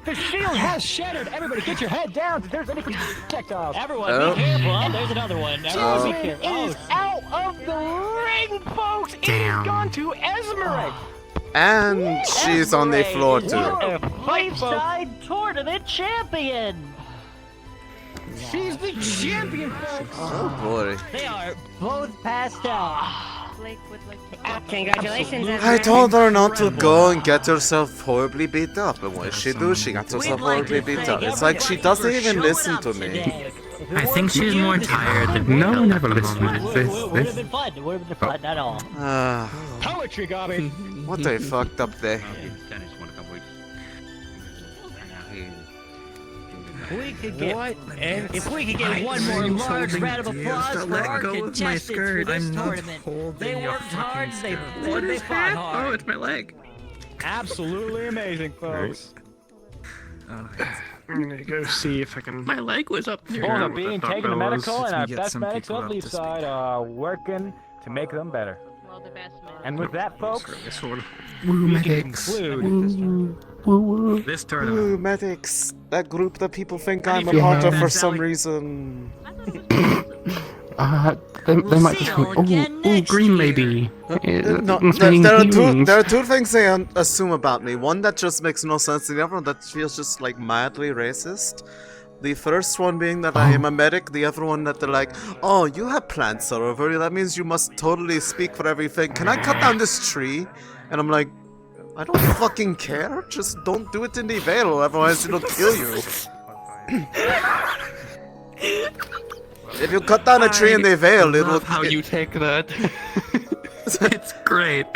The shield has shattered. Everybody, get your head down. If there's any projectiles. Everyone, Oh. be careful. Oh, there's another one. Everyone, be careful. Is out of the ring, folks. It Damn. has gone to Esmeralda. And she's on the floor too. Leefside tournament champion. She's the champion, folks. Oh boy. They are both passed out. Congratulations, I told her not to go and get herself horribly beat up, and what did she do? She got herself horribly beat up. It's like she doesn't even listen to me. I think she's more tired than No one ever listens. It would have been fun. It would have been fun at all. Poetry, Gobby. What a fucked up day. If we could get one more large round of applause for our contestants for this tournament. They worked hard, they fought hard. Oh, it's my leg. Absolutely amazing, folks. I'm gonna go see if I can. My leg was up there. Both are being taken to medical, and our Get best some medics people of up to Leefside are working to make them better. And with that, folks, Woo, we can medics. conclude This tournament. Ooh, medics. That group that people think I'm a part of for some reason. They might just come. Oh, green lady. No, Must mean humans. there are two things they assume about me. One that just makes no sense, and the other one that feels just like mildly racist. The first one being that I am a medic, the other one that they're like, oh, you have plants all over you, that means you must totally speak for everything. Can I cut down this tree? And I'm like, I don't fucking care, just don't do it in the Vale, otherwise it'll kill you. If you cut down a tree in the Vale, it'll... how you take that. It's great.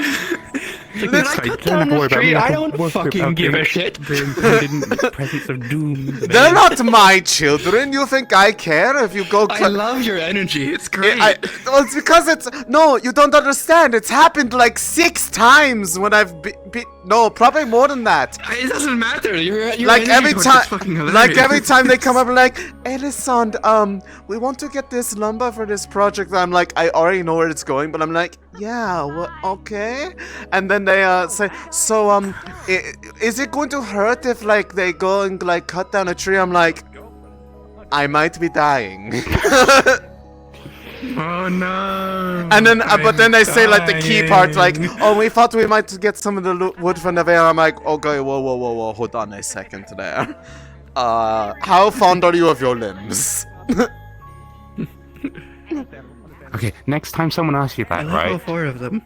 Let's cut down the tree. I don't fucking give a shit. Presence of doom. They're not my children. You think I care if you go? I love your energy. It's great. Well, it's because it's no. You don't understand. It's happened like 6 times when I've no, probably more than that. It doesn't matter. Your like every time, like every time they come up and like, Elisande, we want to get this lumber for this project. I'm like, I already know where it's going, but I'm like, yeah, what? Okay. And then they say, so is it going to hurt if like they go and like cut down a tree? I'm like, I might be dying. Oh no! And then, but then they say like the key part, like, oh, we thought we might get some of the wood from the Vale. I'm like, okay, whoa, hold on a second there. How fond are you of your limbs? Okay, next time someone asks you that, right? All 4 of them.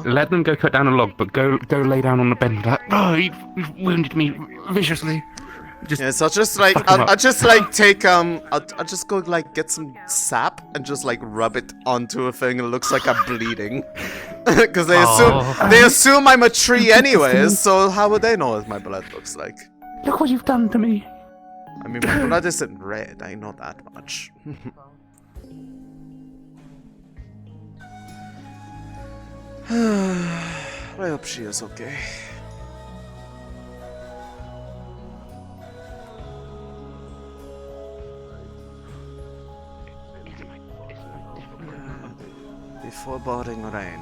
Let them go cut down a log, but go lay down on the bed. Like, oh, you've wounded me viciously. Yeah, so just like I'll just like take I'll just go like get some sap and just like rub it onto a thing and it looks like I'm bleeding. Because they assume I'm a tree anyways, so how would they know what my blood looks like? Look what you've done to me. I mean, my blood isn't red, I know that much. I hope she is okay. The foreboding rain.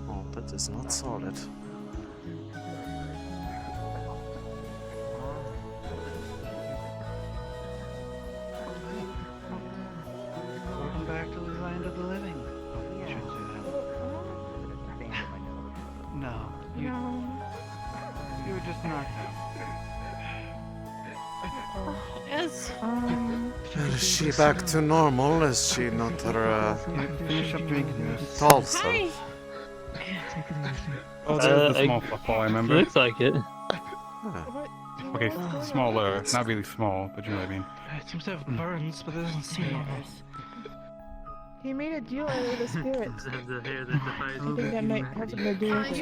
Oh, but it's not solid. Welcome back to the land of the living. You shouldn't say that. No, you were just knocked out. Yes. Is she back to normal? Is she not her Finish up drinking this. tall self? Oh, there's the small football, I remember. Looks like it. Okay, smaller. Not really small, but you know what I mean. It seems to have burns, but it doesn't seem like He made a deal with the spirits. I think that might have something to do with it.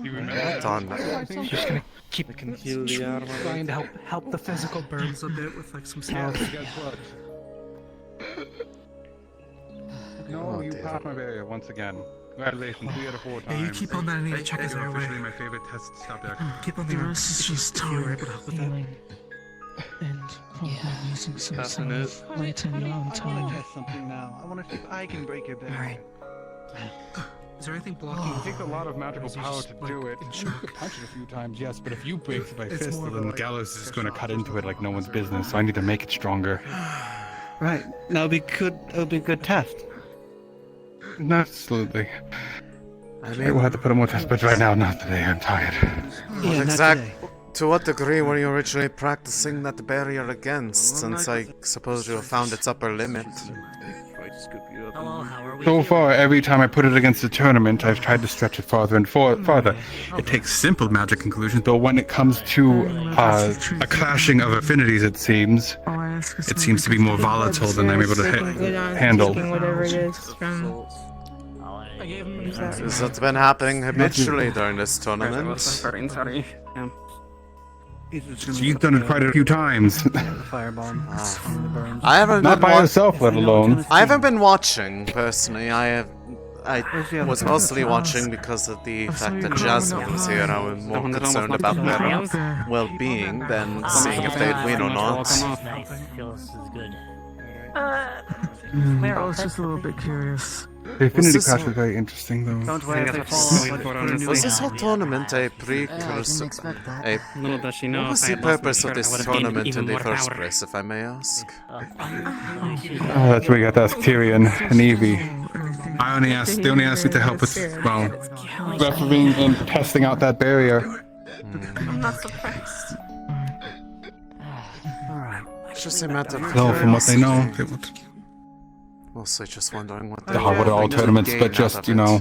You remember? I'm just gonna keep I can feel the armor. trying to help the physical burns a bit with like some salve. No, you passed my barrier once again. Congratulations, 3 out of 4 times. Yeah, you keep on that. I need to check his airway. Officially my favorite test subject. Keep on there. It's just able to help with that. And from using some Passing it. lighten your own I want time. to test something now. I want to see if I can break your barrier. Alright. Is there anything blocking? It takes a lot of magical power to do it. You could punch it a few times, yes, but if you break it by fist, then Gallows is going to cut into it like no one's business, so I need to make it stronger. Right. That'll be good. That'll be a good test. Absolutely. We'll have to put on more test, but right now, not today. I'm tired. To what degree were you originally practicing that barrier against, since I suppose you have found its upper limit? So far, every time I put it against the tournament, I've tried to stretch it farther and farther. It takes simple magic conclusions, but when it comes to a clashing of affinities, it seems to be more volatile than I'm able to handle. Whatever it is from... Has that been happening habitually during this tournament? Sorry. You've done it quite a few times. Firebomb. I haven't Not by yourself, let alone. I haven't been watching personally. I was mostly watching because of the fact that Jasmine was here. I was more concerned about their well-being than seeing if they'd win or not. I was just a little bit curious. The Affinity Clash was very interesting, though. Don't worry, they follow. Was this whole tournament a precursor? Little does she know, What was if I the had lost my purpose of shirt, I this would've gained tournament even in the more first power. place, if I may ask? That's where you got to ask Tyrion and Evie. They only asked me to help with, well, refereeing and testing out that barrier. I'm not surprised. It's just a matter of So, from what they know, they would. Mostly just wondering what What are all tournaments, but just, you know,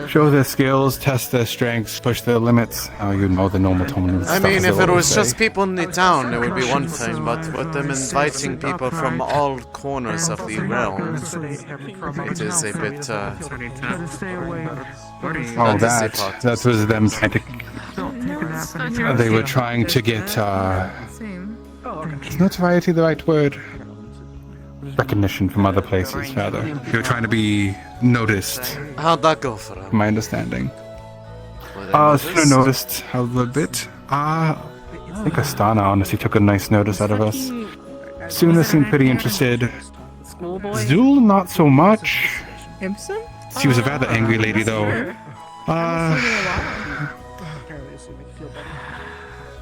show their skills, test their strengths, push their limits. Oh, you know the normal tournaments. I mean, if it was just people in the town, it would be one thing, but with them inviting people from all corners of the realm, it is a bit, Oh, that was them trying to... They were trying to get, is notoriety the right word? Recognition from other places, rather. They were trying to be noticed. How'd that go for them? My understanding. Sooner noticed a little bit. I think Astana honestly took a nice notice out of us. Suna seemed pretty interested. Zul, not so much. Ibsen? She was a rather angry lady, though.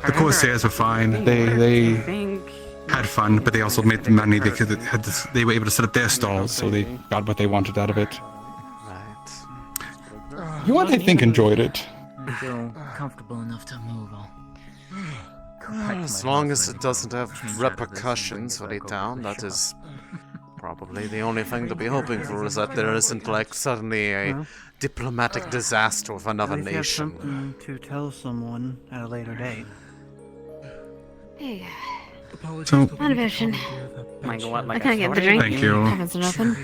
The Corsairs were fine. They had fun, but they also made the money. They were able to set up their stalls, so they got what they wanted out of it. You know what? I think enjoyed it. I feel comfortable enough to move. As long as it doesn't have repercussions for the town, that is probably the only thing to be hoping for, is that there isn't like suddenly a diplomatic disaster with another nation. Something to tell someone at a later date. Hey. So, Motivation. I can't get the drink. Thank you. Heavens and open.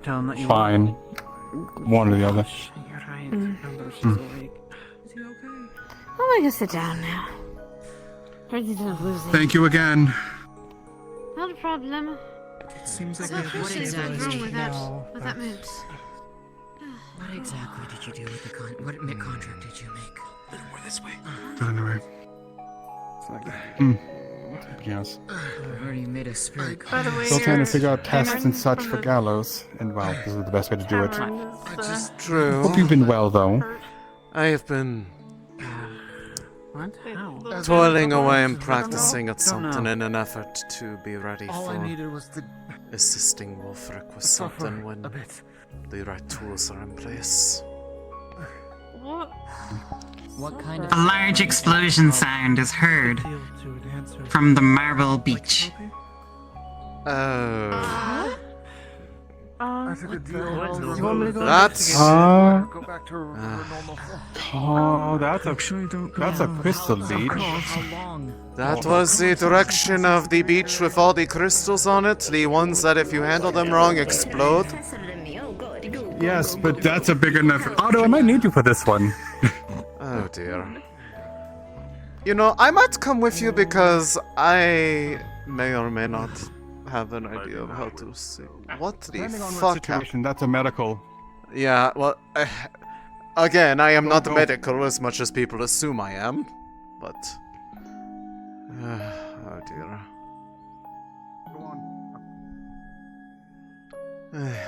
Tell them that you Fine. One or the other. I'm gonna sit down now. Ready to lose it. Thank you again. Not a problem. It seems like what exactly wrong with that mood? What exactly did you do with the what contract did you make? More this way. Anyway. Yes. I already made a spirit. By the way, Still trying to figure out tests and such for Gallows, and well, this is the best way to do it. It's true. Hope you've been well, though. I have been What? How? toiling away and practicing at something in an effort to be ready for assisting Wolfric with something when the right tools are in place. What kind of... A large explosion sound is heard from the marble beach. Oh. That's that's a crystal beach. That was the direction of the beach with all the crystals on it, the ones that if you handle them wrong explode. Yes, but that's a big enough. Otto, I might need you for this one. Oh dear. You know, I might come with you because I may or may not have an idea of how to see. What the fuck happened? That's a medical. Yeah, well, again, I am not medical as much as people assume I am, but... oh dear.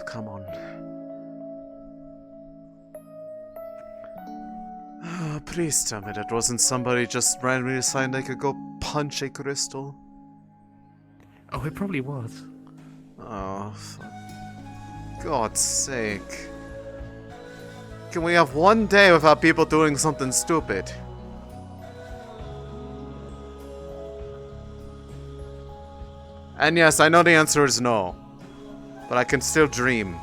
Come on. Please tell me that wasn't somebody just randomly deciding they could go punch a crystal. Oh, it probably was. Oh, for God's sake. Can we have one day without people doing something stupid? And yes, I know the answer is no. But I can still dream.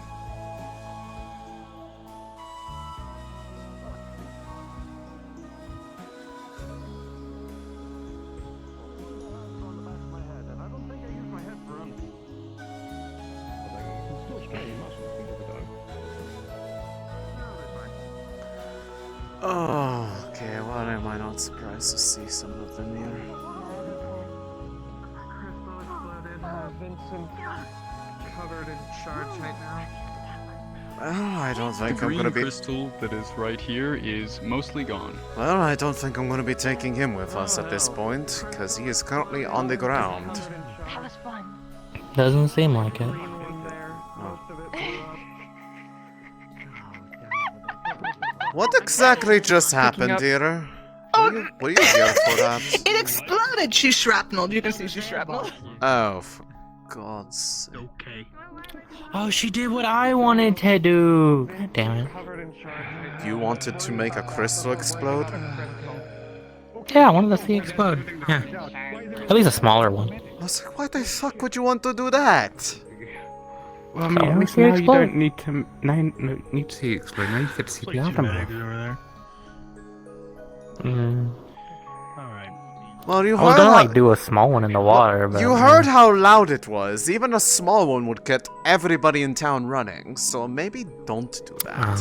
Oh, okay, why am I not surprised to see some of them here? Vincent covered in shards right now. Well, I don't think the I'm gonna green be... crystal that is right here is mostly gone. Well, I don't think I'm gonna be taking him with us at this point, because he is currently on the ground. Doesn't seem like it. What exactly just happened here? Were you here for that? It exploded! She's shrapnel. You can see she's shrapnel. Oh, for God's sake. Okay. Oh, she did what I wanted to do. God damn it. You wanted to make a crystal explode? Yeah, I wanted to see it explode. Yeah. At least a smaller one. I was like, why the fuck would you want to do that? Well, I mean, at least now you don't need to see it explode. Now you get to see the aftermath. Well, you I was heard gonna how, like do a small one in the water, but you heard how loud it was. Even a small one would get everybody in town running. So maybe don't do that.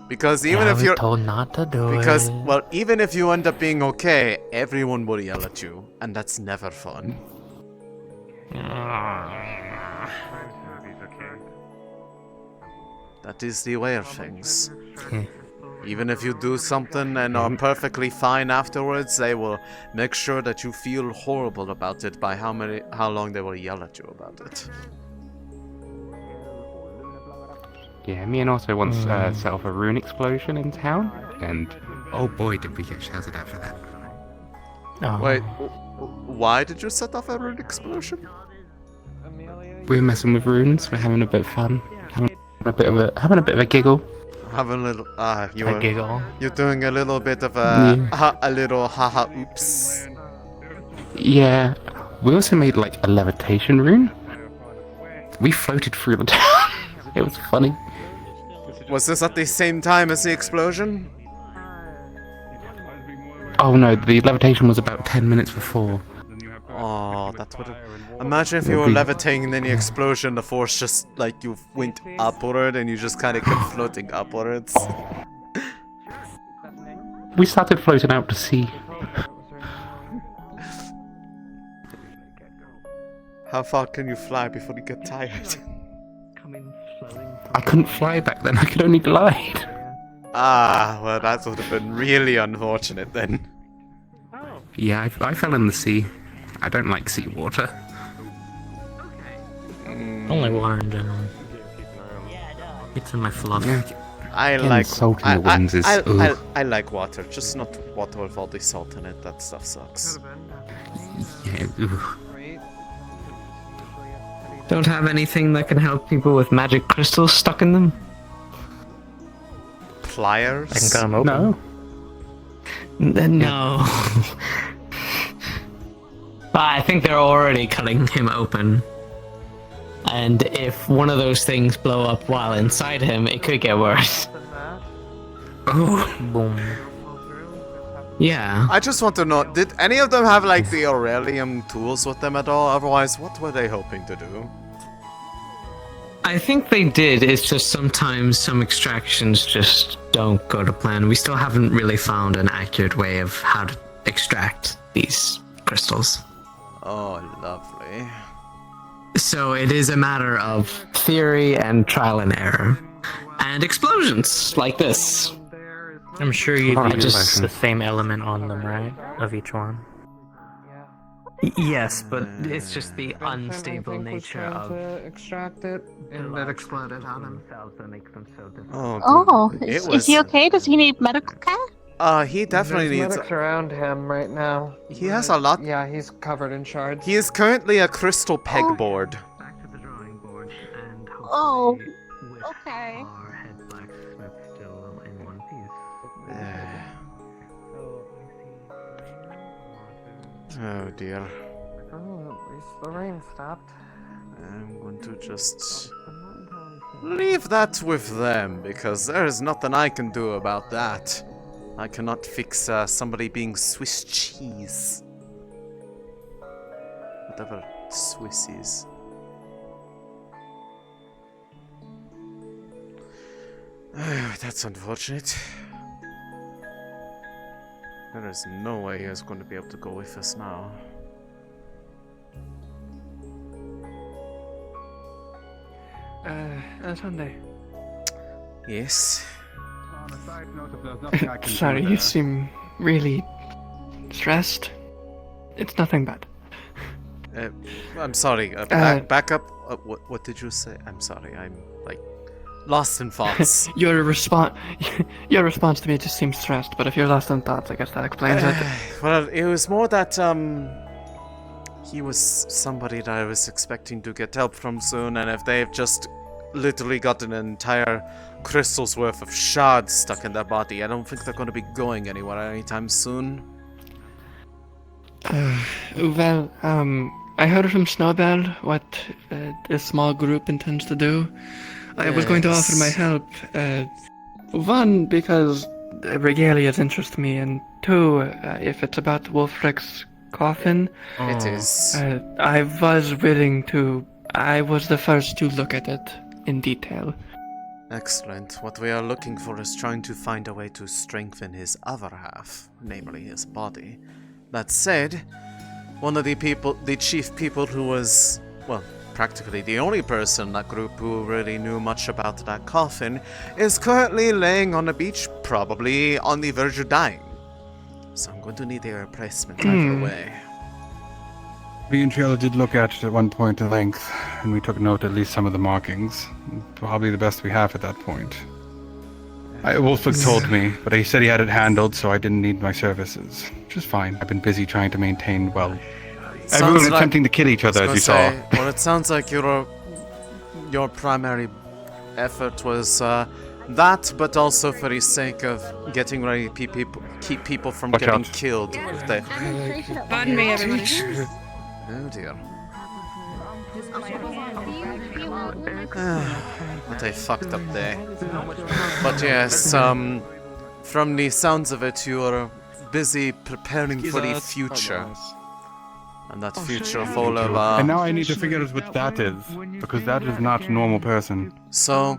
Because even yeah, if I you're was told not to do because it. well, even if you end up being okay, everyone will yell at you, and that's never fun. That is the way of things. Even if you do something and are perfectly fine afterwards, they will make sure that you feel horrible about it by how long they will yell at you about it. Yeah, me and also once set off a rune explosion in town, and oh boy, did we get shouted at for that. Wait, why did you set off a rune explosion? We're messing with runes. We're having a bit of fun, having a bit of a giggle. Having a little giggle. You're doing a little bit of a little haha oops. Yeah, we also made like a levitation rune. We floated through the town. It was funny. Was this at the same time as the explosion? Oh no, the levitation was about 10 minutes before. Oh, that would have... Imagine if you were levitating and then the explosion, the force just, like, you went upward and you just kind of kept floating upwards. We started floating out to sea. How far can you fly before you get tired? I couldn't fly back then, I could only glide. Ah, well, that would have been really unfortunate then. Yeah, I fell in the sea. I don't like seawater. Only water in general. It's in my fluff. Yeah, I getting like salt in the winds is. I like water, just not water with all the salt in it. That stuff sucks. Yeah, Don't have anything that can help people with magic crystals stuck in them? Pliers? I can cut them open. No. But I think they're already cutting him open. And if one of those things blow up while inside him, it could get worse. Oh, boom. Yeah. I just want to know, did any of them have like the Aurelium tools with them at all? Otherwise, what were they hoping to do? I think they did, it's just sometimes some extractions just don't go to plan. We still haven't really found an accurate way of how to extract these crystals. Oh, lovely. So it is a matter of theory and trial and error. And explosions, like this. I'm sure you Oh, use just- the same element on them, right? Of each one. Yes, but it's just the unstable nature of extract it, and that exploded on him. Oh, Is he okay? Does he need medical care? He definitely There's needs... medics around him right now. He has a lot... Yeah, he's covered in shards. He is currently a crystal pegboard. Oh, okay. Oh dear. Oh, at least the rain stopped. I'm going to just leave that with them, because there is nothing I can do about that. I cannot fix somebody being Swiss cheese. Whatever Swiss is. That's unfortunate. There is no way he is going to be able to go with us now. Sunday. Yes. Sorry, you seem really stressed. It's nothing bad. I'm sorry. Back up. What did you say? I'm sorry. I'm like lost in thoughts. Your response to me just seems stressed, but if you're lost in thoughts, I guess that explains it. Well, it was more that, he was somebody that I was expecting to get help from soon, and if they've just literally got an entire crystal's worth of shards stuck in their body, I don't think they're going to be going anywhere anytime soon. Well, I heard from Snowbell what a small group intends to do. I was going to offer my help. One, because regalias interest me, and two, if it's about Wolfric's coffin. It is. I was willing to. I was the first to look at it in detail. Excellent. What we are looking for is trying to find a way to strengthen his other half, namely his body. That said, one of the chief people who was, well, practically the only person in that group who really knew much about that coffin, is currently laying on the beach, probably on the verge of dying. So I'm going to need a replacement right away. Me and Triella did look at it at one point at length, and we took note at least some of the markings. Probably the best we have at that point. Wolfric told me, but he said he had it handled, so I didn't need my services. Which is fine. I've been busy trying to maintain, well, everyone attempting to kill each other, as you saw. Well, it sounds like your primary effort was that, but also for the sake of getting ready to keep people from getting killed. Pardon me, everybody. Oh dear. What a fucked up day. But yes, from the sounds of it, you are busy preparing for the future. And that future full of, And now I need to figure out what that is, because that is not a normal person. So,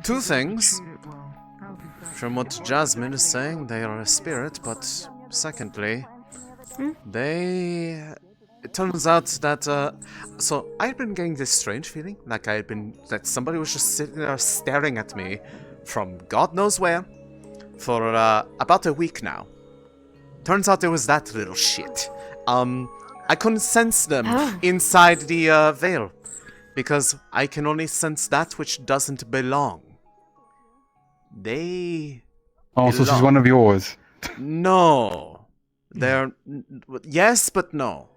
two things. From what Jasmine is saying, they are a spirit, but secondly, it turns out that, so I've been getting this strange feeling, like that somebody was just sitting there staring at me from God knows where for about a week now. Turns out it was that little shit. I couldn't sense them inside the Vale, because I can only sense that which doesn't belong. They Oh, so she's one of yours. No. They're... Yes, but no.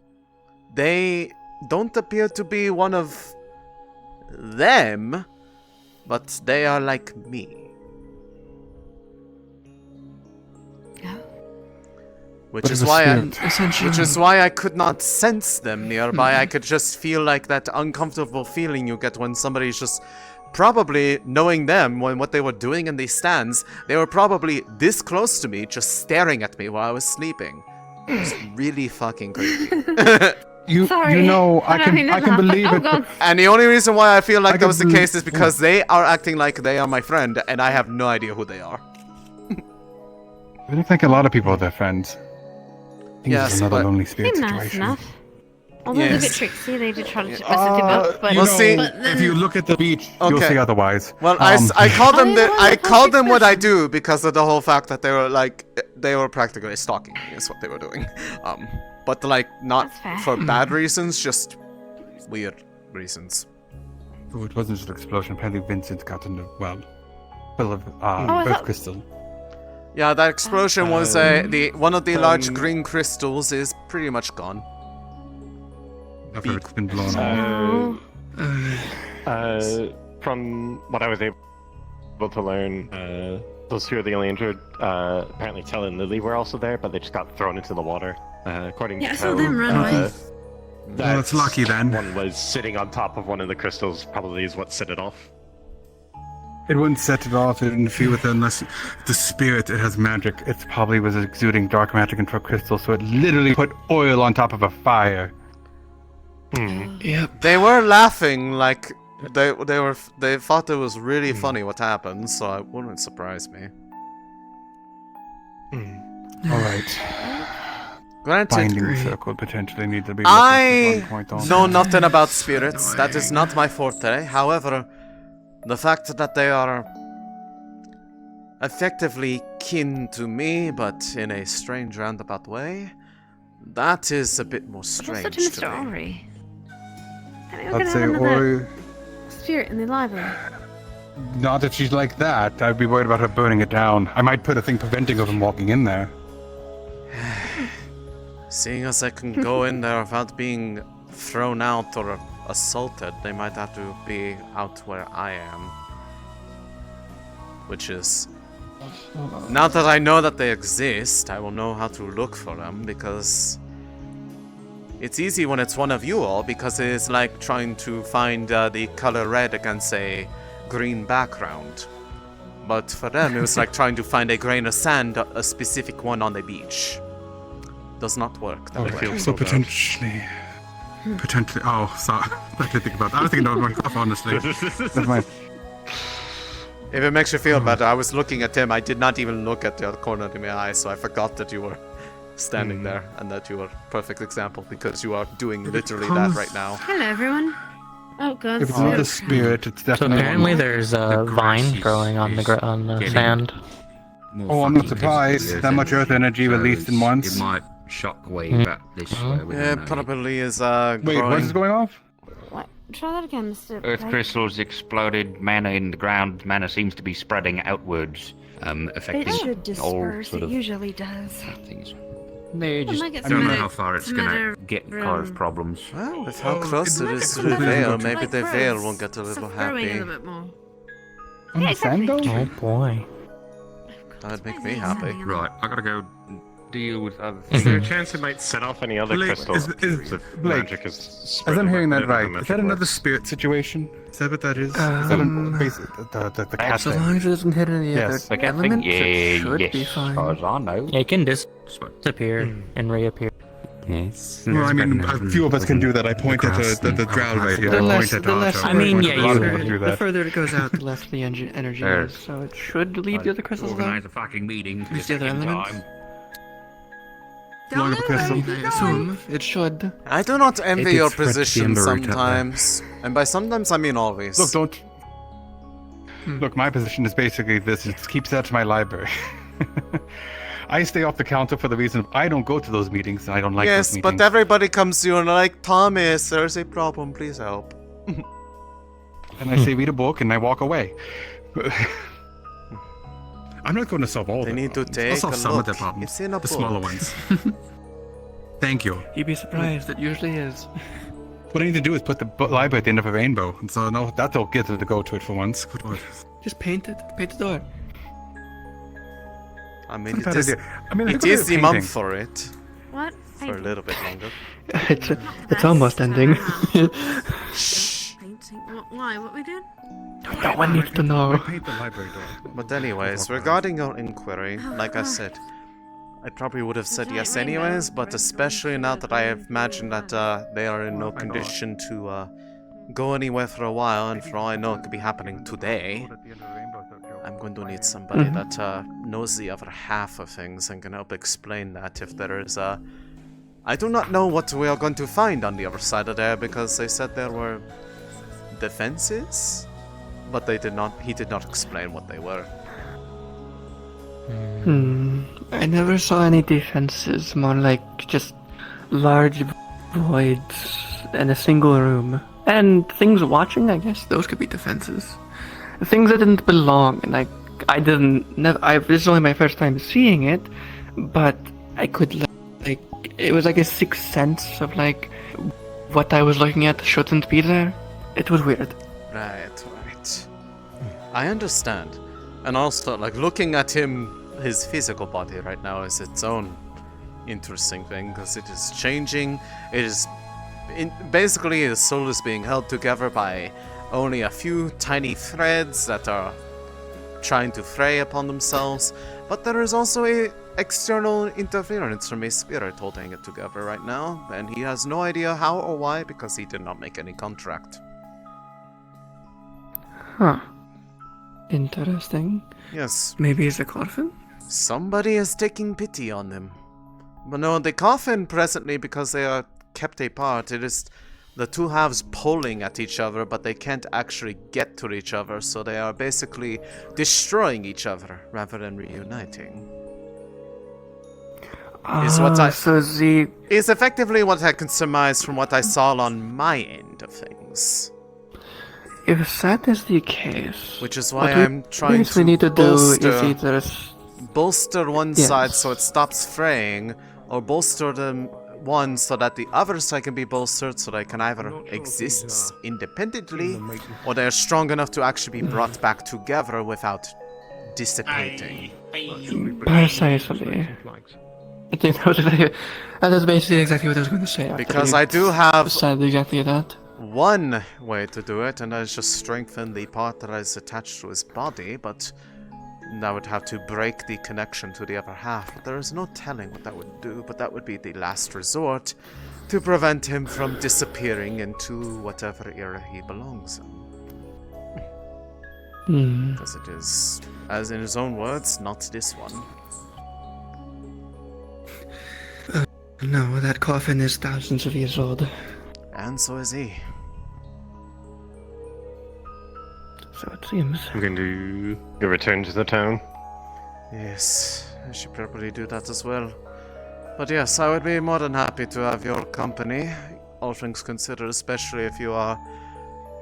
They don't appear to be one of them, but they are like me. Which is why I could not sense them nearby. I could just feel like that uncomfortable feeling you get when somebody's just probably knowing them when what they were doing in these stands. They were probably this close to me, just staring at me while I was sleeping. It was really fucking creepy. You know, I can believe it. And the only reason why I feel like that was the case is because they are acting like they are my friend, and I have no idea who they are. I don't think a lot of people are their friends. I think it's another lonely spirit Seem situation. nice enough. Although they're a bit tricksy, they did try to mess with him up. But if you look at the beach, you'll see otherwise. Well, I call them I call them what I do because of the whole fact that they were practically stalking me is what they were doing. But like not for bad reasons, just weird reasons. Oh, it wasn't just an explosion. Apparently Vincent got in the well full of earth crystal. Yeah, that explosion was one of the large green crystals is pretty much gone. I've heard it's been blown From what I was able to learn, those two are the only injured. Apparently Tell and Lily were also there, but they just got thrown into the water. According to I saw them run away. Well, it's lucky then. One was sitting on top of one of the crystals, probably is what set it off. It wouldn't set it off, it didn't interfere with it unless the spirit, it has magic. It probably was exuding dark magic into a crystal, so it literally put oil on top of a fire. Yep. They were laughing like they thought it was really funny what happened, so it wouldn't surprise me. Alright. Granted, Binding circle potentially need to be I at one point know nothing about spirits. That is not my forte. However, the fact that they are effectively kin to me, but in a strange roundabout way, that is a bit more strange What's to Mr. me. Ori? I mean, we're gonna have another spirit in the library. Not if she's like that. I'd be worried about her burning it down. I might put a thing preventing her from walking in there. Seeing as I can go in there without being thrown out or assaulted, they might have to be out where I am. Which is... Now that I know that they exist, I will know how to look for them, because... It's easy when it's one of you all, because it is like trying to find the color red against a green background. But for them, it was like trying to find a grain of sand, a specific one on the beach. Does not work that way. So potentially... Potentially... Oh, sorry. I didn't think about that. I was thinking that was my cough, honestly. Never mind. If it makes you feel better, I was looking at him. I did not even look at the corner of my eye, so I forgot that you were standing there and that you were a perfect example, because you are doing literally that right now. Hello, everyone. Oh god. If it's not a spirit, it's So definitely... apparently there's a vine growing on the sand. Oh, I'm not surprised. That much earth energy released in once. It might shock wave back this way. we Yeah, don't know. probably is Wait, growing. what is going off? What? Try that again, Mr. Earth Blake. crystals exploded, mana in the ground, mana seems to be spreading outwards, affecting It should all disperse. sort It of usually does. things. They Well, just like it's don't know matter- how far it's it's a gonna matter get of, cause problems. Well, with how close it is to Like the Vale, growth. maybe Like the growth. Vale will get a little Stuff growing happy. a little bit more. On the sand though? Oh boy. That would make me happy. Right, I gotta go deal with other Is things. there a chance it might set off any other Blake, crystals? is- if Blake, magic is As spreading I'm hearing that within the right, is magic that another world? spirit situation? Is that what that is? Is that the cat As thing? long as it doesn't hit any Yes. other elements, it should be fine. I know. Yeah, it can disappear and reappear. Yes. Well, I mean, a few of us can do that. I point at the drow right here. The I less, point at the less Archer. I mean, point yeah, at a lot of you- people do the that. further it goes out, the less the energy is. So it should lead the other crystals Organize out. a fucking meeting. At least the other elements. Long crystal. I assume it should. I do not envy did your spread to the position ember root out there. sometimes. And by sometimes, I mean always. Look, don't. Look, my position is basically this: it keeps that to my library. I stay off the counter for the reason I don't go to those meetings and I don't like yes, those meetings. but everybody comes to you and are like, Thomas, there's a problem, please help. And I say, read a book, and I walk away. I'm not going to solve all They the need to problems. take I'll solve a some of the look. problems. It's in a the smaller book. ones. Thank you. You'd be surprised. It usually is. What I need to do is put the library at the end of a rainbow. And so, no, that'll get her to go to it for once. Good Lord. Just paint it. Paint the door. I mean, Not a it bad is, idea. I mean, it look at is the the month painting. for it. What? For a little bit longer. It's almost ending. Painting. Why? What we did? No one needs to know. Paint the library door. But anyways, regarding your inquiry, like I said, I probably would have said yes anyways, but especially now that I have imagined that they are in no condition to go anywhere for a while, and for all I know it could be happening today, I'm going to need somebody that knows the other half of things and can help explain that if there is a... I do not know what we are going to find on the other side of there, because they said there were defenses, but they did not. He did not explain what they were. I never saw any defenses, more like just large voids in a single room. And things watching, I guess, those could be defenses. Things that didn't belong, and I didn't, this is only my first time seeing it, but I could, like, it was like a sixth sense of, like, what I was looking at shouldn't be there. It was weird. Right. I understand. And also, like, looking at him, his physical body right now is its own interesting thing, because it is changing. It is... basically, his soul is being held together by only a few tiny threads that are trying to fray upon themselves, but there is also a external interference from a spirit holding it together right now, and he has no idea how or why, because he did not make any contract. Huh. Interesting. Yes. Maybe it's a coffin? Somebody is taking pity on them. But no, the coffin presently, because they are kept apart, it is the two halves pulling at each other, but they can't actually get to each other, so they are basically destroying each other rather than reuniting. Is effectively what I can surmise from what I saw on my end of things. if that is the case, Which is why what we I'm trying basically to need to bolster, do is either bolster one Yes. side so it stops fraying, or bolster them one so that the other side can be bolstered so they can either exist independently or they're strong enough to actually be brought back together without dissipating. precisely. I think that is basically exactly what I was going to say. After Because we I do have said exactly that. one way to do it, and that is just strengthen the part that is attached to his body, but that would have to break the connection to the other half. But there is no telling what that would do, but that would be the last resort to prevent him from disappearing into whatever era he belongs in. Because it is, as in his own words, not this one. No, that coffin is thousands of years old. And so is he. So it seems. I'm going to return to the town. Yes, I should probably do that as well. But yes, I would be more than happy to have your company, all things considered, especially if you are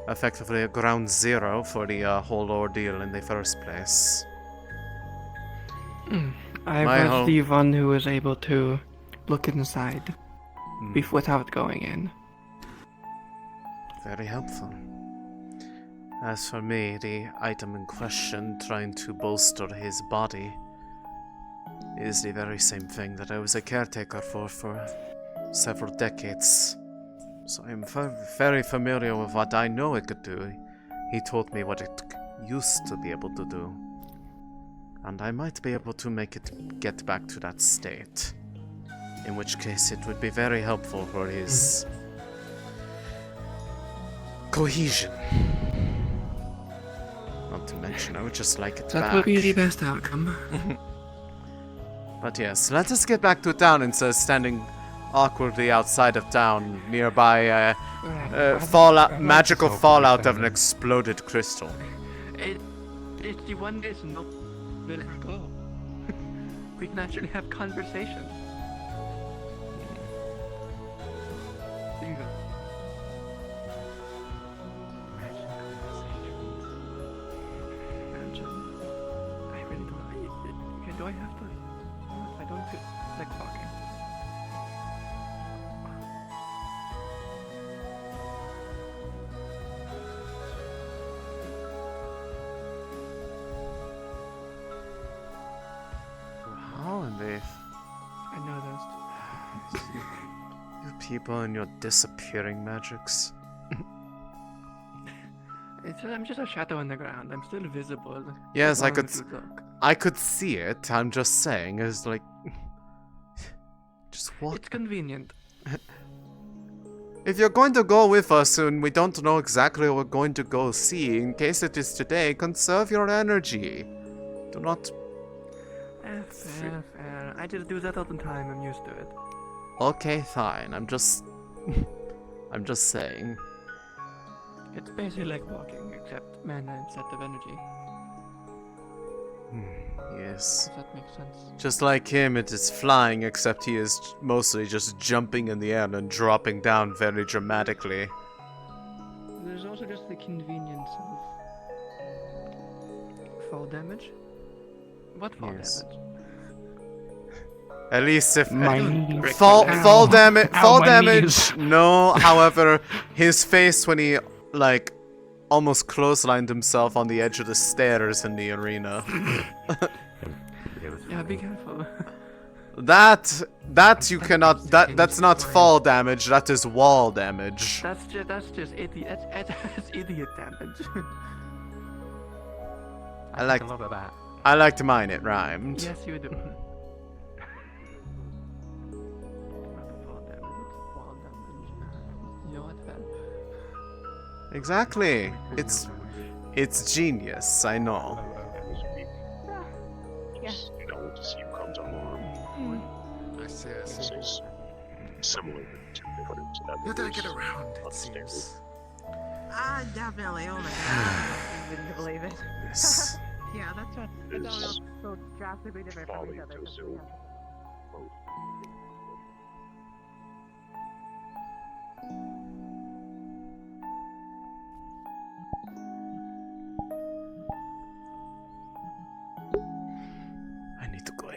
effectively a ground zero for the whole ordeal in the first place. I My was home- the one who was able to look inside without going in. Very helpful. As for me, the item in question, trying to bolster his body, is the very same thing that I was a caretaker for several decades. So I'm very familiar with what I know it could do. He told me what it used to be able to do. And I might be able to make it get back to that state. In which case it would be very helpful for his cohesion. Not to mention, I would just like it That back. will be the best outcome. But yes, let us get back to town instead of standing awkwardly outside of town, nearby magical fallout of an exploded crystal. It's the one that's not let her go. We can actually have conversation. Bingo. I really don't. Do I have to? I don't feel like talking. Wow, and they... I noticed. You people and your disappearing magics. I'm just a shadow on the ground. I'm still visible. Yes, as I long could. as you look. I could see it. I'm just saying, it's like, just what? It's convenient. If you're going to go with us and we don't know exactly what we're going to go see, in case it is today, conserve your energy. Do not. Fair. I just do that all the time. I'm used to it. Okay, fine. I'm just saying. It's basically like walking, except mana instead of energy. Yes. Does that make sense? Just like him, it is flying, except he is mostly just jumping in the air and dropping down very dramatically. There's also just the convenience of fall damage. What fall Yes. damage? At least if My fall damage, Ow, fall my damage. knees. No, however, his face when he like almost clotheslined himself on the edge of the stairs in the arena. Yeah, be careful. That you cannot. That's not fall damage. That is wall damage. That's just idiot. That's idiot damage. I like. love that. I liked mine. It rhymed. Yes, you do. You know what, Val? Exactly. It's genius. I know. Yeah. You don't want to see you come to harm. I see. This is similar to that. You gotta get around, it seems. I definitely own it. I wouldn't believe it. Yes. Yeah, that's what. It's all so drastically different from each other.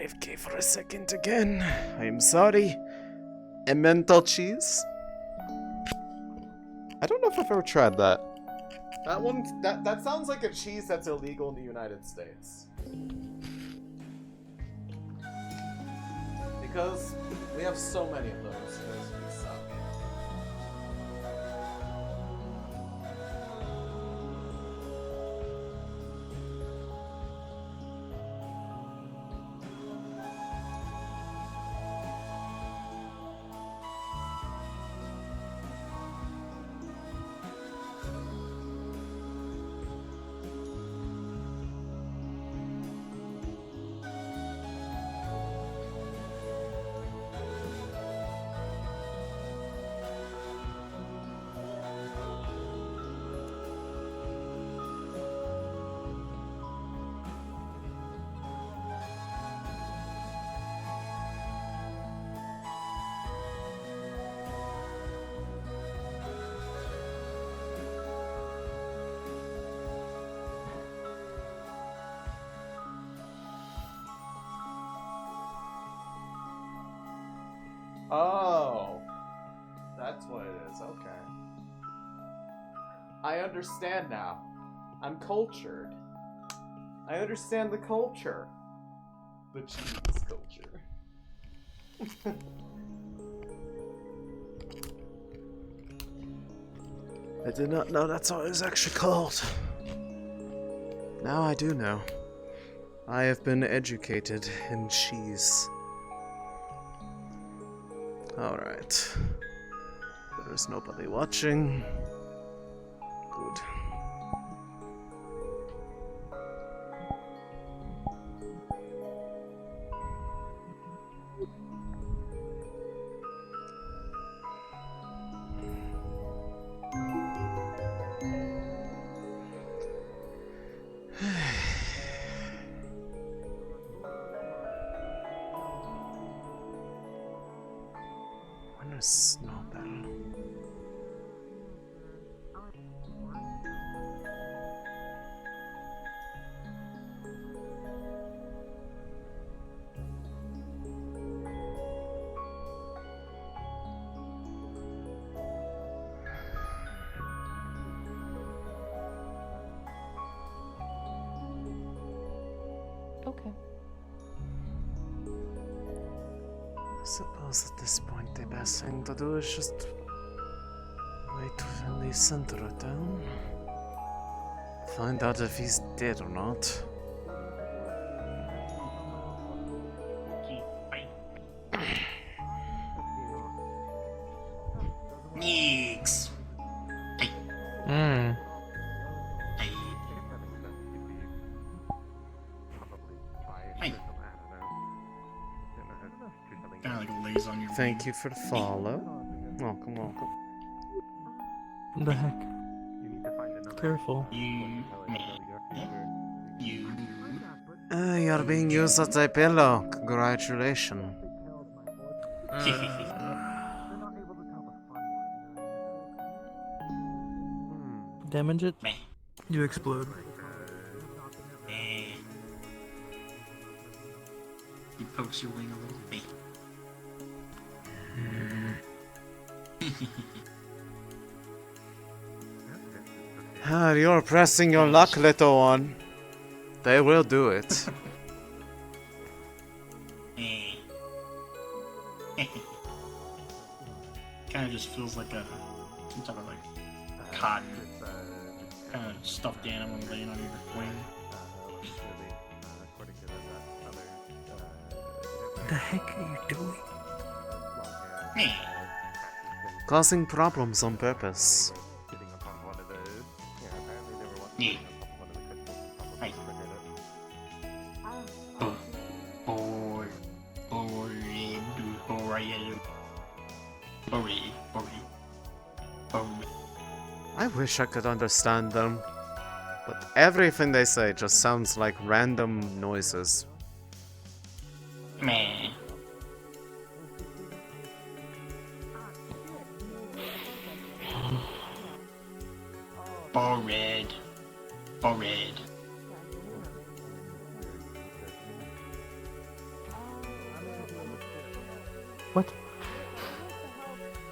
AFK for a second again. I'm sorry. Emmental cheese? I don't know if I've ever tried that. That sounds like a cheese that's illegal in the United States. Because we have so many of those. Those suck. Oh, that's what it is. Okay. I understand now. I'm cultured. I understand the culture. The cheese culture. I did not know that's what it was actually called. Now I do know. I have been educated in cheese. Alright. There's nobody watching. Good. When is Snow Battle? Okay. I suppose at this point the best thing to do is just wait till Elisande down. Find out if he's dead or not. Neeks. Hmm. Kind of like a lays on your. Thank you for the follow. Welcome, welcome. What the heck? Careful. You're being used as a pillow. Congratulations. Damage it? You explode. He pokes your wing a little bit. You're pressing your luck, little one. They will do it. Kind of just feels like a some type of like cotton kind of stuffed animal laying on your wing. What the heck are you doing? Causing problems on purpose. Yeah. Hey. I wish I could understand them, but everything they say just sounds like random noises. Meh. Red. What?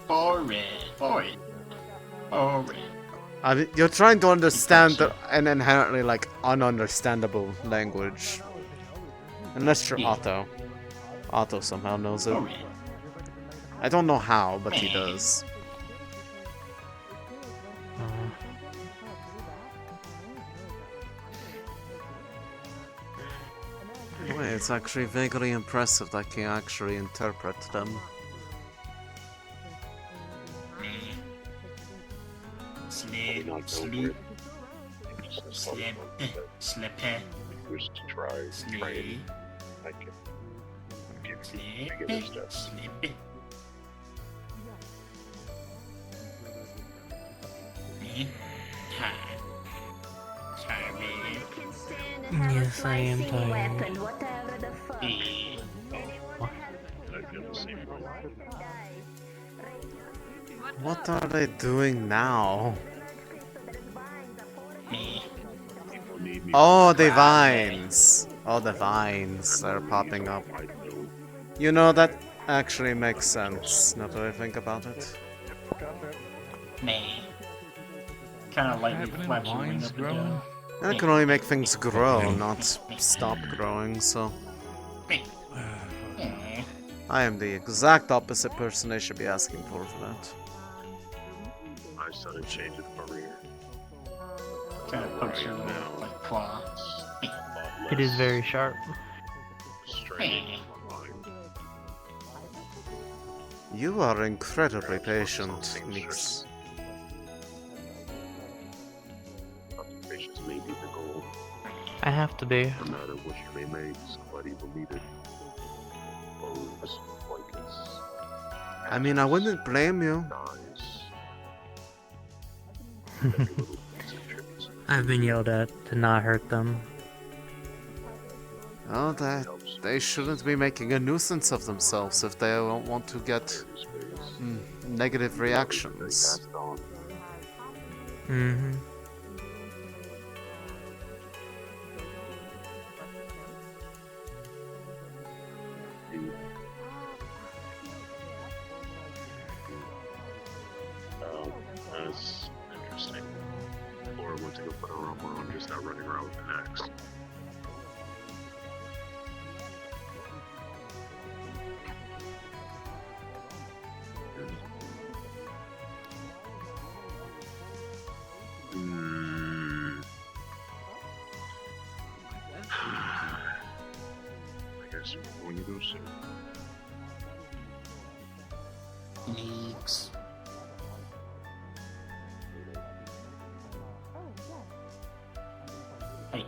Boring. I mean, you're trying to understand an inherently, like, ununderstandable language. Unless you're Otto. Otto somehow knows it. I don't know how, but he does. Wait, it's actually vaguely impressive that he actually interpret them. Sleep. Wish to try training. I can give you a step. Yes, I am tired. What are they doing now? Oh, the vines! Oh, the vines are popping up. You know, that actually makes sense, now that I think about it. Kind of lightly flaps your wing up and down. That can only make things grow, not stop growing, so... I am the exact opposite person I should be asking for that. My son changes career. Kind of pokes your little, like, claw. It is very sharp. You are incredibly patient, Nix. Patience may be the goal. I have to be. No matter what you may make, somebody believe it. Bows, blankets. I mean, I wouldn't blame you. I've been yelled at to not hurt them. Oh, they shouldn't be making a nuisance of themselves if they don't want to get negative reactions. Mm-hmm. That's interesting. Laura went to go put her armor on, just not running around with an axe. I guess we're going to go soon. Leaks. Hey.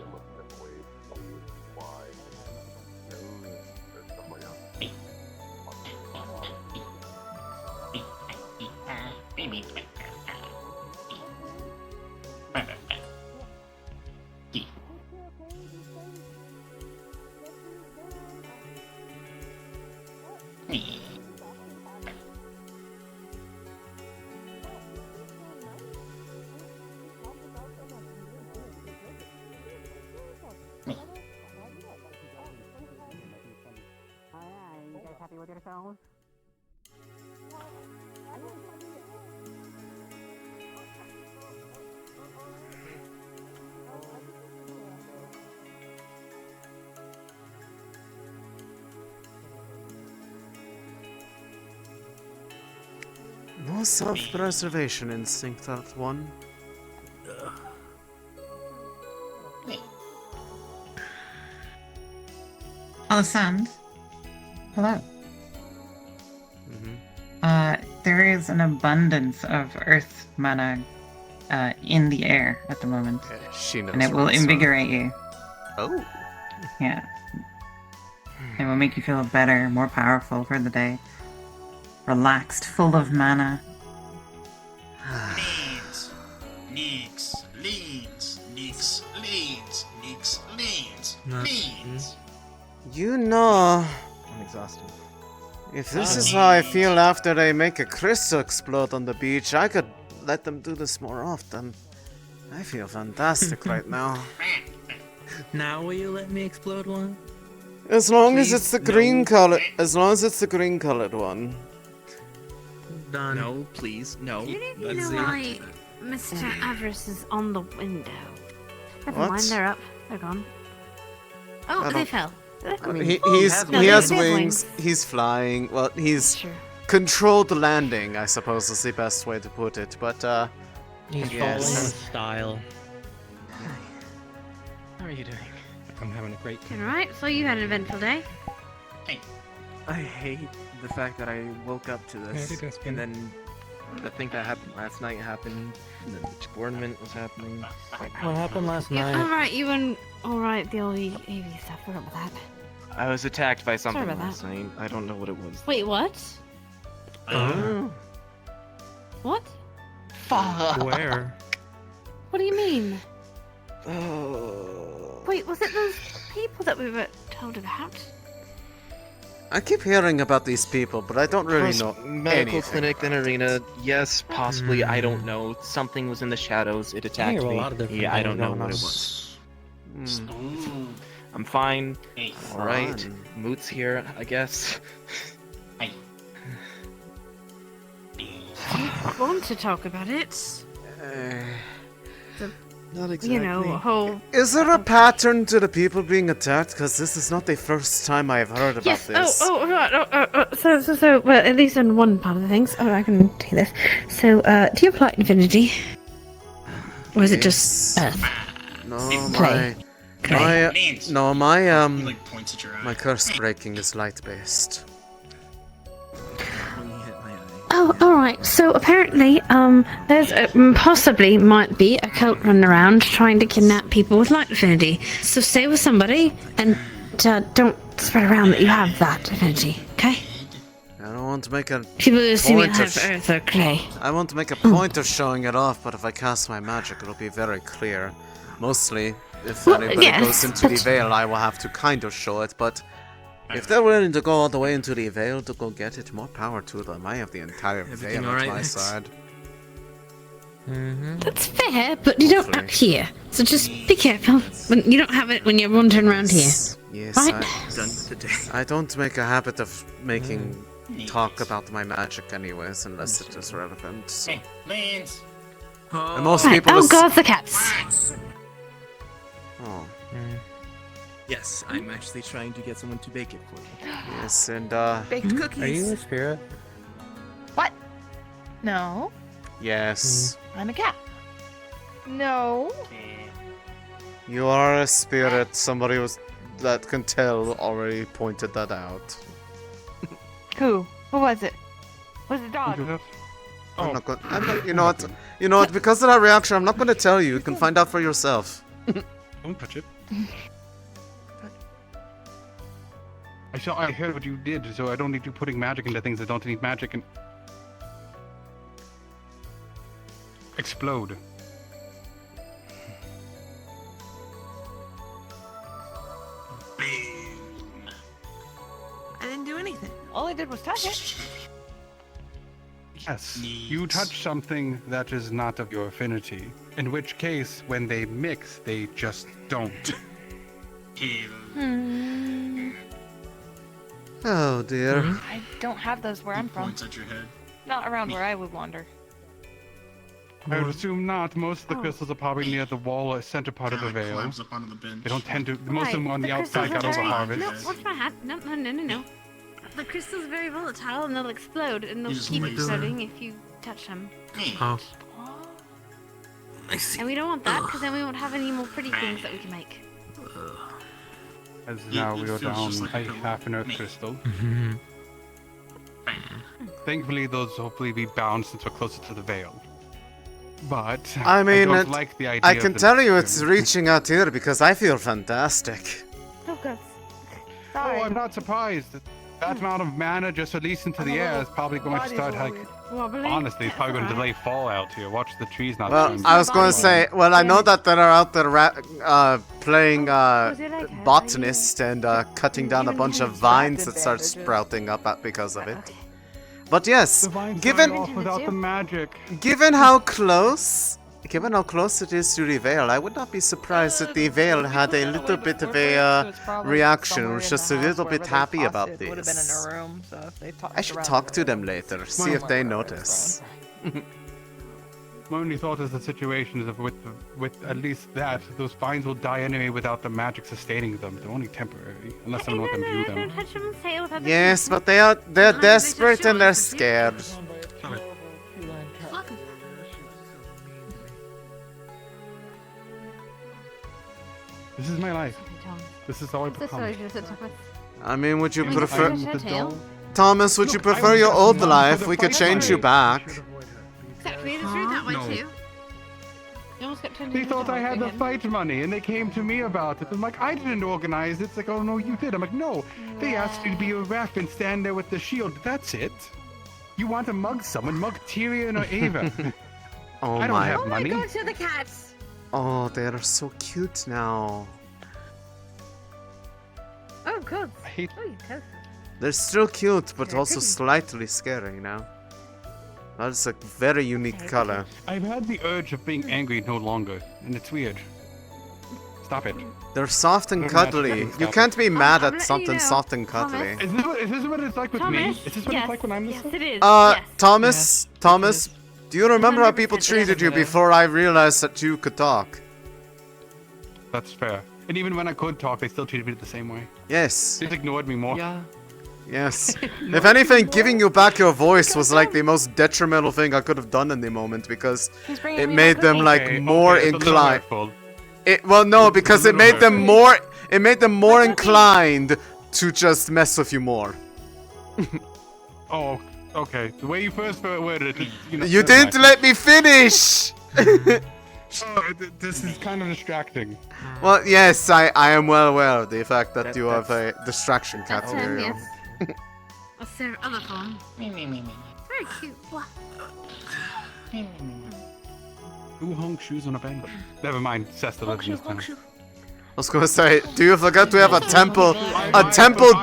Happy with yourselves? No self-preservation instinct, that one. Elisande? Hello. Mm-hmm. There is an abundance of earth mana in the air at the moment. She knows and it will what's invigorate you. Oh. Yeah. It will make you feel better, more powerful for the day. Relaxed, full of mana. Leans. You know, I'm exhausted. if this is how I feel after they make a crystal explode on the beach, I could let them do this more often. I feel fantastic right now. Now will you let me explode one? As long as Please, it's the no. green color, as long as it's the green colored one. Done. No, please, no. You don't Let's know see. why Mr. Avarice is on the window. Never What? mind, they're up. They're gone. Oh, I they don't- fell. He No, has they have wings. He's flying. Well, he's Sure. controlled landing, I suppose is the best way to put it. But He's yes. falling with style. How are you doing? I'm having a great time. Alright, so you had an eventful day. I hate the fact that I woke up to this, and then the thing that happened last night happened, and then the tournament was happening. What happened last night? Alright, you and alright, the old AV stuff. Forgot about that. I was attacked by something about last night. I don't know what it was. Wait, what? What? Where? What do you mean? Wait, was it those people that we were told about? I keep hearing about these people, but I don't really know Medical anything. clinic, then arena. Yes, possibly. I don't know. Something was in the shadows. It attacked hear a me. lot of different Yeah, I things don't know going what on. it was. Hmm. I'm fine. Fun. Alright. Moot's here, I guess. I want to talk about it. Not You know, whole. Is there a pattern to the people being attacked? Because this is not the first time I've heard about Yes. this. Right. So, well, at least on one part of the things. Oh, I can do this. So, do you have light infinity? Or is it just Earth? No, Clay. my curse breaking is light based. Oh, alright. So apparently, there's possibly might be a cult running around trying to kidnap people with light affinity. So stay with somebody and don't spread around that you have that affinity, okay? I don't want to make a People assume you point have of Earth or Clay. I want to make a point of showing it off, but if I cast my magic, it'll be very clear. Mostly, if Well, anybody yes, goes into the but- Vale, I will have to kind of show it, but if they're willing to go all the way into the Vale to go get it, more power to them. I have the entire Everything Vale on alright, my Max? side. That's fair, but you don't act here. So just be careful. You don't have it when you're wandering around here. Yes, Right? I don't make a habit of making talk about my magic anyways, unless it is relevant. So. And most Right. people Oh, is- God, the cats. Oh. Yes, I'm actually trying to get someone to bake it for me. Yes, and Baked cookies. Are you a spirit? What? No, yes, I'm a cat. No. you are a spirit. Somebody that can tell already pointed that out. Who? Who was it? Was it dog? I'm not you know what? You know what? Because of that reaction, I'm not going to tell you. You can find out for yourself. Don't touch it. I heard what you did, so I don't need you putting magic into things that don't need magic and explode. I didn't do anything. All I did was touch it. Yes, you touch something that is not of your affinity. In which case, when they mix, they just don't. Oh dear. I don't have those where I'm from. Points at your head. Not around where I would wander. I would assume not. Most of the crystals are probably near the wall or center part of the veil. Climbs up onto the bench. They don't tend to. Most of them are on the outside got over harvest. No, what's my hat? No. The crystal's very volatile and they'll explode and they'll You just keep laser. exploding if you touch them. Oh. I see. And we don't want that because then we won't have any more pretty things that we can make. As It- now it we are feels down just like a a pillow. half an earth Me. crystal. Mhm. Thankfully, those hopefully be bound since we're closer to the veil. But I mean, don't it- like the idea. I of can them tell you it's doing- reaching out here because I feel fantastic. Oh, good. Oh, Sorry. I'm not surprised. That amount of mana just released into the air is probably going to body's start a like. little Wobbly. Honestly, it's probably going to delay fallout here. Watch the trees not. Well, turn I was going to say, well, I know that they are out there playing Was it like a- botanist and cutting down a bunch of vines that start sprouting up because of it. But yes, The vines given die off without the magic. given how close given how close it is to the Vale, I would not be surprised if the Vale had a little bit of a reaction, was just a little bit happy about this. I should talk to them later, see if they notice. My only thought is the situation is that with at least that, those vines will die anyway without the magic sustaining them. They're only temporary, unless someone wants to view them. Yes, but they're desperate and they're scared. This is my life. This is all I become. I mean, would you prefer... Thomas, would you prefer your old life? We could change you back. Exactly, it's through that way too. You almost got turned They into thought a I had the again. fight money, and they came to me about it. I'm like, I didn't organize it. It's like, oh no, you did. I'm like, no. They asked you to be a ref and stand there with the shield. That's it. You want to mug someone? Mug Tyrion or Ava. Oh I don't my. have money. Go to the cats. Oh, they are so cute now. Oh god. I hate. Oh, you toast. They're still cute, but They're also pretty. slightly scary now. That's a very unique color. I've had the urge of being angry no longer, and it's weird. Stop it. They're soft and Don't match cuddly. them, You stop can't be mad I'm at letting something you know, soft and cuddly. Is this what it's like with me? Thomas, Is this what it's like when I'm this? Yes, it is. Thomas, Thomas, do you remember how people treated you before I realized that you could talk? That's fair. And even when I could talk, they still treated me the same way. Yes. They just ignored me more. Yeah. Yes. If anything, giving you back your voice was like the most detrimental thing I could have done in the moment because it made them like more inclined. Well, no, because it made them more. It made them more inclined to just mess with you more. Oh, okay. The way you first worded it, You didn't let me finish. This is kind of distracting. Well, yes, I am well aware of the fact that you have a distraction cat That's him, here. yes. What's their other form? Very cute. What? Who hung shoes on a bench? Never mind. Cesta lives in this town. I was gonna say, do you forget we have a temple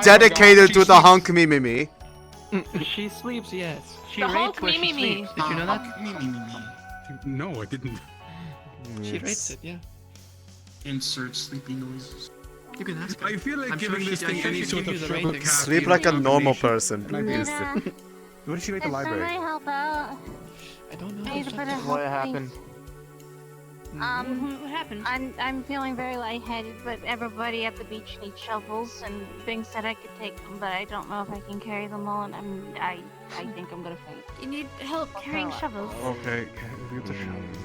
dedicated to the hunk mimimi? She sleeps, yes. She The rates Hulk where she Mimimi. sleeps. Did you know that? No, I didn't. She rates it, yeah. Insert sleepy noises. You can ask her. I feel like I'm giving sure this she- thing I'm sure any she'd sort give of you the triple ratings. Sleep like a normal person. What did she rate the library? help out? I don't know. I need to put a What help happened? What happened? I'm feeling very lightheaded, but everybody at the beach needs shovels, and Bing said I could take them, but I don't know if I can carry them all, and I think I'm gonna faint. You need help carrying shovels? Okay, we the shovels.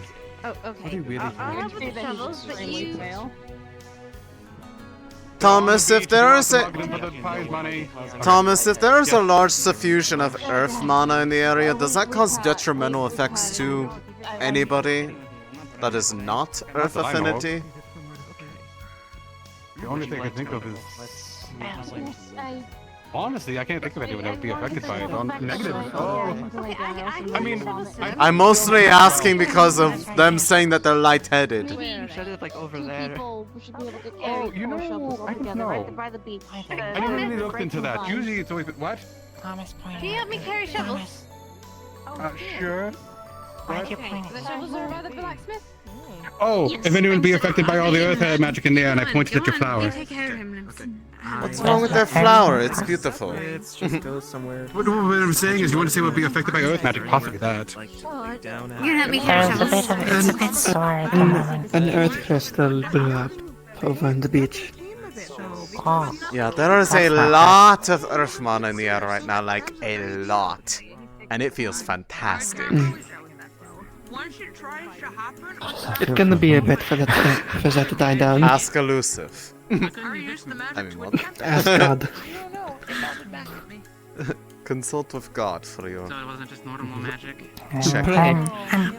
Oh, okay. What do you really I'll think? help with the shovels, but you... Thomas, if there is a money. Thomas, if there is a large suffusion of earth mana in the area, does that cause detrimental effects to anybody that is not earth that I know of. affinity? The only thing I can think of is. Honestly, I can't think of anyone that would be affected by it. On negative. Oh. I mean, I'm mostly asking because of them saying that they're lightheaded. You said it like over there. Oh, you know, I don't know. I never really looked into that. Usually it's always what? Can you help me carry shovels? Sure. Okay, the shovels are by the blacksmith? Oh, if anyone would be affected by all the earth magic in the air, and I pointed at your flower. Take care of him, What's wrong with their flower? It's beautiful. It's just go somewhere. What I'm saying is, you want to say would be affected by earth magic? Possibly that. You can help me carry shovels? An earth crystal blew up over on the beach. Yeah, there is a lot of earth mana in the air right now, like a lot. And it feels fantastic. It's gonna be a bit for that to die down. Ask elusive. I mean, what? Ask God. Consult with God for your... So it wasn't just normal magic. Check.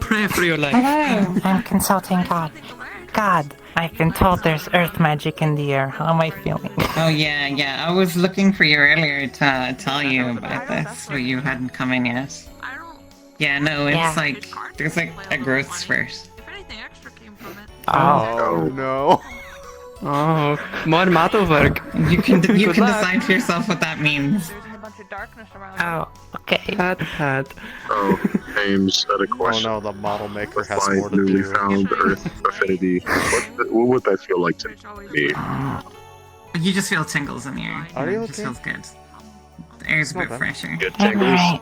Pray for your life. Hello, I'm consulting God. God, I've been told there's earth magic in the air. How am I feeling? Oh yeah. I was looking for you earlier to tell you about this, but you hadn't come in yet. Yeah, no, it's like there's like a growth spurt. Oh no. Oh, more matowerk. You can decide for yourself what that means. bunch of darkness around. Oh, okay. Pat. Oh, James had a Oh question. no, the model maker has My more to newly do. found Earth affinity. What would that feel like to me? You just feel tingles in the air. Are you It just okay? feels good. The air's a Not bit bad. fresher. Get I'm tingles? alright.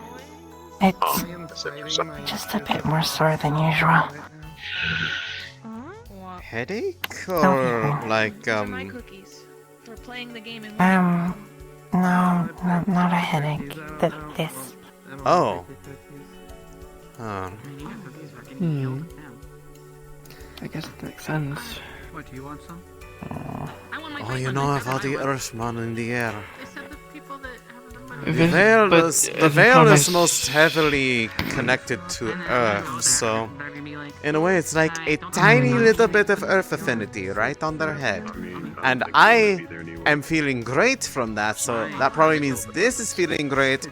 It's That's interesting. just a bit more sore than usual. Headache? Or like, My cookies for playing the game in No, not a headache. This. Oh. Oh. I guess it makes sense. What, do you want some? Oh, you know of all the Earthman in the air. The If it- Vale but is, if the it Vale is promise- most heavily connected to Earth, so in a way it's like a tiny little bit of Earth affinity right on their head. And I am feeling great from that, so that probably means this is feeling great,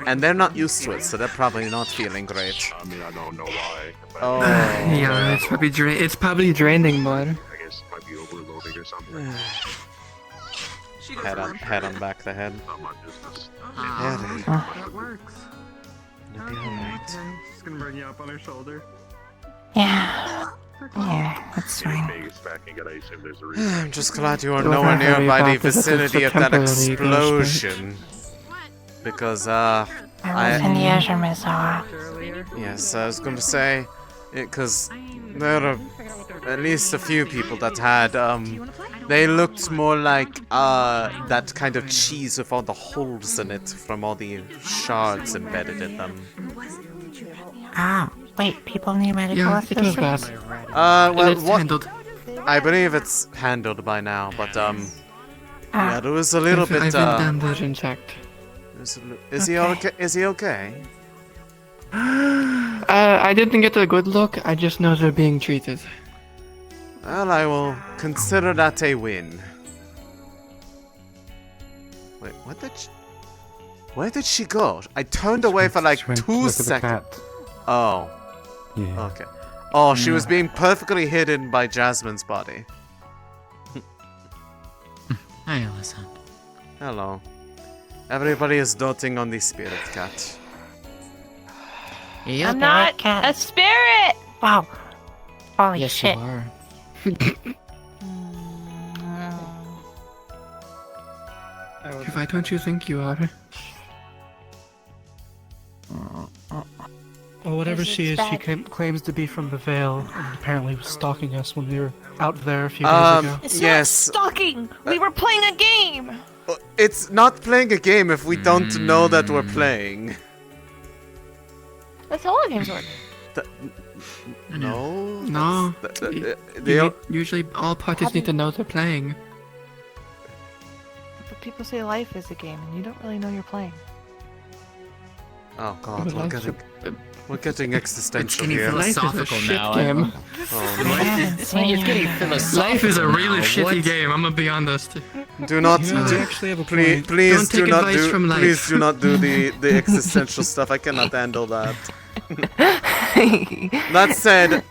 and they're not used to it, so they're probably not feeling great. I mean, I don't know why. But Oh. Yeah, it's probably draining, but I guess it might be overloading or something. Head on back the head. Not my business. Headache. That works. It'll be alright. Just gonna bring you up on her shoulder. Yeah, that's fine. Vegas back and gotta assume there's a reason. I'm just glad you are Don't nowhere worry nearby the about it, this is vicinity of a that temporary explosion. Because, I was in the Azure Mizawa. Yes, I was going to say, because there are at least a few people that had, they looked more like, that kind of cheese with all the holes in it from all the shards embedded in them. Ah, wait, people need medical yeah, it was assistance? bad. Well, It's what? handled. I believe it's handled by now, but, Ah. yeah, there was a little bit, I've been bandaged and checked. Is he okay? Is he okay? I didn't get a good look. I just know they're being treated. Well, I will consider that a win. Wait, where did she go? I turned away for like 2 seconds. Oh. Yeah. Okay. Oh, she was being perfectly hidden by Jasmine's body. Hi, Elisande. Hello. Everybody is doting on the spirit cat. Yep. I'm not a spirit! Wow. Holy Yes, shit. you are. Why don't you think you are? Well, whatever Is it she is, she bad? claims to be from the Vale, and apparently was stalking us when we were out there a few days ago. It's Yes. not stalking! We were playing a game! It's not playing a game if we don't know that we're playing. That's how all games work. No. No. Usually all parties need to know they're playing. But people say life is a game, and you don't really know you're playing. Oh god, But we're getting existential getting here. philosophical Life is a now. shit game. Oh, It's getting philosophical. Life is a really now. shitty What? game. I'm gonna be honest. do not. You know, do, I actually have a please, point. please Don't do take not advice do. from life. Please do not do the existential stuff. I cannot handle that. That said,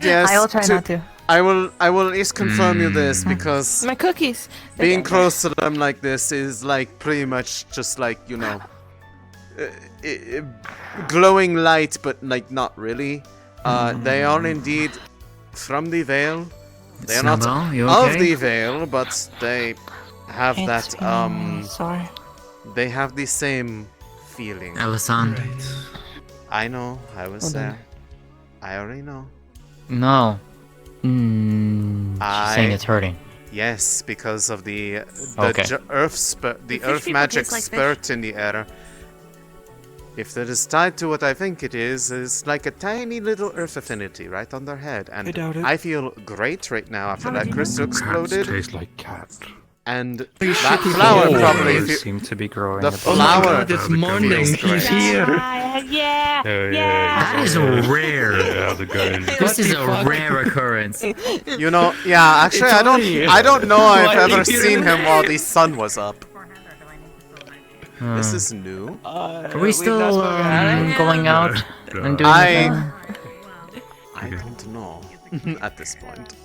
yes. I will try not to. I will at least confirm you this because My cookies! They being get close to them like this is like pretty much just like, you know, glowing light, but like not really. They are indeed from the Vale. They are not Snowball, you of okay? the Vale, but they have It's that sorry. they have the same feeling. Elisande. I know, I was Hold on. there. I already know. No. She's saying it's hurting. Yes, because of the Okay. the earth magic spurt in the air. If that is tied to what I think it is like a tiny little earth affinity right on their head. And I doubt it. I feel great right now after that crystal exploded. Taste like cat. And You that shitty flower boy. probably seem to be growing. the a bit. Oh my flower god, this morning feels great. he's here. Yeah! That is rare. Yeah, the good. This is a fuck? rare occurrence. You know, yeah, actually It's only- I don't know Why I've ever do you- seen him while the sun was up. This Hmm. is new. Are we still going out and doing I anything? don't know at this point.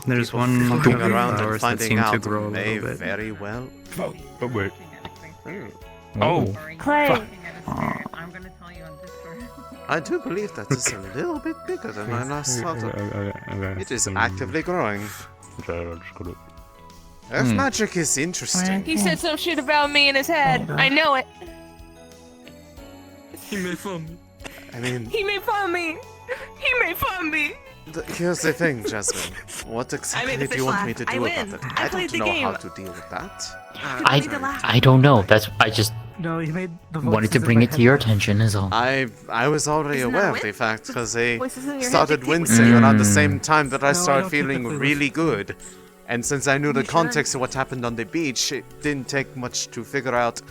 There's People one fucking group of around and flowers that finding seem to out grow a may little bit. very well. But wait. Oh. Clay. I do believe that is a little bit bigger than I last thought of. It is actively growing. Earth magic is interesting. He said some shit about me in his head. I know it. He made fun of me. I mean, He made fun of me. He made fun of me. here's the thing, Jasmine. What exactly do you want me to do about it? I don't know how to deal with that. I don't know. I just No, you made the wanted to bring it to your attention is all. I was already aware of the fact because they Voices in your head started dictate wincing around the Mm. same time that I No, I started don't feeling typically really good. And since I knew the You sure? context of what happened on the beach, it didn't take much to figure out,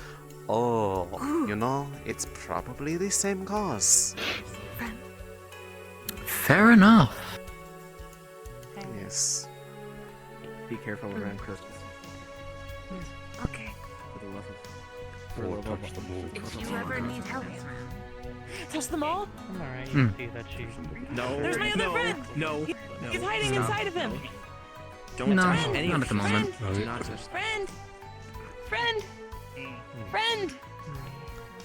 oh, you know, it's probably the same cause. Fair enough. Yes. Be careful around Christmas. Okay. For the love of... If you ever need help. Touch them all? I'm alright. Hmm. You see that she. No. There's my other friend. No. He's hiding inside of him. Don't No, touch any not of at the them. moment. Do not touch Friend. Friend. Friend.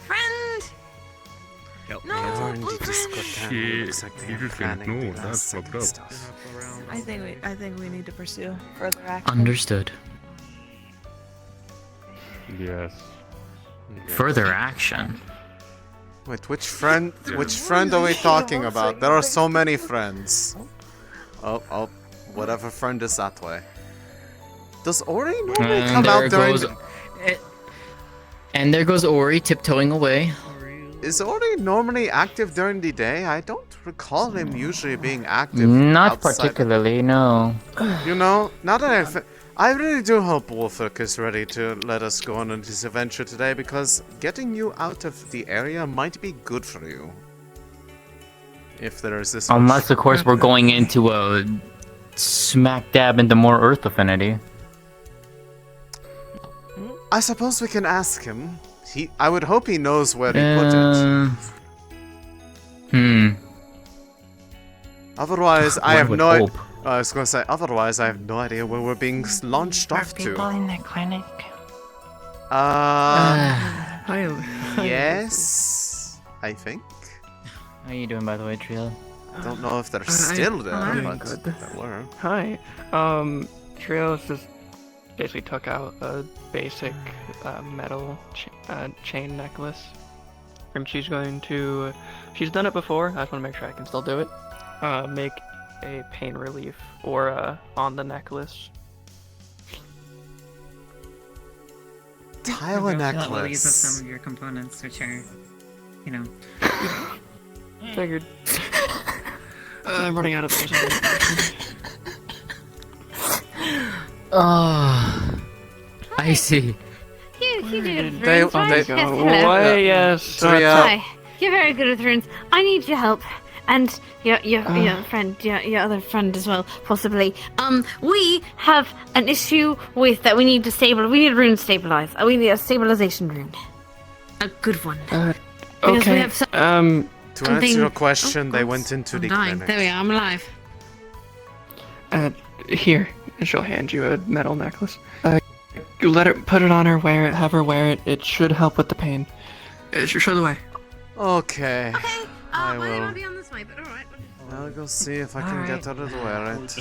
Friend. Help No, me. Darn, blue you just got friend. down. Looks like they you are just didn't planning know, the that's last fucked second up. stuff. I think we need to pursue further action. Understood. Yes. Further action. Wait, which friend are we talking about? There are so many friends. Oh, whatever friend is that way. Does Ori normally And come there out during... goes- And there goes Ori tiptoeing away. Is Ori normally active during the day? I don't recall him usually being active Not outside. particularly, no. You know, now that I really do hope Wolfric is ready to let us go on this adventure today, because getting you out of the area might be good for you. If there is this Unless, of course, we're going into a smack dab into more Earth affinity. I suppose we can ask him. I would hope he knows where he put it. Otherwise, I One have would no. hope. I was gonna say. Otherwise, I have no idea where we're being launched off People to. in the clinic. Yes, I think. How you doing, by the way, Trio? I don't know if they're still there, I'm but good. they were. Hi. Trios just basically took out a basic metal chain necklace. And she's going to... She's done it before, I just want to make sure I can still do it. Make a pain relief aura on the necklace. Tile a We'll use up necklace. some of your components, which are, you know. Figured. I'm running out of things. Oh, I see. You do it, They- runes, right? they- Yes, oh, hello. Why, yes. Hi. You're very good with runes. I need your help. And your friend, your other friend as well, possibly. We have an issue with that we need to stabilize. We need a rune stabilize. We need a stabilization rune. A good one. Because we Okay. have To answer something- your question, Oh, they God. went into I'm the dying. clinic. There we are. I'm alive. Here, and she'll hand you a metal necklace. You put it on her, wear it, have her wear it. It should help with the pain. Show the way. Okay. I Well, you will. might be on this way, but alright. I'll go see if I can get her to wear it.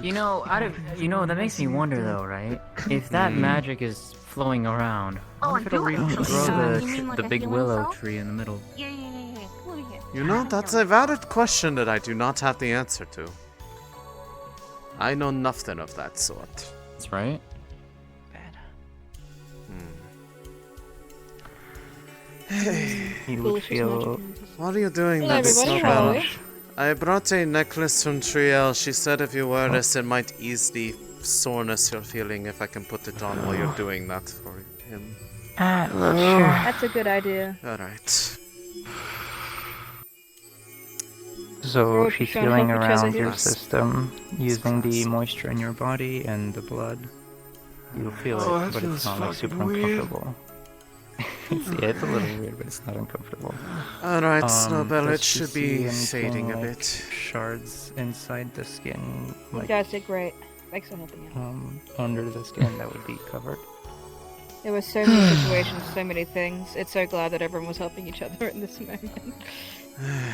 You know, that makes me wonder though, right? If that magic is flowing around, I wonder if it'll regrow the big willow tree in the middle. Yeah. You know, that's a valid question that I do not have the answer to. I know nothing of that sort. That's right. Hey. You would feel. What are you doing, Hello, Miss everybody, how are Snowbell? I brought a necklace from Triel. She said if you wear this, it might ease the soreness you're feeling if I can put it on while you're doing that for him. Sure. That's a good idea. Alright. So she's trying to feeling help each other around here. your system using the moisture in your body and the blood. You'll feel Oh, it, that but it's feels not like fucking super weird. uncomfortable. Yeah, it's a little weird, but it's not uncomfortable. Alright, Snowbell, does it she should be see fading anything a like bit. Shards inside the skin, like Fantastic, great. Thanks for helping out. under the skin that would be covered. There were so many situations, so many things. It's so glad that everyone was helping each other in this moment.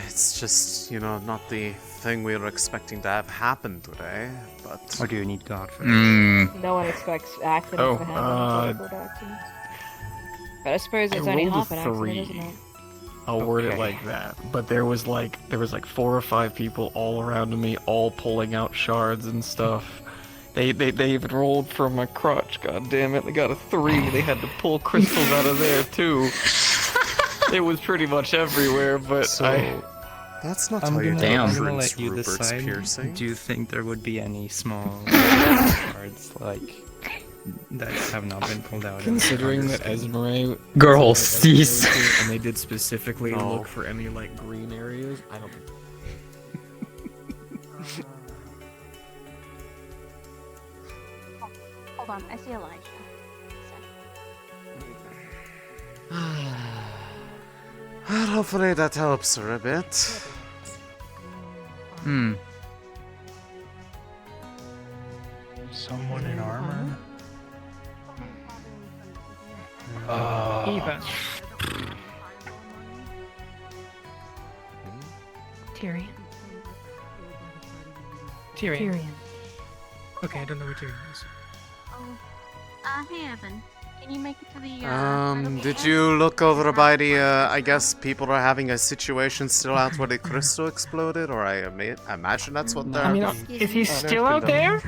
It's just, you know, not the thing we were expecting to have happen today, but... Or do you need God for No one expects accidents to happen. Accidents. But I suppose it's only half an accident, isn't it? I'll word it like that. But there was like 4 or 5 people all around me, all pulling out shards and stuff. They even rolled from my crotch. God damn it! They got a 3. They had to pull crystals out of there too. It was pretty much everywhere, but That's not I'm how you gonna, do I'm gonna Prince let you Rupert's decide. piercing. Do you think there would be any small cards that have not been pulled out? considering that Esmeralda Girl, considering that cease. Esmeralda did, and they did specifically No. look for any like green areas, I don't. Hold on, I see Elijah. Well, hopefully that helps her a bit. Someone in armor? Eva. Tyrion. Tyrion. Okay, I don't know what Tyrion is. Hey Evan, can you make it to the, Did you look over by the, I guess people are having a situation still out where the crystal exploded, or I imagine that's what they're... I mean, is he still out there?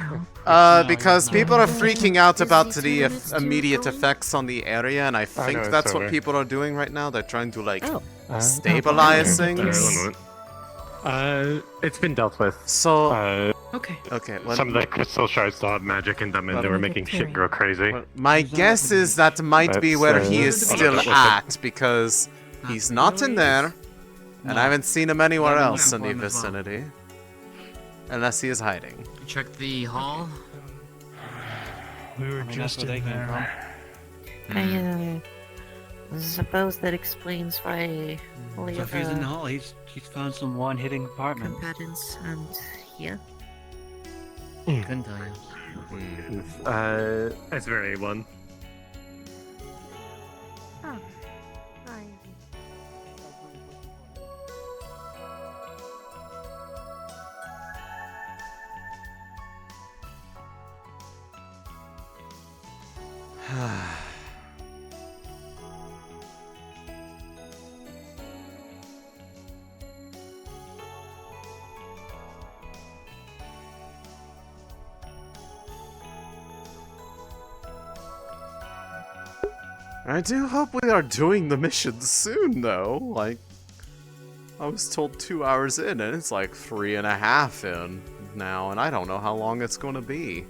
Because people are freaking out about the immediate effects on the area, and I think know, that's it's what over. people are doing right now. They're trying to, like, stabilize things. It's been dealt with. So... Okay. Some of the crystal shards still have magic in them, and they were making shit go crazy. My guess is that might be where he is still at, because he's not in there, and I haven't seen him anywhere else in the vicinity. Unless he is hiding. Check the hall. We were just in there. I suppose that explains why So if he's in the hall, he's found some one-hitting apartment. combatants and here. Couldn't tell you. It's very one. Oh. I do hope we are doing the mission soon, though. Like, I was told 2 hours in, and it's like 3.5 in now, and I don't know how long it's going to be.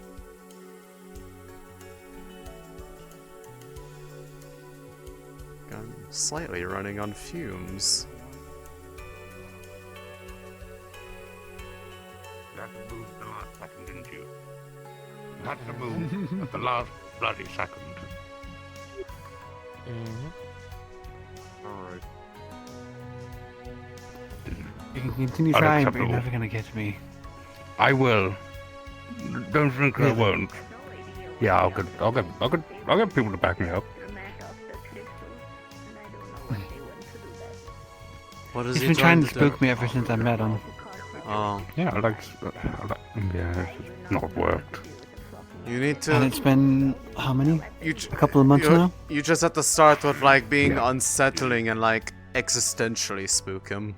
I'm slightly running on fumes. You had to move the last second, didn't you? You had to move at the last bloody second. Alright. You can continue trying, but you're Unacceptable. never gonna get me. I will. Don't think I won't. Yeah, I'll get people to back me up. What is He's he been trying to do? spook me ever since I met him. Oh. Yeah, yeah, it's not worked. You need to... And it's been, how many? A couple of months now? You just have to start with, like, being unsettling and, like, existentially spook him.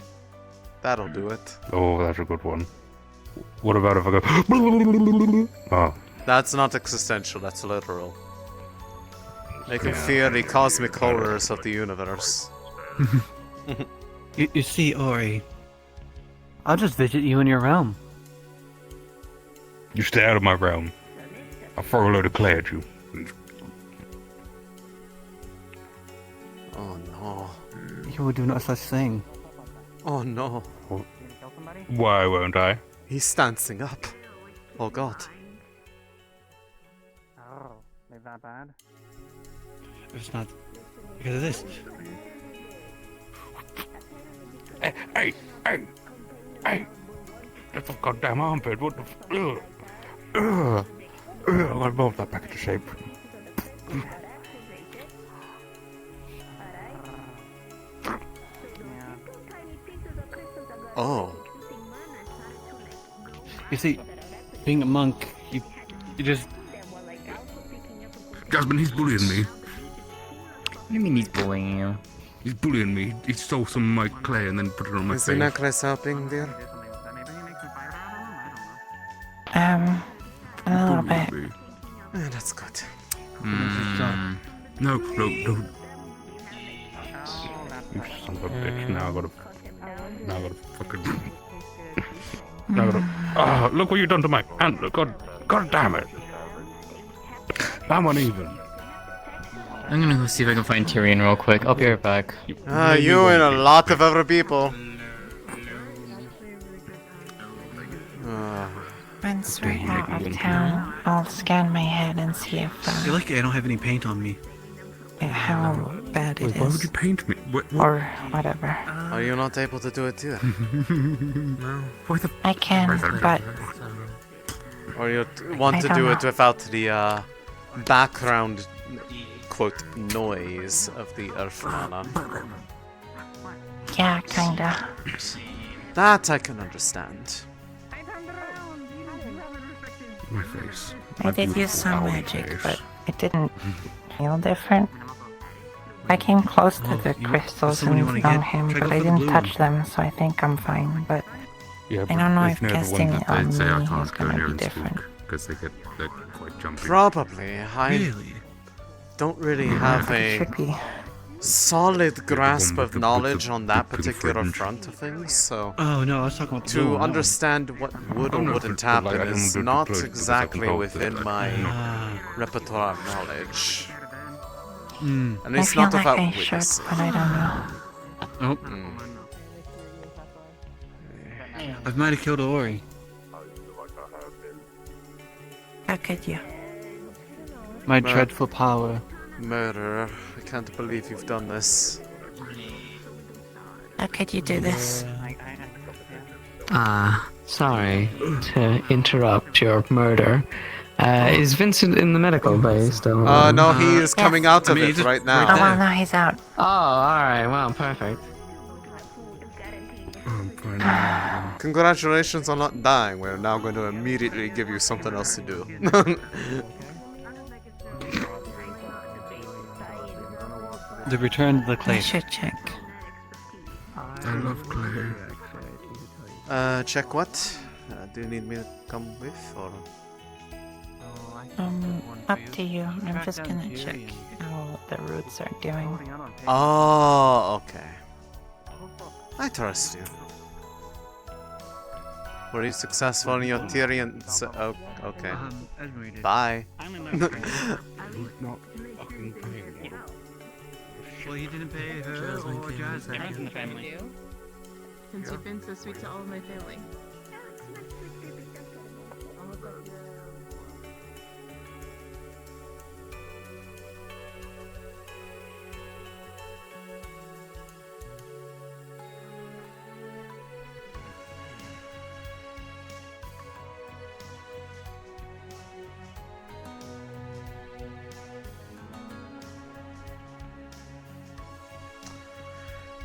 That'll do it. Oh, that's a good one. What about if I go... Oh. That's not existential, that's literal. Make him fear the cosmic horrors of the universe. You see, Ori, I'll just visit you in your realm. You stay out of my realm. I'll throw a load of clay at you. Oh no. You will do no such thing. Oh no. Why won't I? He's standing up. Oh god. Oh, is that bad? It's not because of this. Hey! That's a goddamn armpit, what the f... I'm gonna move that back into shape. Oh. You see, being a monk, you just... Jasmine, he's bullying me. What do you mean he's bullying you? He's bullying me. He stole some of my clay and then put it on my Is the face. necklace helping, dear? A little bit. Yeah, that's good. No. You son of a bitch. Now I gotta fucking... Now I gotta... Oh, look what you done to my antler. God damn it. I'm uneven. I'm gonna go see if I can find Tyrion real quick. I'll be right back. You and a lot of other people. Once we're out of town, I'll scan my head and see if You're lucky I don't have any paint on me. how bad it is. Why would you paint me? Or whatever. Are you not able to do it too? No. I can, but Or you want to I do don't it without the background, quote, noise of the earth mana? yeah, kinda. That I can understand. My face. I did use some magic, but it didn't feel different. I came close to the crystals and on him, but I didn't touch them, so I think I'm fine. But Yeah, I don't know if they're the casting ones it that on they'd say I me can't is go gonna near be and different. Because they're quite jumpy. Probably. I don't really have a solid grasp of knowledge on that particular front of things, so Oh no, I was talking about the blue to one, no. understand what would or wouldn't happen is not exactly within my repertoire of knowledge. At I least feel not like without I should, witnesses. but I don't know. I might have killed Ori. How could you? My dreadful power. Murderer, I can't believe you've done this. How could you do this? Sorry to interrupt your murder. Is Vincent in the medical bay still? No, he is coming out of it right now. Oh, well, no, he's out. Oh, alright, well, perfect. Congratulations on not dying. We're now going to immediately give you something else to do. The return of the clay. I should check. I love clay. Check what? Do you need me to come with, or? Up to you. I'm just gonna check how the roots are doing. Oh, okay. I trust you. Were you successful in your Tyrion? Oh, okay. Bye. Well, you didn't pay her or Jasmine. in the family. Since you've been so sweet to all of my family.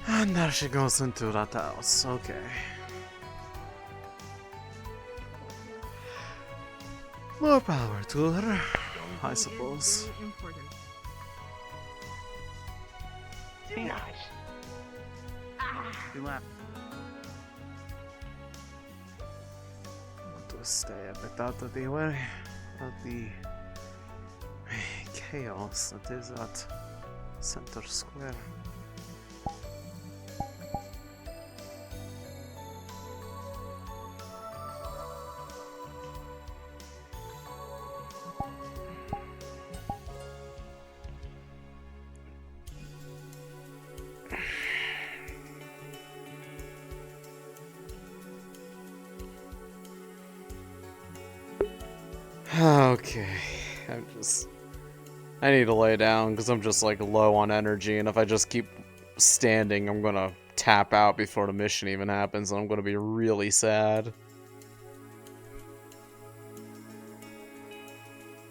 And there she goes into that house. Okay. More power to her, I suppose. To stay a bit out of the way of the chaos that is at Center Square. Okay, I need to lay down because I'm just like low on energy, and if I just keep standing, I'm gonna tap out before the mission even happens, and I'm gonna be really sad.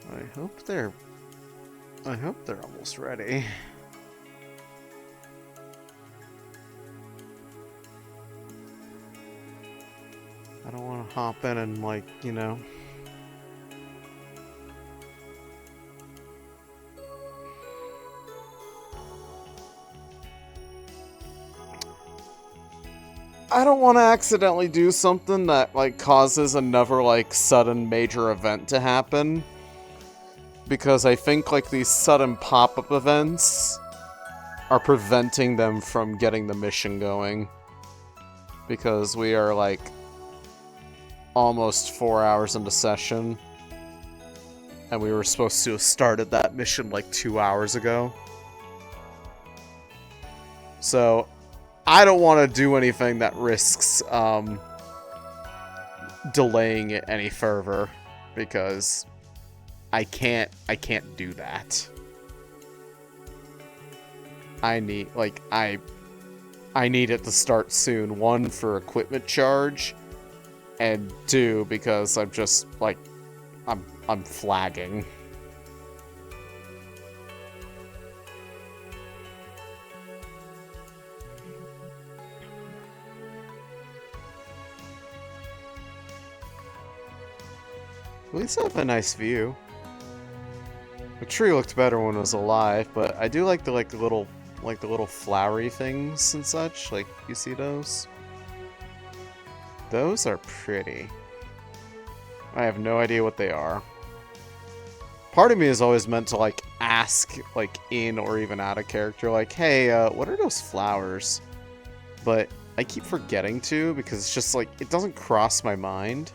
I hope they're almost ready. I don't want to hop in and, like, you know... I don't want to accidentally do something that, like, causes another, like, sudden major event to happen. Because I think, like, these sudden pop-up events are preventing them from getting the mission going. Because we are, like, almost 4 hours into session. And we were supposed to have started that mission, like, 2 hours ago. So... I don't want to do anything that risks delaying it any further, because I can't do that. I need it to start soon. 1, for equipment charge, and 2, because I'm just like I'm flagging. At least I have a nice view. The tree looked better when it was alive, but I do like the little flowery things and such. Like, you see those? Those are pretty. I have no idea what they are. Part of me is always meant to, like, ask, like, in or even out of character, like, hey, what are those flowers? But I keep forgetting to, because it's just, like, it doesn't cross my mind.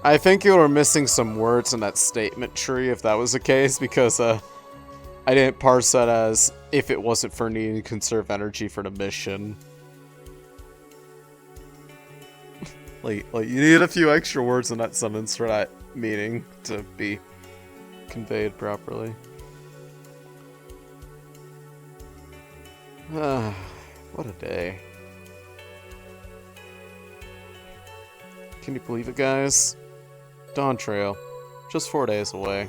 I think you were missing some words in that statement tree if that was the case, because I didn't parse that as if it wasn't for needing to conserve energy for the mission. like you need a few extra words in that sentence for that meaning to be conveyed properly. What a day. Can you believe it, guys? Dawn Trail. Just 4 days away.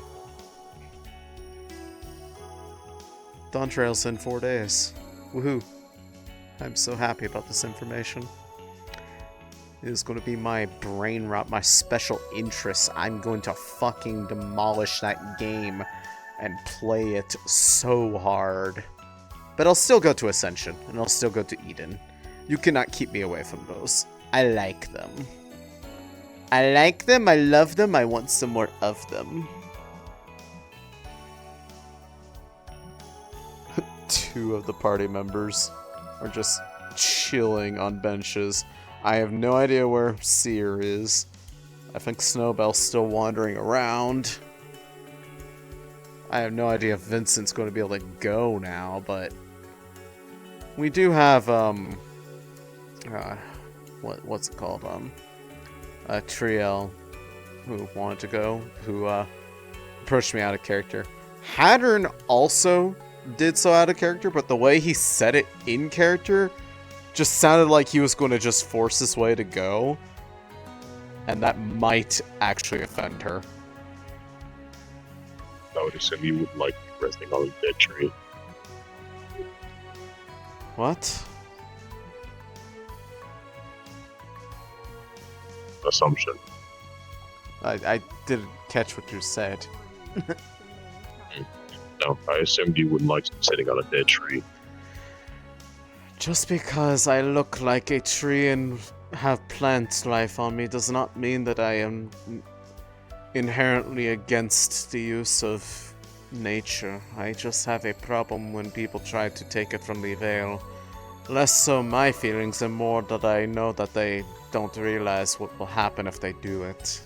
Dawn Trail's in 4 days. Woohoo. I'm so happy about this information. It is going to be my brain rot, my special interest. I'm going to fucking demolish that game and play it so hard. But I'll still go to Ascension, and I'll still go to Eden. You cannot keep me away from those. I like them. I like them, I love them, I want some more of them. 2 of the party members are just chilling on benches. I have no idea where Seer is. I think Snowbell's still wandering around. I have no idea if Vincent's going to be able to go now, but... we do have, what's it called, Triel, who wanted to go, who approached me out of character. Hattern also did so out of character, but the way he said it in character just sounded like he was going to just force his way to go, and that might actually offend her. I would assume you would like resting on a dead tree. What? Assumption. I didn't catch what you said. No, I assumed you wouldn't like sitting on a dead tree. Just because I look like a tree and have plant life on me does not mean that I am inherently against the use of nature. I just have a problem when people try to take it from the Vale. Less so my feelings and more that I know that they don't realize what will happen if they do it.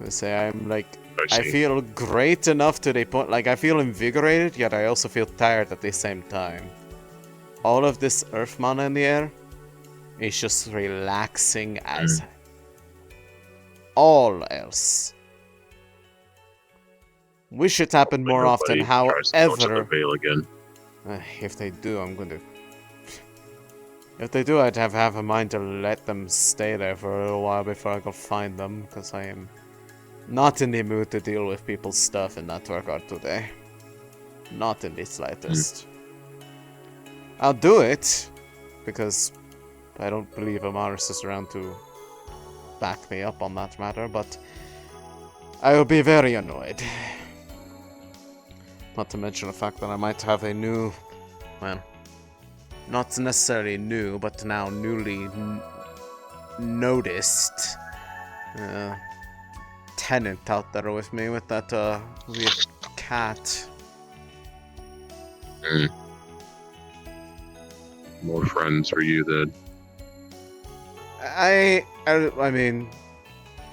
I say I'm like, I feel great enough to the point, like I feel invigorated, yet I also feel tired at the same time. All of this earth mana in the air is just relaxing as all else. Wish it happened more often, however... Vale again. If they do, I'm going to If they do, I'd have half a mind to let them stay there for a little while before I go find them, because I am not in the mood to deal with people's stuff in that regard today. Not in the slightest. I'll do it, because I don't believe Amaris is around to back me up on that matter, but I will be very annoyed. Not to mention the fact that I might have a new, well, not necessarily new, but now newly noticed tenant out there with me with that weird cat. More friends for you then. I mean,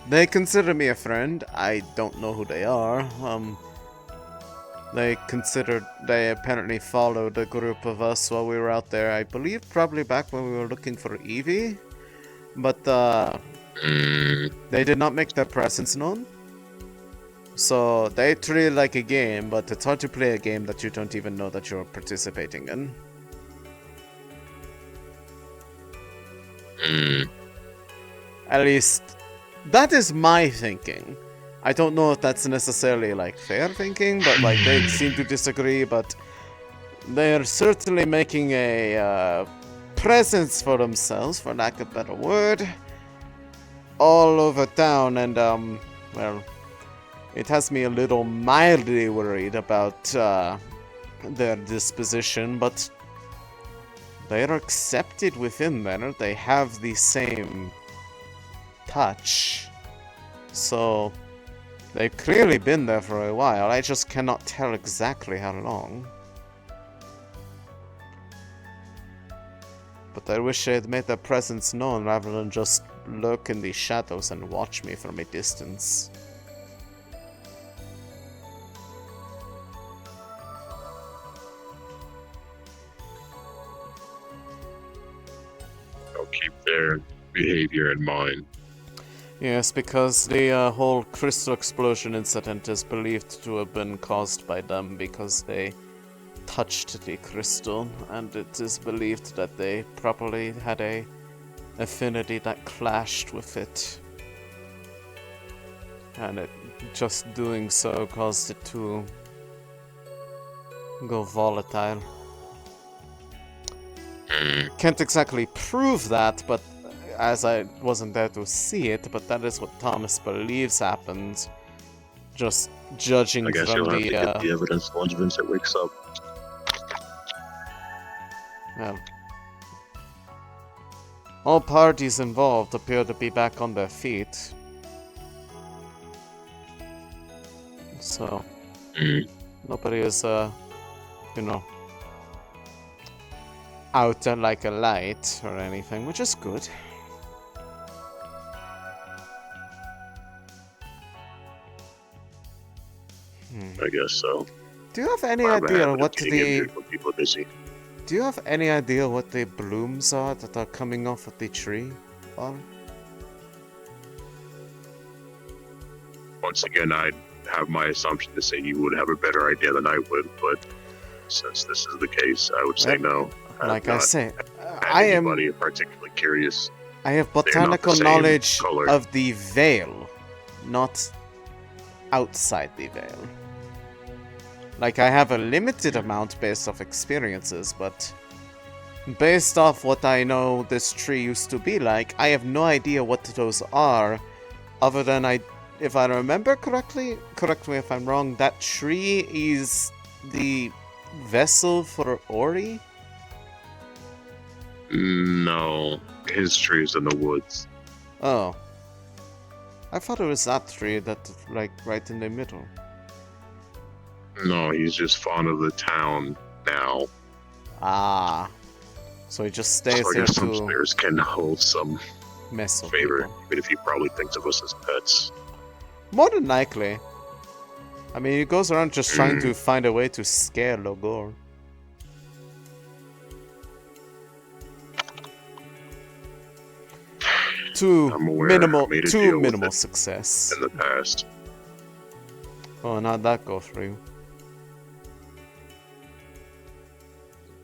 they consider me a friend. I don't know who they are. They apparently followed a group of us while we were out there. I believe probably back when we were looking for Evie. But, they did not make their presence known. So, they treat it like a game, but it's hard to play a game that you don't even know that you're participating in. At least, that is my thinking. I don't know if that's necessarily, like, fair thinking, but, like, they seem to disagree, but they're certainly making a, presence for themselves, for lack of a better word, all over town, and, well, it has me a little mildly worried about, their disposition, but they are accepted within there. They have the same touch, so they've clearly been there for a while. I just cannot tell exactly how long. But I wish they had made their presence known rather than just lurk in the shadows and watch me from a distance. I'll keep their behavior in mind. Yes, because the whole crystal explosion incident is believed to have been caused by them because they touched the crystal, and it is believed that they probably had a affinity that clashed with it. And it just doing so caused it to go volatile. Can't exactly prove that, but as I wasn't there to see it, but that is what Thomas believes happened. Just judging I guess from you'll have the, to get the evidence once Vincent wakes up. Well, all parties involved appear to be back on their feet. So, nobody is, you know, out like a light or anything, which is good. I guess so. Do you have any idea what the... Do you have any idea what the blooms are that are coming off of the tree, Vale? Once again, I'd have my assumption to say you would have a better idea than I would, but since this is the case, I would say no. Like I say, I am particularly curious. I have botanical knowledge of the Vale, not outside the Vale. Like, I have a limited amount based off experiences, but based off what I know this tree used to be like, I have no idea what those are, other than if I remember correctly, correct me if I'm wrong, that tree is the vessel for Ori? No, his tree's in the woods. Oh. I thought it was that tree that, like, right in the middle. No, he's just fond of the town now. Ah. So he just stays so I there guess some to spirits can hold some mess with favor, people. even if he probably thinks of us as pets. More than likely. I mean, he goes around just trying to find a way to scare Logor. To minimal success. In the past. Oh, and how'd that go for you?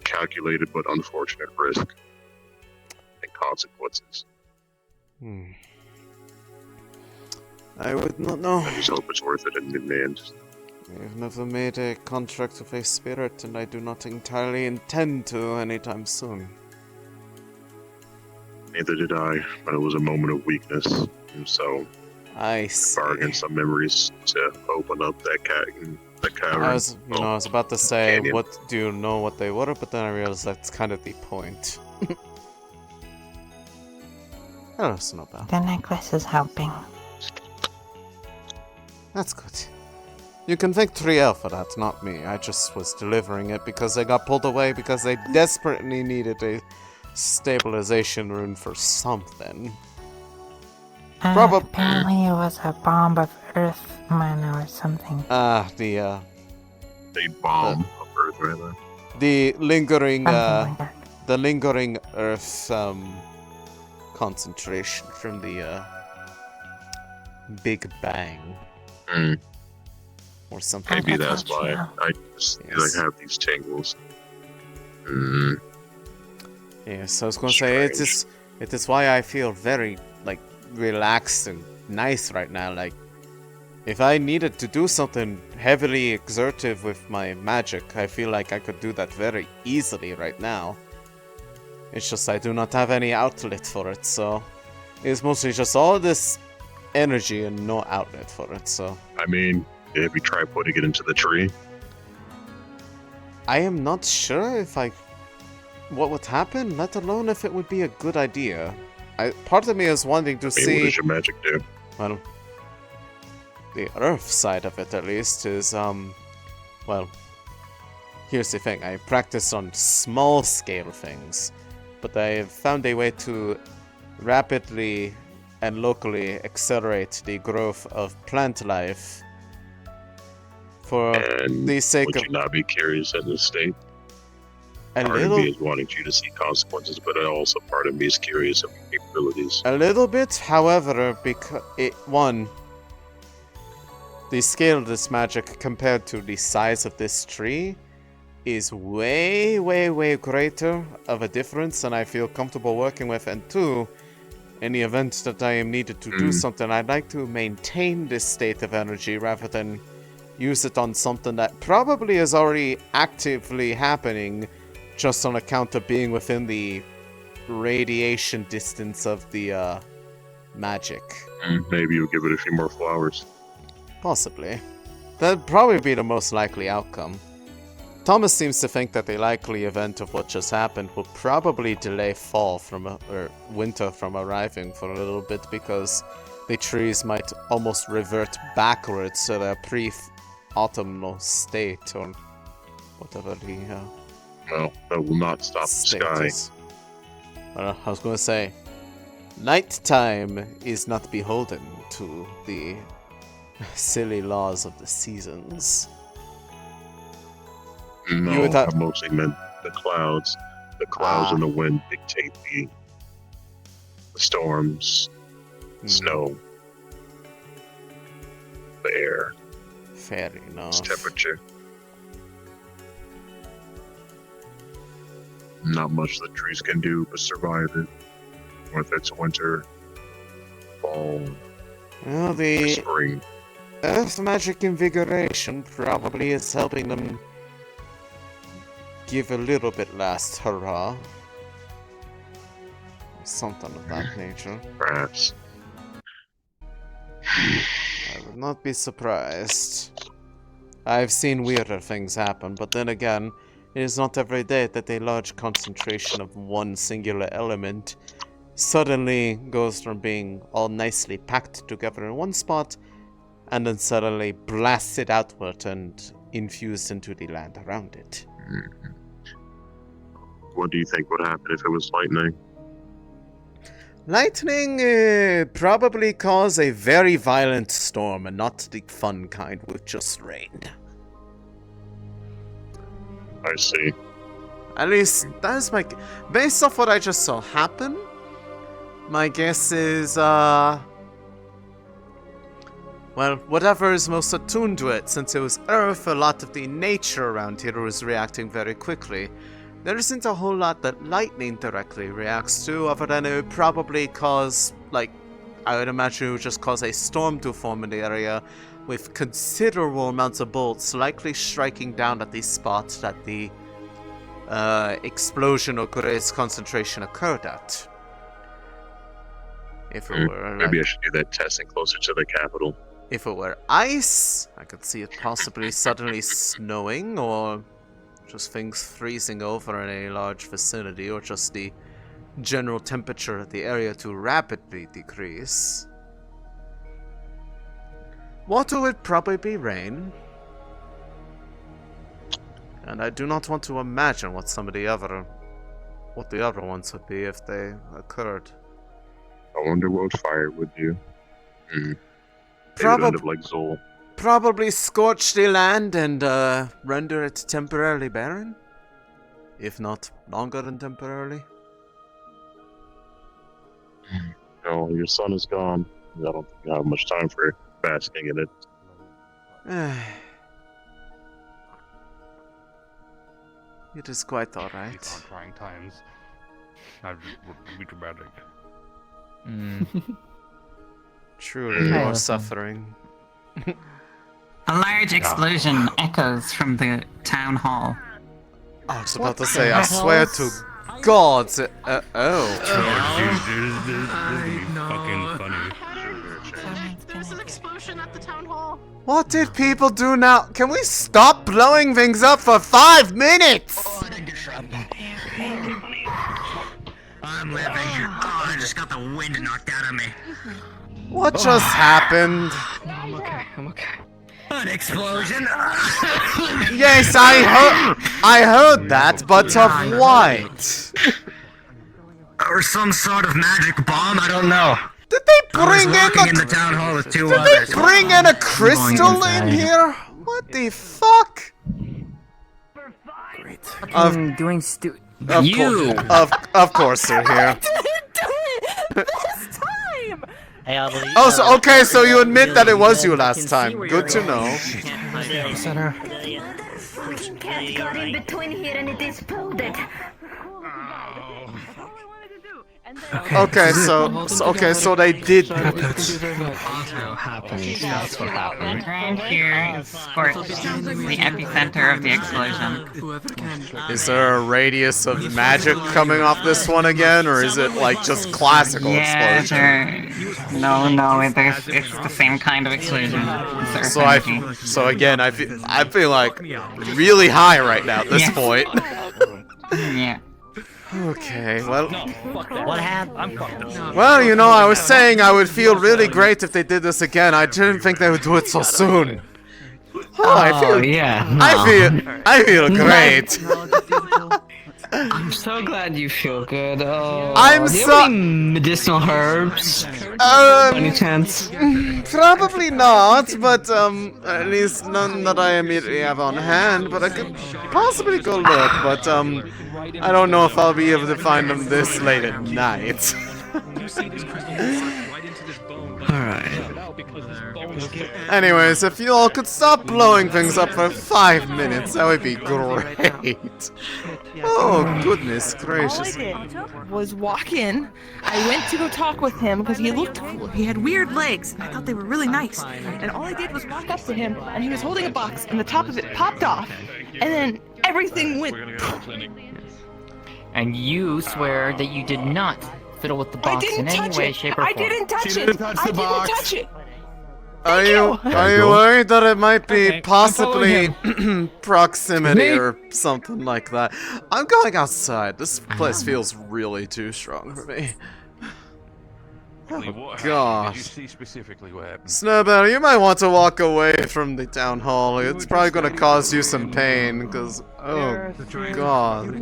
Calculated but unfortunate risk. consequences. I would not know. I just hope it's worth it in the end. I've never made a contract with a spirit, and I do not entirely intend to anytime soon. Neither did I, but it was a moment of weakness, and so I see. bargained some memories to open up that cavern. I was about to say, what do you know what they were, but then I realized that's kind of the point. Hello, Snowbell. The necklace is helping. That's good. You can thank Triel for that, not me. I just was delivering it because they got pulled away because they desperately needed a stabilization rune for something. Apparently it was a bomb of earth mana or something. The bomb of Earth, rather. The lingering, Something like the lingering earth, concentration from the, Big Bang. Or something. Maybe that's why I just have these tingles. Yes, I was gonna say, it is why I feel very, relaxed and nice right now. Like, if I needed to do something heavily exertive with my magic, I feel like I could do that very easily right now. It's just I do not have any outlet for it, so it's mostly just all this energy and no outlet for it, so. I mean, if you try putting it into the tree. I am not sure what would happen, let alone if it would be a good idea. Part of me is wanting to see... What does your magic do? Well, the earth side of it, at least, is, well, here's the thing. I practice on small-scale things, but I have found a way to rapidly and locally accelerate the growth of plant life for the sake would of... you not be curious in this state? A Part little... of me is wanting you to see consequences, but also part of me is curious of your capabilities. A little bit, however, because the scale of this magic compared to the size of this tree is way, way, way greater of a difference than I feel comfortable working with. And two, in the event that I am needed to do something, I'd like to maintain this state of energy rather than use it on something that probably is already actively happening just on account of being within the radiation distance of the magic. Maybe you'll give it a few more flowers. Possibly. That'd probably be the most likely outcome. Thomas seems to think that the likely event of what just happened will probably delay fall or winter from arriving for a little bit because the trees might almost revert backwards to their pre-autumnal state or whatever the Well, that will not stop the sky. I was going to say, nighttime is not beholden to the silly laws of the seasons. No, I mostly meant the clouds. The clouds and the wind dictate the storms, snow, the air. Fair enough. Its temperature. Not much the trees can do but survive it. Whether it's winter, fall, well, or spring. Earth magic invigoration probably is helping them give a little bit last hurrah. Something of that nature. Perhaps. I would not be surprised. I've seen weirder things happen, but then again, it is not every day that a large concentration of one singular element suddenly goes from being all nicely packed together in one spot and then suddenly blasted outward and infused into the land around it. What do you think would happen if it was lightning? Lightning probably cause a very violent storm and not the fun kind with just rain. I see. At least, that is my... Based off what I just saw happen, my guess is, well, whatever is most attuned to it. Since it was Earth, a lot of the nature around here was reacting very quickly. there isn't a whole lot that lightning directly reacts to, other than it would probably cause, like, I would imagine it would just cause a storm to form in the area, with considerable amounts of bolts likely striking down at the spot that the explosion or greatest concentration occurred at. If it were Maybe I should do that testing closer to the capital. If it were ice, I could see it possibly suddenly snowing, or just things freezing over in a large vicinity, or just the general temperature of the area to rapidly decrease. Water would probably be rain. And I do not want to imagine what the other ones would be if they occurred. I wonder what fire would do. Maybe it would end up like Zol. Probably scorch the land and render it temporarily barren, if not longer than temporarily. No, your sun is gone. I don't think I have much time for basking in it. It is quite alright. These are trying times. That would be dramatic. Truly, more suffering. A large explosion echoes from the town hall. I was about to say, I swear to God. This is fucking funny. There's an explosion at the town hall. What did people do now? Can we stop blowing things up for 5 minutes? I'm living. Oh, I just got the wind knocked out of me. What just happened? I'm okay. An explosion? Yes, I heard that, but of what? Or some sort of magic bomb, I don't know. Did they bring in the town hall with two Did others. they bring in a crystal in here? What the fuck? I'm doing Of course they're here. This time! Hey, I believe. Oh, so okay, so you admit that it was you last time. Good to know. Center. Cat got in between here and it exploded. Okay, so they did. That's what happened. Ground here is scorched. The epicenter of the explosion. Is there a radius of magic coming off this one again, or is it like just classical explosion? No, it's the same kind of explosion. So again, I feel like really high right now at this point. Yeah. Okay, well... What happened? I'm fucked up. Well, you know, I was saying I would feel really great if they did this again. I didn't think they would do it so soon. I feel great. I'm so glad you feel good. I'm do you so... have any medicinal herbs? By any chance? Probably not, but at least none that I immediately have on hand, but I could possibly go look, but I don't know if I'll be able to find them this late at night. Anyways, if you all could stop blowing things up for 5 minutes, that would be great. Oh, goodness gracious. All I did was walk in. I went to go talk with him because he looked cool. He had weird legs. I thought they were really nice. And all I did was walk up to him, and he was holding a box, and the top of it popped off. And then everything went... And you swear that you did not fiddle with the box in any way, shape, or form. I didn't touch it. I didn't touch it. Are you worried that it might be possibly proximity or something like that? I'm going outside. This place feels really too strong for me. Oh God. Did you see specifically what happened? Snowbell, you might want to walk away from the town hall. It's probably going to cause you some pain, because oh God.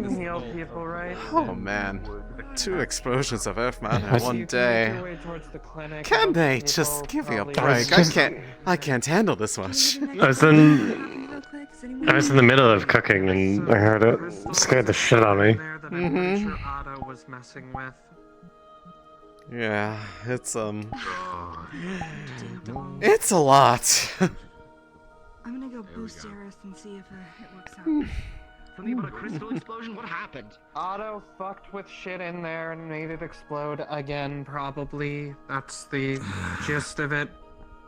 Oh man. 2 explosions of Earth Mountain in one day. Can they just give me a break? I can't handle this much. I was in the middle of cooking and I heard it. It scared the shit out of me. Yeah, it's it's a lot. I'm gonna go boost Eris and see if it works out. Something about a crystal explosion? What happened? Otto fucked with shit in there and made it explode again, probably. That's the gist of it.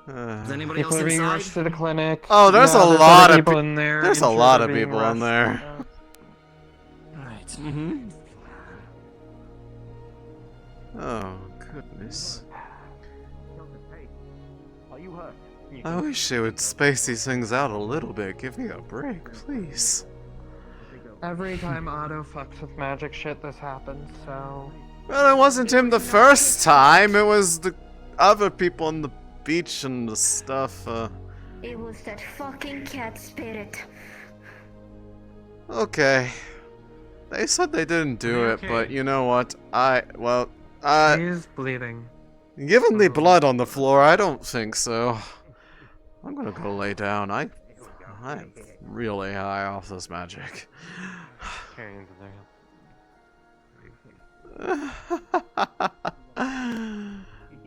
Is anybody People else are being inside? rushed to the clinic. Oh, there's a other lot of people in there. There's a Injured lot are of being people in rushed. there. Alright. Mm-hmm. Oh goodness. Are you hurt? I wish they would space these things out a little bit. Give me a break, please. Every time Otto fucks with magic shit, this happens, so... Well, it wasn't him the first time. It was the other people on the beach and the stuff. It was that fucking cat spirit. Okay. They said they didn't do it, Okay. but you know what? He's bleeding. Given the blood on the floor, I don't think so. I'm gonna go lay down. I'm really high off this magic.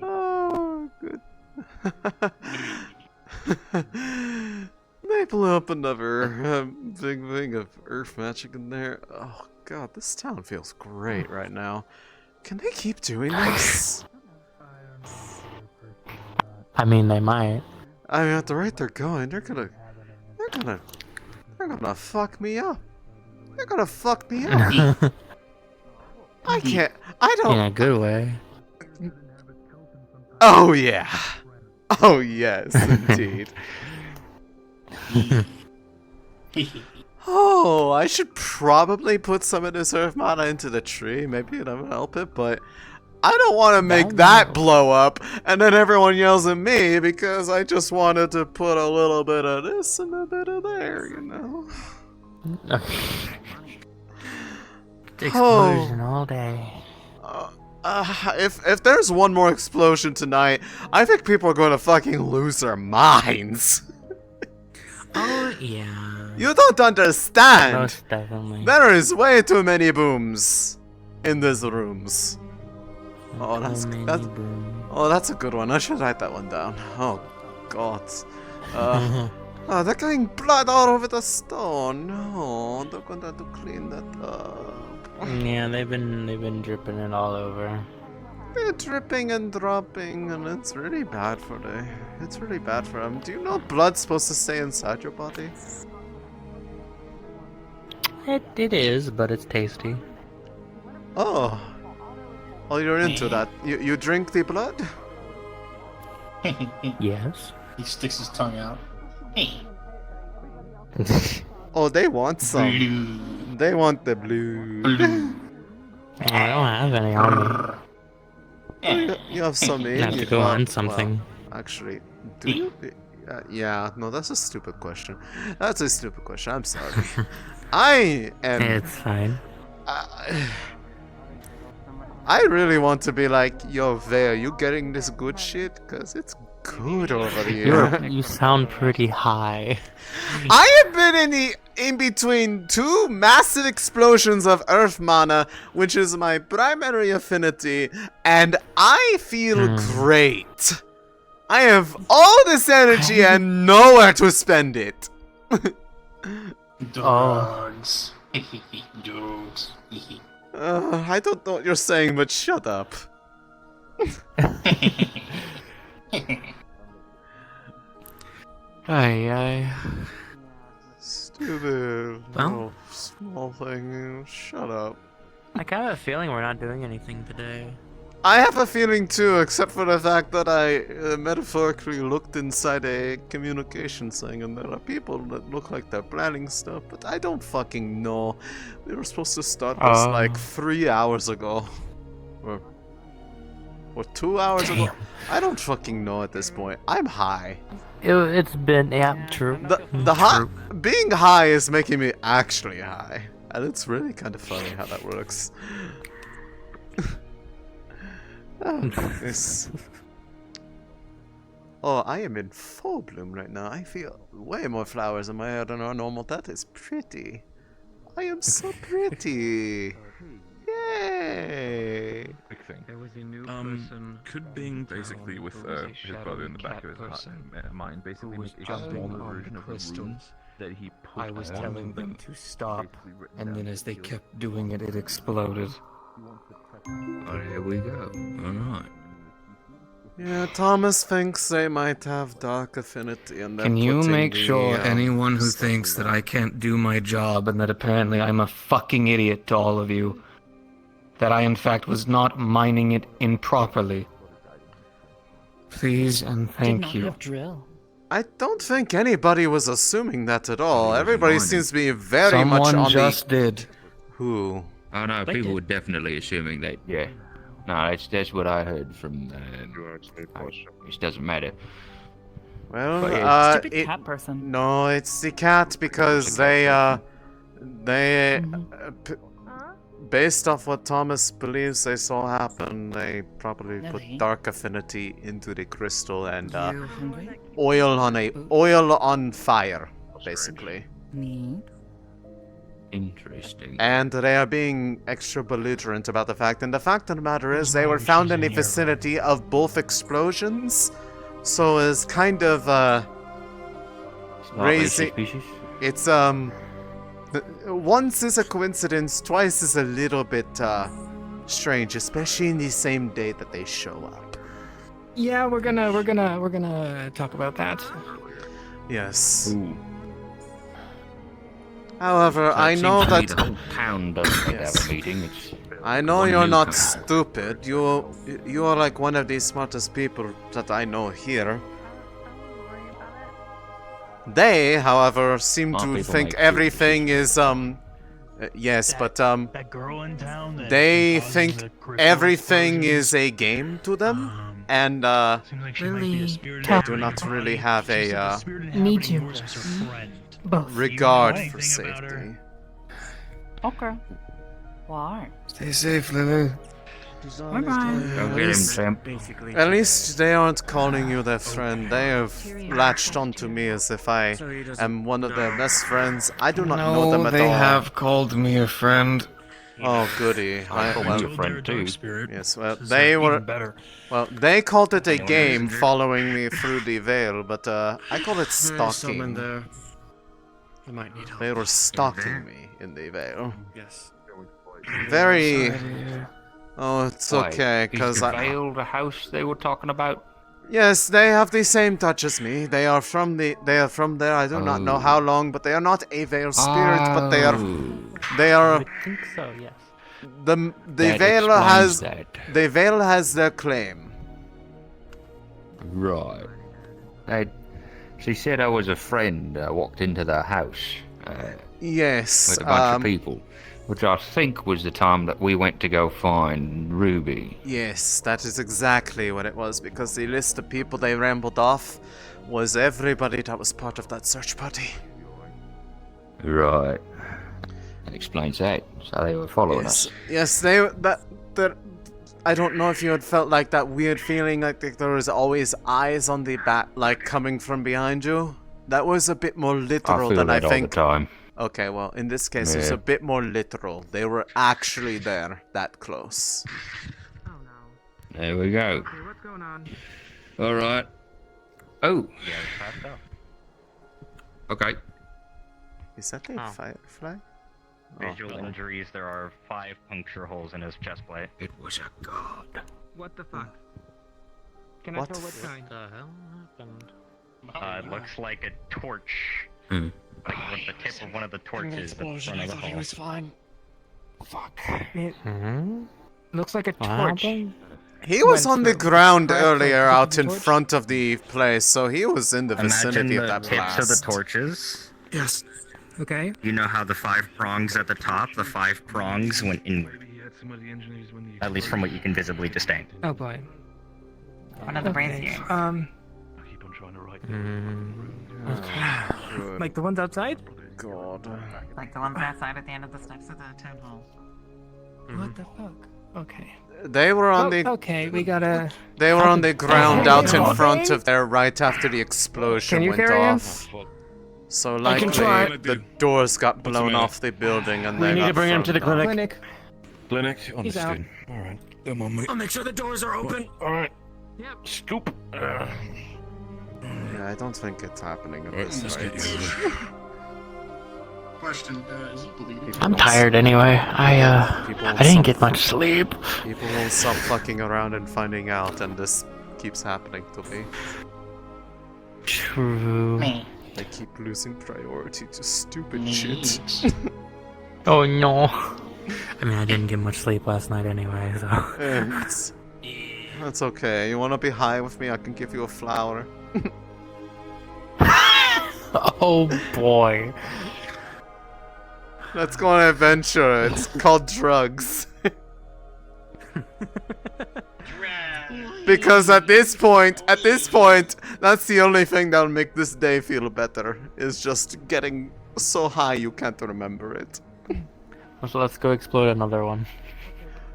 Oh, good. They blew up another big thing of earth magic in there. Oh god, this town feels great right now. Can they keep doing this? I mean, they might. I mean, at the rate they're going, they're gonna fuck me up. They're gonna fuck me up. I don't. In a good way. Oh yeah. Oh yes, indeed. Oh, I should probably put some of this earth mana into the tree. Maybe it'll help it, but I don't want to make that blow up, and then everyone yells at me because I just wanted to put a little bit of this and a bit of there, you know. Explosion all day. If there's one more explosion tonight, I think people are going to fucking lose their minds. Oh, yeah. You don't understand. Most definitely. There is way too many booms in these rooms. Oh, that's a good one. I should write that one down. Oh, God. Oh, they're getting blood all over the stone. No, they're gonna have to clean that up. Yeah, they've been dripping it all over. They're dripping and dropping, and it's really bad for them. Do you know blood's supposed to stay inside your body? It is, but it's tasty. Oh. Oh, you're into that. You drink the blood? Yes. He sticks his tongue out. Oh, they want some. They want the blue. I don't have any on me. Oh, you have some in You have to you. go Well, on something. well, actually, do you? Yeah, no, that's a stupid question. That's a stupid question. I'm sorry. I am. It's fine. I really want to be like, yo, Vale, you getting this good shit? Cause it's good over here. You sound pretty high. I have been in between two massive explosions of earth mana, which is my primary affinity, and I feel great. I have all this energy and nowhere to spend it. Dogs. Dogs. I don't know what you're saying, but shut up. Aye. Stupid Well? little small thing. Shut up. I kind of have a feeling we're not doing anything today. I have a feeling too, except for the fact that I metaphorically looked inside a communication thing and there are people that look like they're planning stuff, but I don't fucking know. We were supposed to start this like 3 hours ago. Or 2 hours ago. I don't fucking know at this point. I'm high. It's been, yeah, true. The high, being high is making me actually high. And it's really kind of funny how that works. Oh, goodness. Oh, I am in full bloom right now. I feel way more flowers in my hair than are normal. That is pretty. I am so pretty. Yay! Big thing. There was a new person. Could Bing basically, with his brother in the back of his mind, basically make a smaller version of the room I was telling them to stop, and then as they kept doing it, it exploded. Oh, here we go. Alright. Yeah, Thomas thinks they might have dark affinity, and they're Can you putting make the, sure anyone who stuff thinks in that I can't do my job and that apparently I'm a fucking idiot to all of you, that I in fact was not mining it improperly? Please and thank you. drill. I don't think anybody was assuming that at all. Everybody seems to be very much Someone on just did. Who? Oh no, They people did. were definitely assuming that. Yeah. No, that's what I heard from. It doesn't matter. Well, But yeah, Stupid cat person. No, it's the cat because they based off what Thomas believes they saw happen, they probably put Nelly? dark affinity into the crystal and You hungry? oil on fire, basically. Need? Interesting. And they are being extra belligerent about the fact. And the fact of the matter is, they were found in the vicinity of both explosions. So it's kind of, raising. It's, once is a coincidence, twice is a little bit, strange, especially in the same day that they show up. Yeah, we're gonna talk about that. Yes. However, I know that. The whole town doesn't have a meeting. It's I know one you're not newcomer. stupid. You are like one of the smartest people that I know here. They, however, seem Smart to people think make everything is yes, but That girl in town. That they causes think the crystal everything explosions. is a game to them, and Seems like she might be Really? a spirit they do inhabiting not her really body. have She said the a spirit Me inhabiting too. yours is her friend. Both. regard You know for anything about her? safety. Okay. Why? Stay safe, Lily. Bye bye. Go get him, champ. At least they aren't calling you their friend. They have latched onto me as if I am one of their best friends. I do not know them at they all. have called me a friend. Oh, goody. I call well, you a friend too. yes, well, This is they even were. better. Well, they called it a game following me through the Vale, but I call it Someone stalking. there. I might need help. They were stalking me in the Vale. Yes. Very. Sorry to hear. Oh, it's Why? okay, Is because the I. Vale the house they were talking about? Yes, they have the same touch as me. They are from the. They are from there. I do not know Oh. how long, but they are not a Vale spirit. But they are. They are. I think so, yes. The That Vale explains has. that. The Vale has their claim. Right. She said I was a friend. Walked into the house Yes. with a bunch of people, which I think was the time that we went to go find Ruby. Yes, that is exactly what it was, because the list of people they rambled off was everybody that was part of that search party. Right. That explains that. So they were following Yes, us. yes, that. I don't know if you had felt like that weird feeling like there was always eyes on the back, like coming from behind you. That was a bit more I literal feel than that I all think. the time. Okay, well, in this case, it was Yeah. a bit more literal. They were actually there, that close. There we go. Okay, what's going on? All right. Oh. Yeah, it's passed out. Okay. Is that a Oh. firefly? Visual injuries, there are 5 puncture holes in his chest plate. It was a god. What the fuck? Can What I tell what the kind? The hell happened? It looks like a torch. Hmm. Like with the tip of one of the torches at the Explosion. front I of the thought he hole. was fine. Fuck. It Hmm? looks like a What torch. happened? He was Went on the through. ground Correct, earlier like, out in torch? front of the place, so he was in the vicinity Imagine of the that tips blast. of the torches. Yes. Okay. You know how the 5 prongs at the top, the 5 prongs went in, at least from what you can visibly distinguish. Oh boy. One of the brains Okay. here. Like the ones outside? God. Like the ones outside at the end of the steps of the town hall. What the fuck? Okay. They were on the. Okay, we gotta. They were on the ground Oh, out in okay. front of there right after the explosion Can you went carry him? off. So I can likely try. the doors got blown off the building and We they need got to bring him to the thrown down. Clinic. Clinic, He's out. understood. Alright, come on, mate. I'll make sure the doors are open. Alright. Yep. Scoop. Yeah, I don't think it's happening at this Let's get rate. you over. Question, is he bleeding? I'm tired anyway. I didn't get much sleep. People won't stop fucking around and finding out, and this keeps happening to me. True. I keep losing priority to stupid shit. Oh no. I mean, I didn't get much sleep last night anyway, so. That's okay. You wanna be high with me? I can give you a flower. Oh boy. Let's go on an adventure. It's called drugs. Because at this point, that's the only thing that'll make this day feel better. Is just getting so high you can't remember it. So let's go explode another one.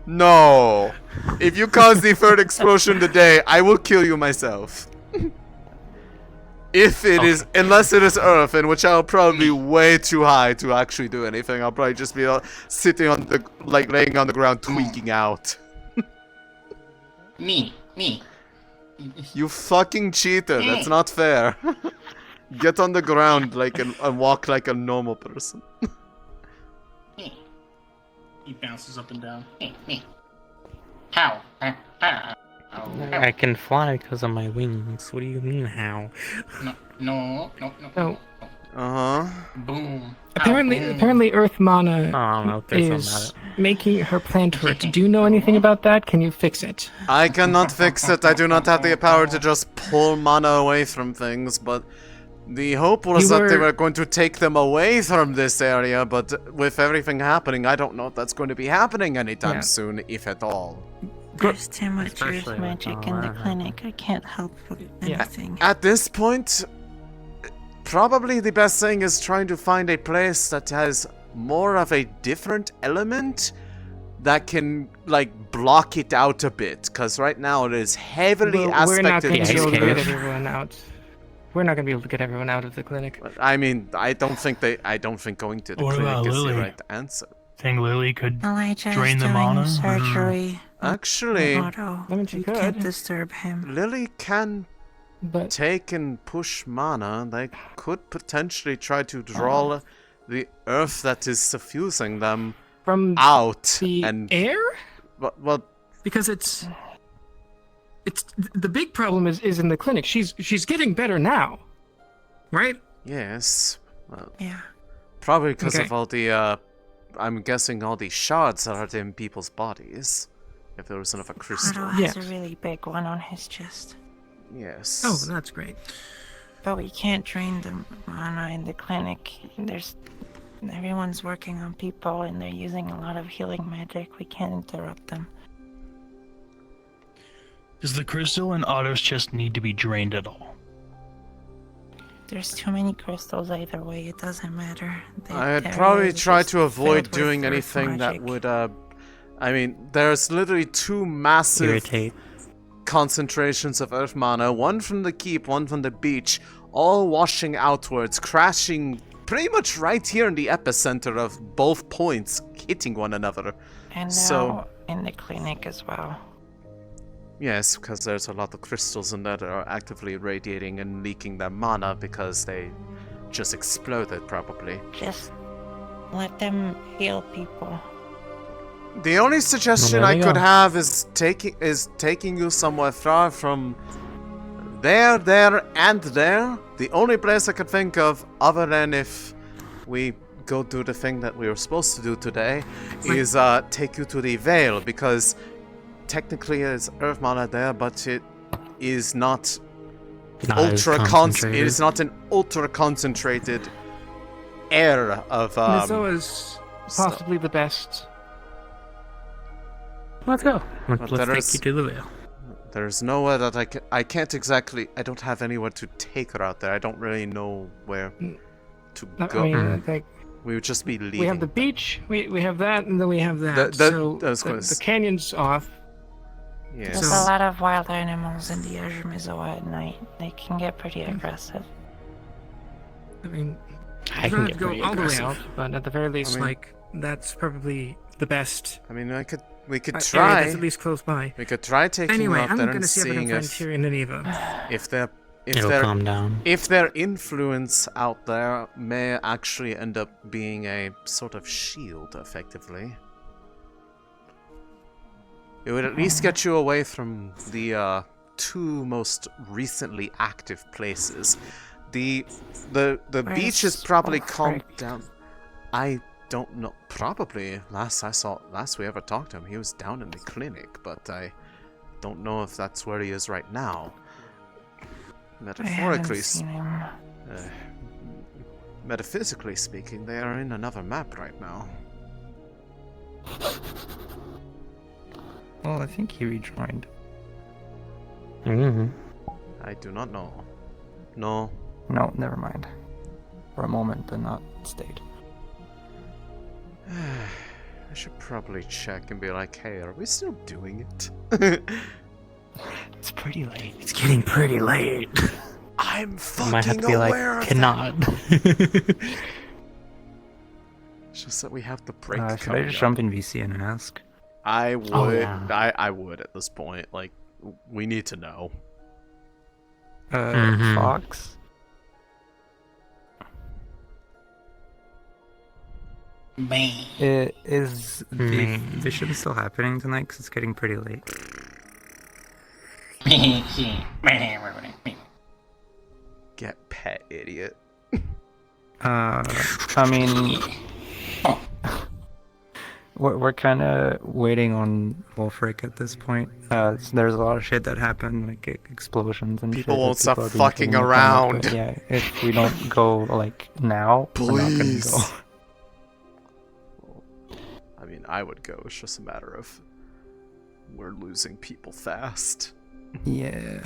No! If you cause the third explosion today, I will kill you myself. If it is, unless it is Earthen, which I'll probably be way too high to actually do anything. I'll probably just be sitting on the, laying on the ground tweaking out. Me. You fucking cheater, that's not fair. Get on the ground and walk like a normal person. He bounces up and down. Me. How? I can fly because of my wings. What do you mean, how? No. Uh-huh. Boom. Apparently Earth Mana is making her plan for it. Do you know anything about that? Can you fix it? I cannot fix it. I do not have the power to just pull mana away from things, but the hope was that they were going to take them away from this area, but with everything happening, I don't know if that's going to be happening anytime soon, if at all. There's too much earth magic in the clinic. I can't help with anything. At this point, probably the best thing is trying to find a place that has more of a different element that can, block it out a bit. Because right now it is heavily aspected. We're not going to be able to get everyone out of the clinic. I mean, I don't think going to the clinic is the right answer. Think Lily could Elijah's drain the doing mana? surgery. Actually, You can't disturb him. Lily can take and push mana. They could potentially try to draw the earth that is suffusing them from out the air. Well, because it's the big problem is in the clinic. She's getting better now, right? Yes. Well, yeah. Probably because of all the I'm guessing all the shards that are in people's bodies. If there was enough a crystal. Otto has a really big one on his chest. Yes. Oh, that's great. But we can't drain the mana in the clinic. Everyone's working on people and they're using a lot of healing magic. We can't interrupt them. Does the crystal in Otto's chest need to be drained at all? There's too many crystals either way. It doesn't matter. I'd probably try to avoid doing anything that would, I mean, there's literally two massive concentrations of earth mana, one from the keep, one from the beach, all washing outwards, crashing pretty much right here in the epicenter of both points, hitting one another. And now in the clinic as well. Yes, because there's a lot of crystals in there that are actively radiating and leaking their mana because they just exploded, probably. Just let them heal people. The only suggestion I could have is taking you somewhere far from there, and there. The only place I could think of, other than if we go do the thing that we were supposed to do today, is take you to the Vale, because technically there's earth mana there, but it is not it is not an ultra concentrated air of Mizo is possibly the best. Let's go. Let's take you to the Vale. There's nowhere that I can't exactly. I don't have anywhere to take her out there. I don't really know where to go. I mean, I think we would just be leaving. We have the beach. We have that, and then we have that. So the canyon's off. Yeah. There's a lot of wild animals in the Mizo at night. They can get pretty aggressive. I mean, I can get go pretty all the way aggressive. out, but at the very least, that's probably the best. I mean, we could try. That's at least close by. We could try taking anyway, you out I'm there gonna and see if I can seeing find Tyrion and Eva. if they're It'll calm down. If their influence out there may actually end up being a sort of shield, effectively. It would at least get you away from the two most recently active places. The beach is probably calmed down. I don't know. Probably last we ever talked to him, he was down in the clinic, but I don't know if that's where he is right now. Metaphorically, metaphysically speaking, they are in another map right now. Well, I think he rejoined. I do not know. No. No, never mind. For a moment, but not stayed. I should probably check and be like, hey, are we still doing it? It's pretty late. It's getting pretty late. I'm fucking Might have to be aware like, of cannot. It's just that we have the break Should I coming just up. jump in VC and ask? I would. Oh, yeah. I would at this point. Like, we need to know. Fox? Is the vision still happening tonight? Because it's getting pretty late. Get pet, idiot. I mean, we're kind of waiting on Wolfric at this point. So there's a lot of shit that happened, like explosions and People shit. won't stop are being fucking killed and around. but yeah, if we don't go like now, we're not gonna Please. go. I mean, I would go. It's just a matter of we're losing people fast. Yeah.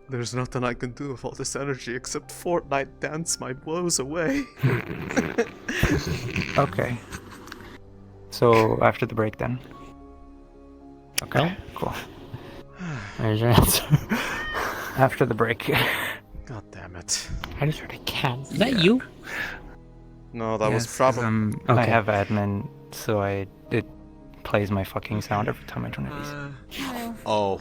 There's nothing I can do with all this energy except Fortnite dance my woes away. Okay. So after the break then. Okay. Cool. There's your answer. After the break. God damn it. I just heard a cat. Is that you? No, that was Yes, probably. I Okay. have admin, so it plays my fucking sound every time I join a VC. Oh.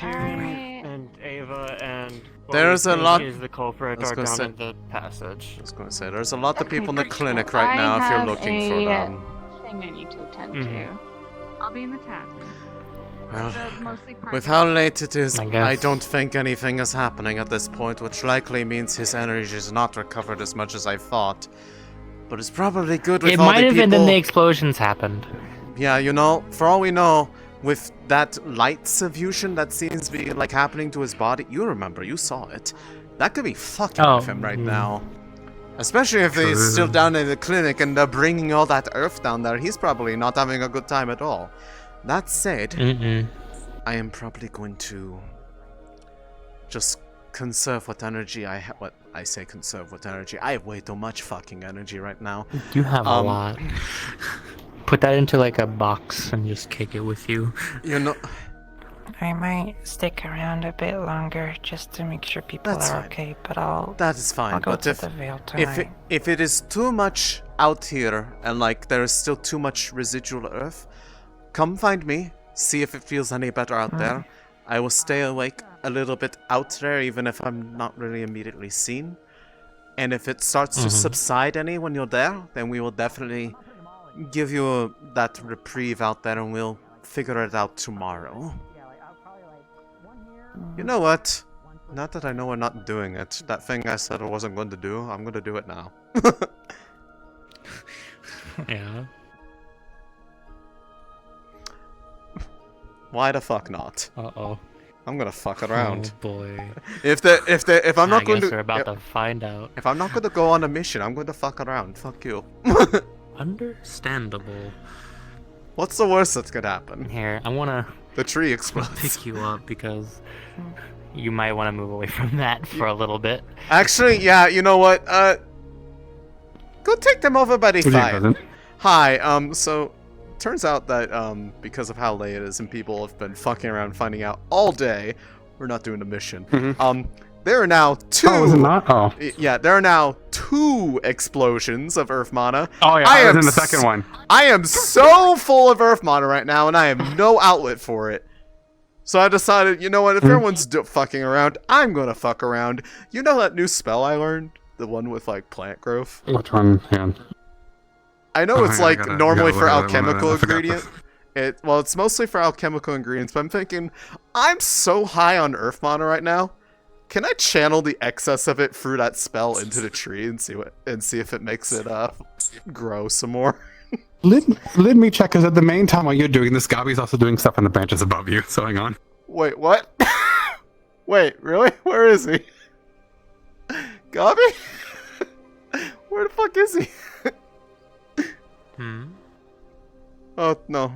And Ava and There's a lot. is the culprit are down in the passage. I was going to say, there's a lot of people in the clinic right now if you're looking for them. Thing I need to attend Mhm. to. I'll be in the tavern. Well, Mostly with how late it is, I I guess. don't think anything is happening at this point, which likely means his energy is not recovered as much as I thought. But it's probably good with It all might the have people. been then the explosions happened. Yeah, you know, for all we know, with that light suffusion that seems to be like happening to his body, you remember, you saw it. That could be fucking with him right now. Especially if he's still down in the clinic and they're bringing all that earth down there. He's probably not having a good time at all. That said, I am probably going to just conserve what energy I have. What I say, conserve what energy. I have way too much fucking energy right now. You have a lot. Put that into like a box and just kick it with you. You know. I might stick around a bit longer just to make sure people That's are fine. okay, but I'll. That is fine, I'll go but to if the Vale tonight. if it is too much out here and like there is still too much residual earth, come find me. See if it feels any better out there. I will stay awake a little bit out there, even if I'm not really immediately seen. And if it starts to subside any when you're there, then we will definitely give you that reprieve out there, and we'll figure it out tomorrow. You know what? Not that I know we're not doing it. That thing I said I wasn't going to do, I'm going to do it now. Yeah. Why the fuck not? Uh-oh. I'm gonna fuck around. Oh boy. If I'm not I going guess to, we're about to find out. if I'm not going to go on a mission, I'm going to fuck around. Fuck you. Understandable. What's the worst that could happen? Here, I wanna The tree explodes. pick you up because you might want to move away from that for a little bit. Actually, yeah, you know what? Go take them over by the fire. Hi, so turns out that because of how late it is and people have been fucking around finding out all day, we're not doing a mission. There are now two. Oh, is it not? Oh. Yeah, there are now 2 explosions of Earth Mana. Oh, yeah, I was in the second one. I am so full of Earth Mana right now, and I have no outlet for it. So I decided, you know what, if everyone's fucking around, I'm gonna fuck around. You know that new spell I learned? The one with, like, plant growth? Which one? Yeah. I know it's, like, normally for gotta look at that one. alchemical I forgot ingredient. Well, it's mostly for alchemical ingredients, but I'm thinking, I'm so high on Earth Mana right now. Can I channel the excess of it through that spell into the tree and see if it makes it grow some more? Let me check, because at the main time while you're doing this, Gabi's also doing stuff in the branches above you, so hang on. Wait, what? Wait, really? Where is he? Gabi? Where the fuck is he? Oh no,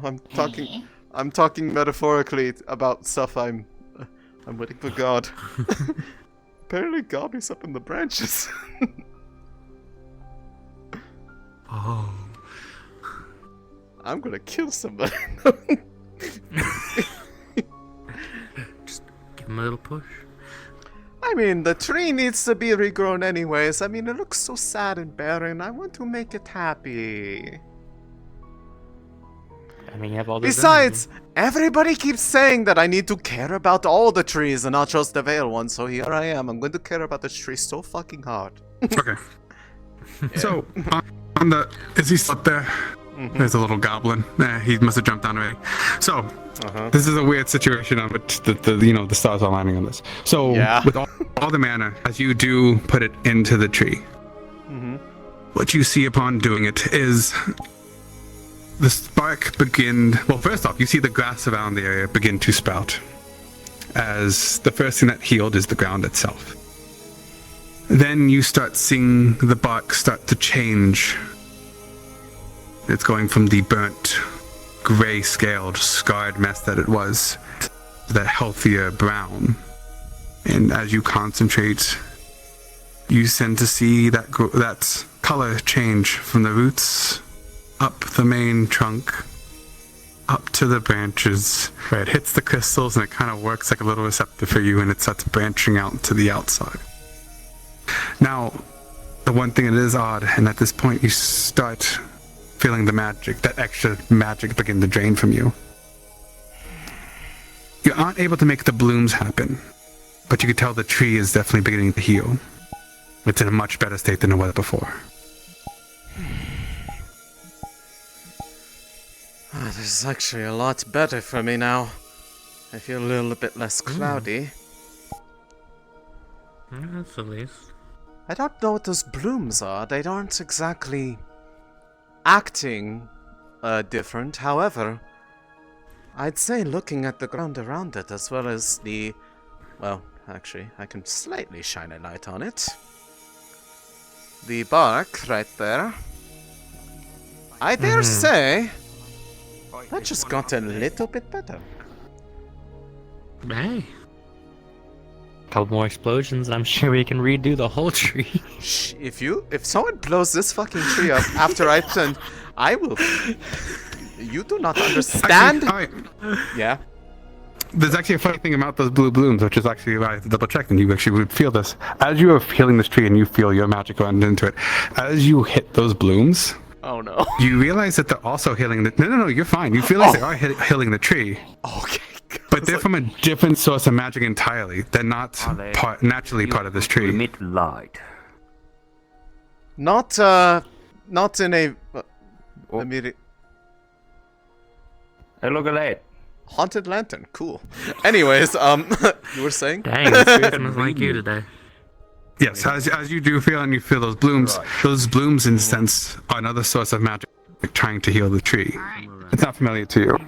I'm talking metaphorically about stuff I'm waiting for God. Apparently Gabi's up in the branches. Oh. I'm gonna kill somebody. Just give him a little push. I mean, the tree needs to be regrown anyways. I mean, it looks so sad and barren. I want to make it happy. I mean, you have all this Besides, everybody keeps saying that I need to care about all the trees and not just the Vale one, so here I am. I'm going to care about this tree so fucking hard. Okay. So, on the... Is he up there? There's a little goblin. He must have jumped down already. So, this is a weird situation on which the stars are aligning on this. So, with all the mana, as you do put it into the tree, what you see upon doing it is the spark begin... Well, first off, you see the grass around the area begin to sprout, as the first thing that healed is the ground itself. Then you start seeing the bark start to change. It's going from the burnt, gray-scaled, scarred mess that it was to that healthier brown. And as you concentrate, you tend to see that color change from the roots up the main trunk, up to the branches, where it hits the crystals and it kind of works like a little receptor for you, and it starts branching out to the outside. Now, the one thing that is odd, and at this point you start feeling the magic, that extra magic begin to drain from you. You aren't able to make the blooms happen, but you can tell the tree is definitely beginning to heal. It's in a much better state than it was before. This is actually a lot better for me now. I feel a little bit less cloudy. That's at least. I don't know what those blooms are. They aren't exactly acting different. However, I'd say looking at the ground around it as well as the... Well, actually, I can slightly shine a light on it. The bark right there. I dare say that just got a little bit better. Hey. Couple more explosions, I'm sure we can redo the whole tree. Shh, if someone blows this fucking tree up after I've done, I will... You do not understand? Yeah? There's actually a funny thing about those blue blooms, which is actually why I have to double check, and you actually would feel this. As you are healing this tree and you feel your magic going into it, as you hit those blooms... Oh no. You realize that they're also healing the... No, you're fine. You feel like they are healing the tree. Okay. But they're from a different source of magic entirely. They're not naturally part of this tree. Emit light. Not in a... immediate... Hey, look at that. Haunted lantern, cool. Anyways, you were saying? Dang, it's like you today. Yes, as you do feel and you feel those blooms in a sense are another source of magic trying to heal the tree. It's not familiar to you.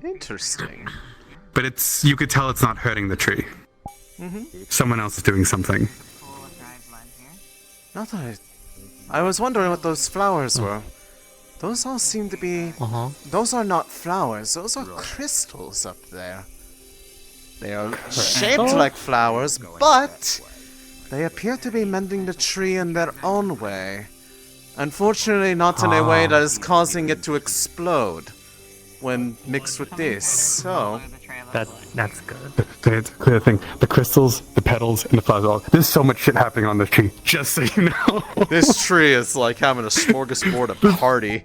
Interesting. But you could tell it's not hurting the tree. Someone else is doing something. Not that I was wondering what those flowers were. Those all seem to be... Those are not flowers, those are crystals up there. They are shaped like flowers, but they appear to be mending the tree in their own way. Unfortunately, not in a way that is causing it to explode when mixed with this, so... That's good. It's a clear thing. The crystals, the petals, and the flowers, there's so much shit happening on this tree, just so you know. This tree is like having a smorgasbord of party.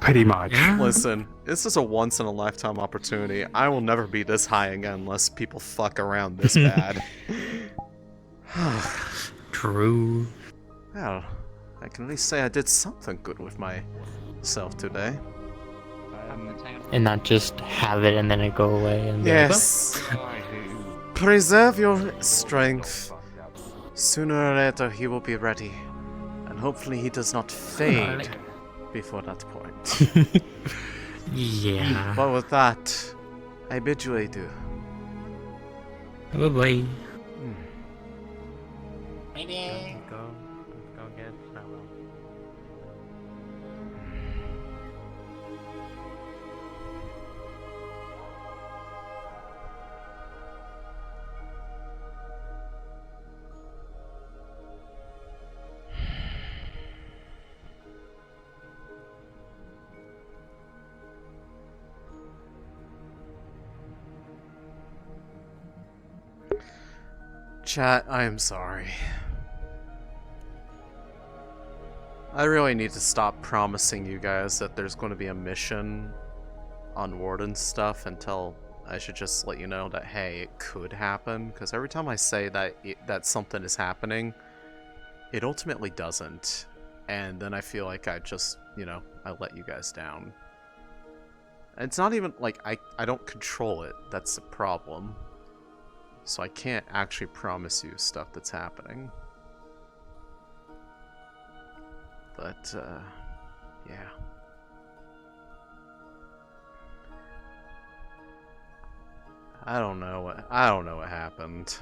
Pretty much. Listen, this is a once-in-a-lifetime opportunity. I will never be this high again unless people fuck around this bad. True. Well, I can at least say I did something good with myself today. And not just have it and then it go away. And Yes. Preserve your strength. Sooner or later he will be ready. And hopefully he does not fade before that point. Yeah. But with that, I bid you adieu. Bye-bye. Maybe. Go get Snowball. Chat, I am sorry. I really need to stop promising you guys that there's going to be a mission on Warden stuff until I should just let you know that, hey, it could happen. Because every time I say that that something is happening, it ultimately doesn't. And then I feel like I just, you know, I let you guys down. It's not even, like, I don't control it. That's the problem. So I can't actually promise you stuff that's happening. But, yeah. I don't know what happened.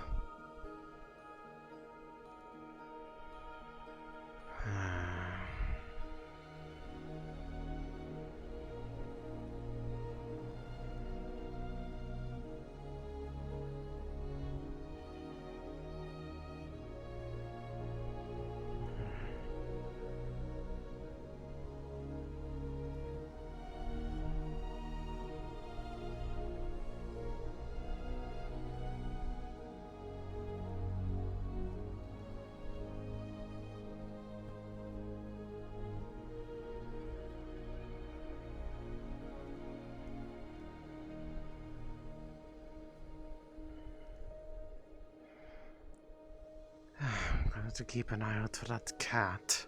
I'm going to keep an eye out for that cat.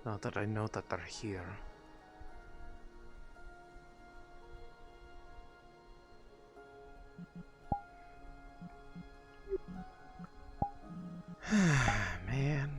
Now that I know that they're here. Man.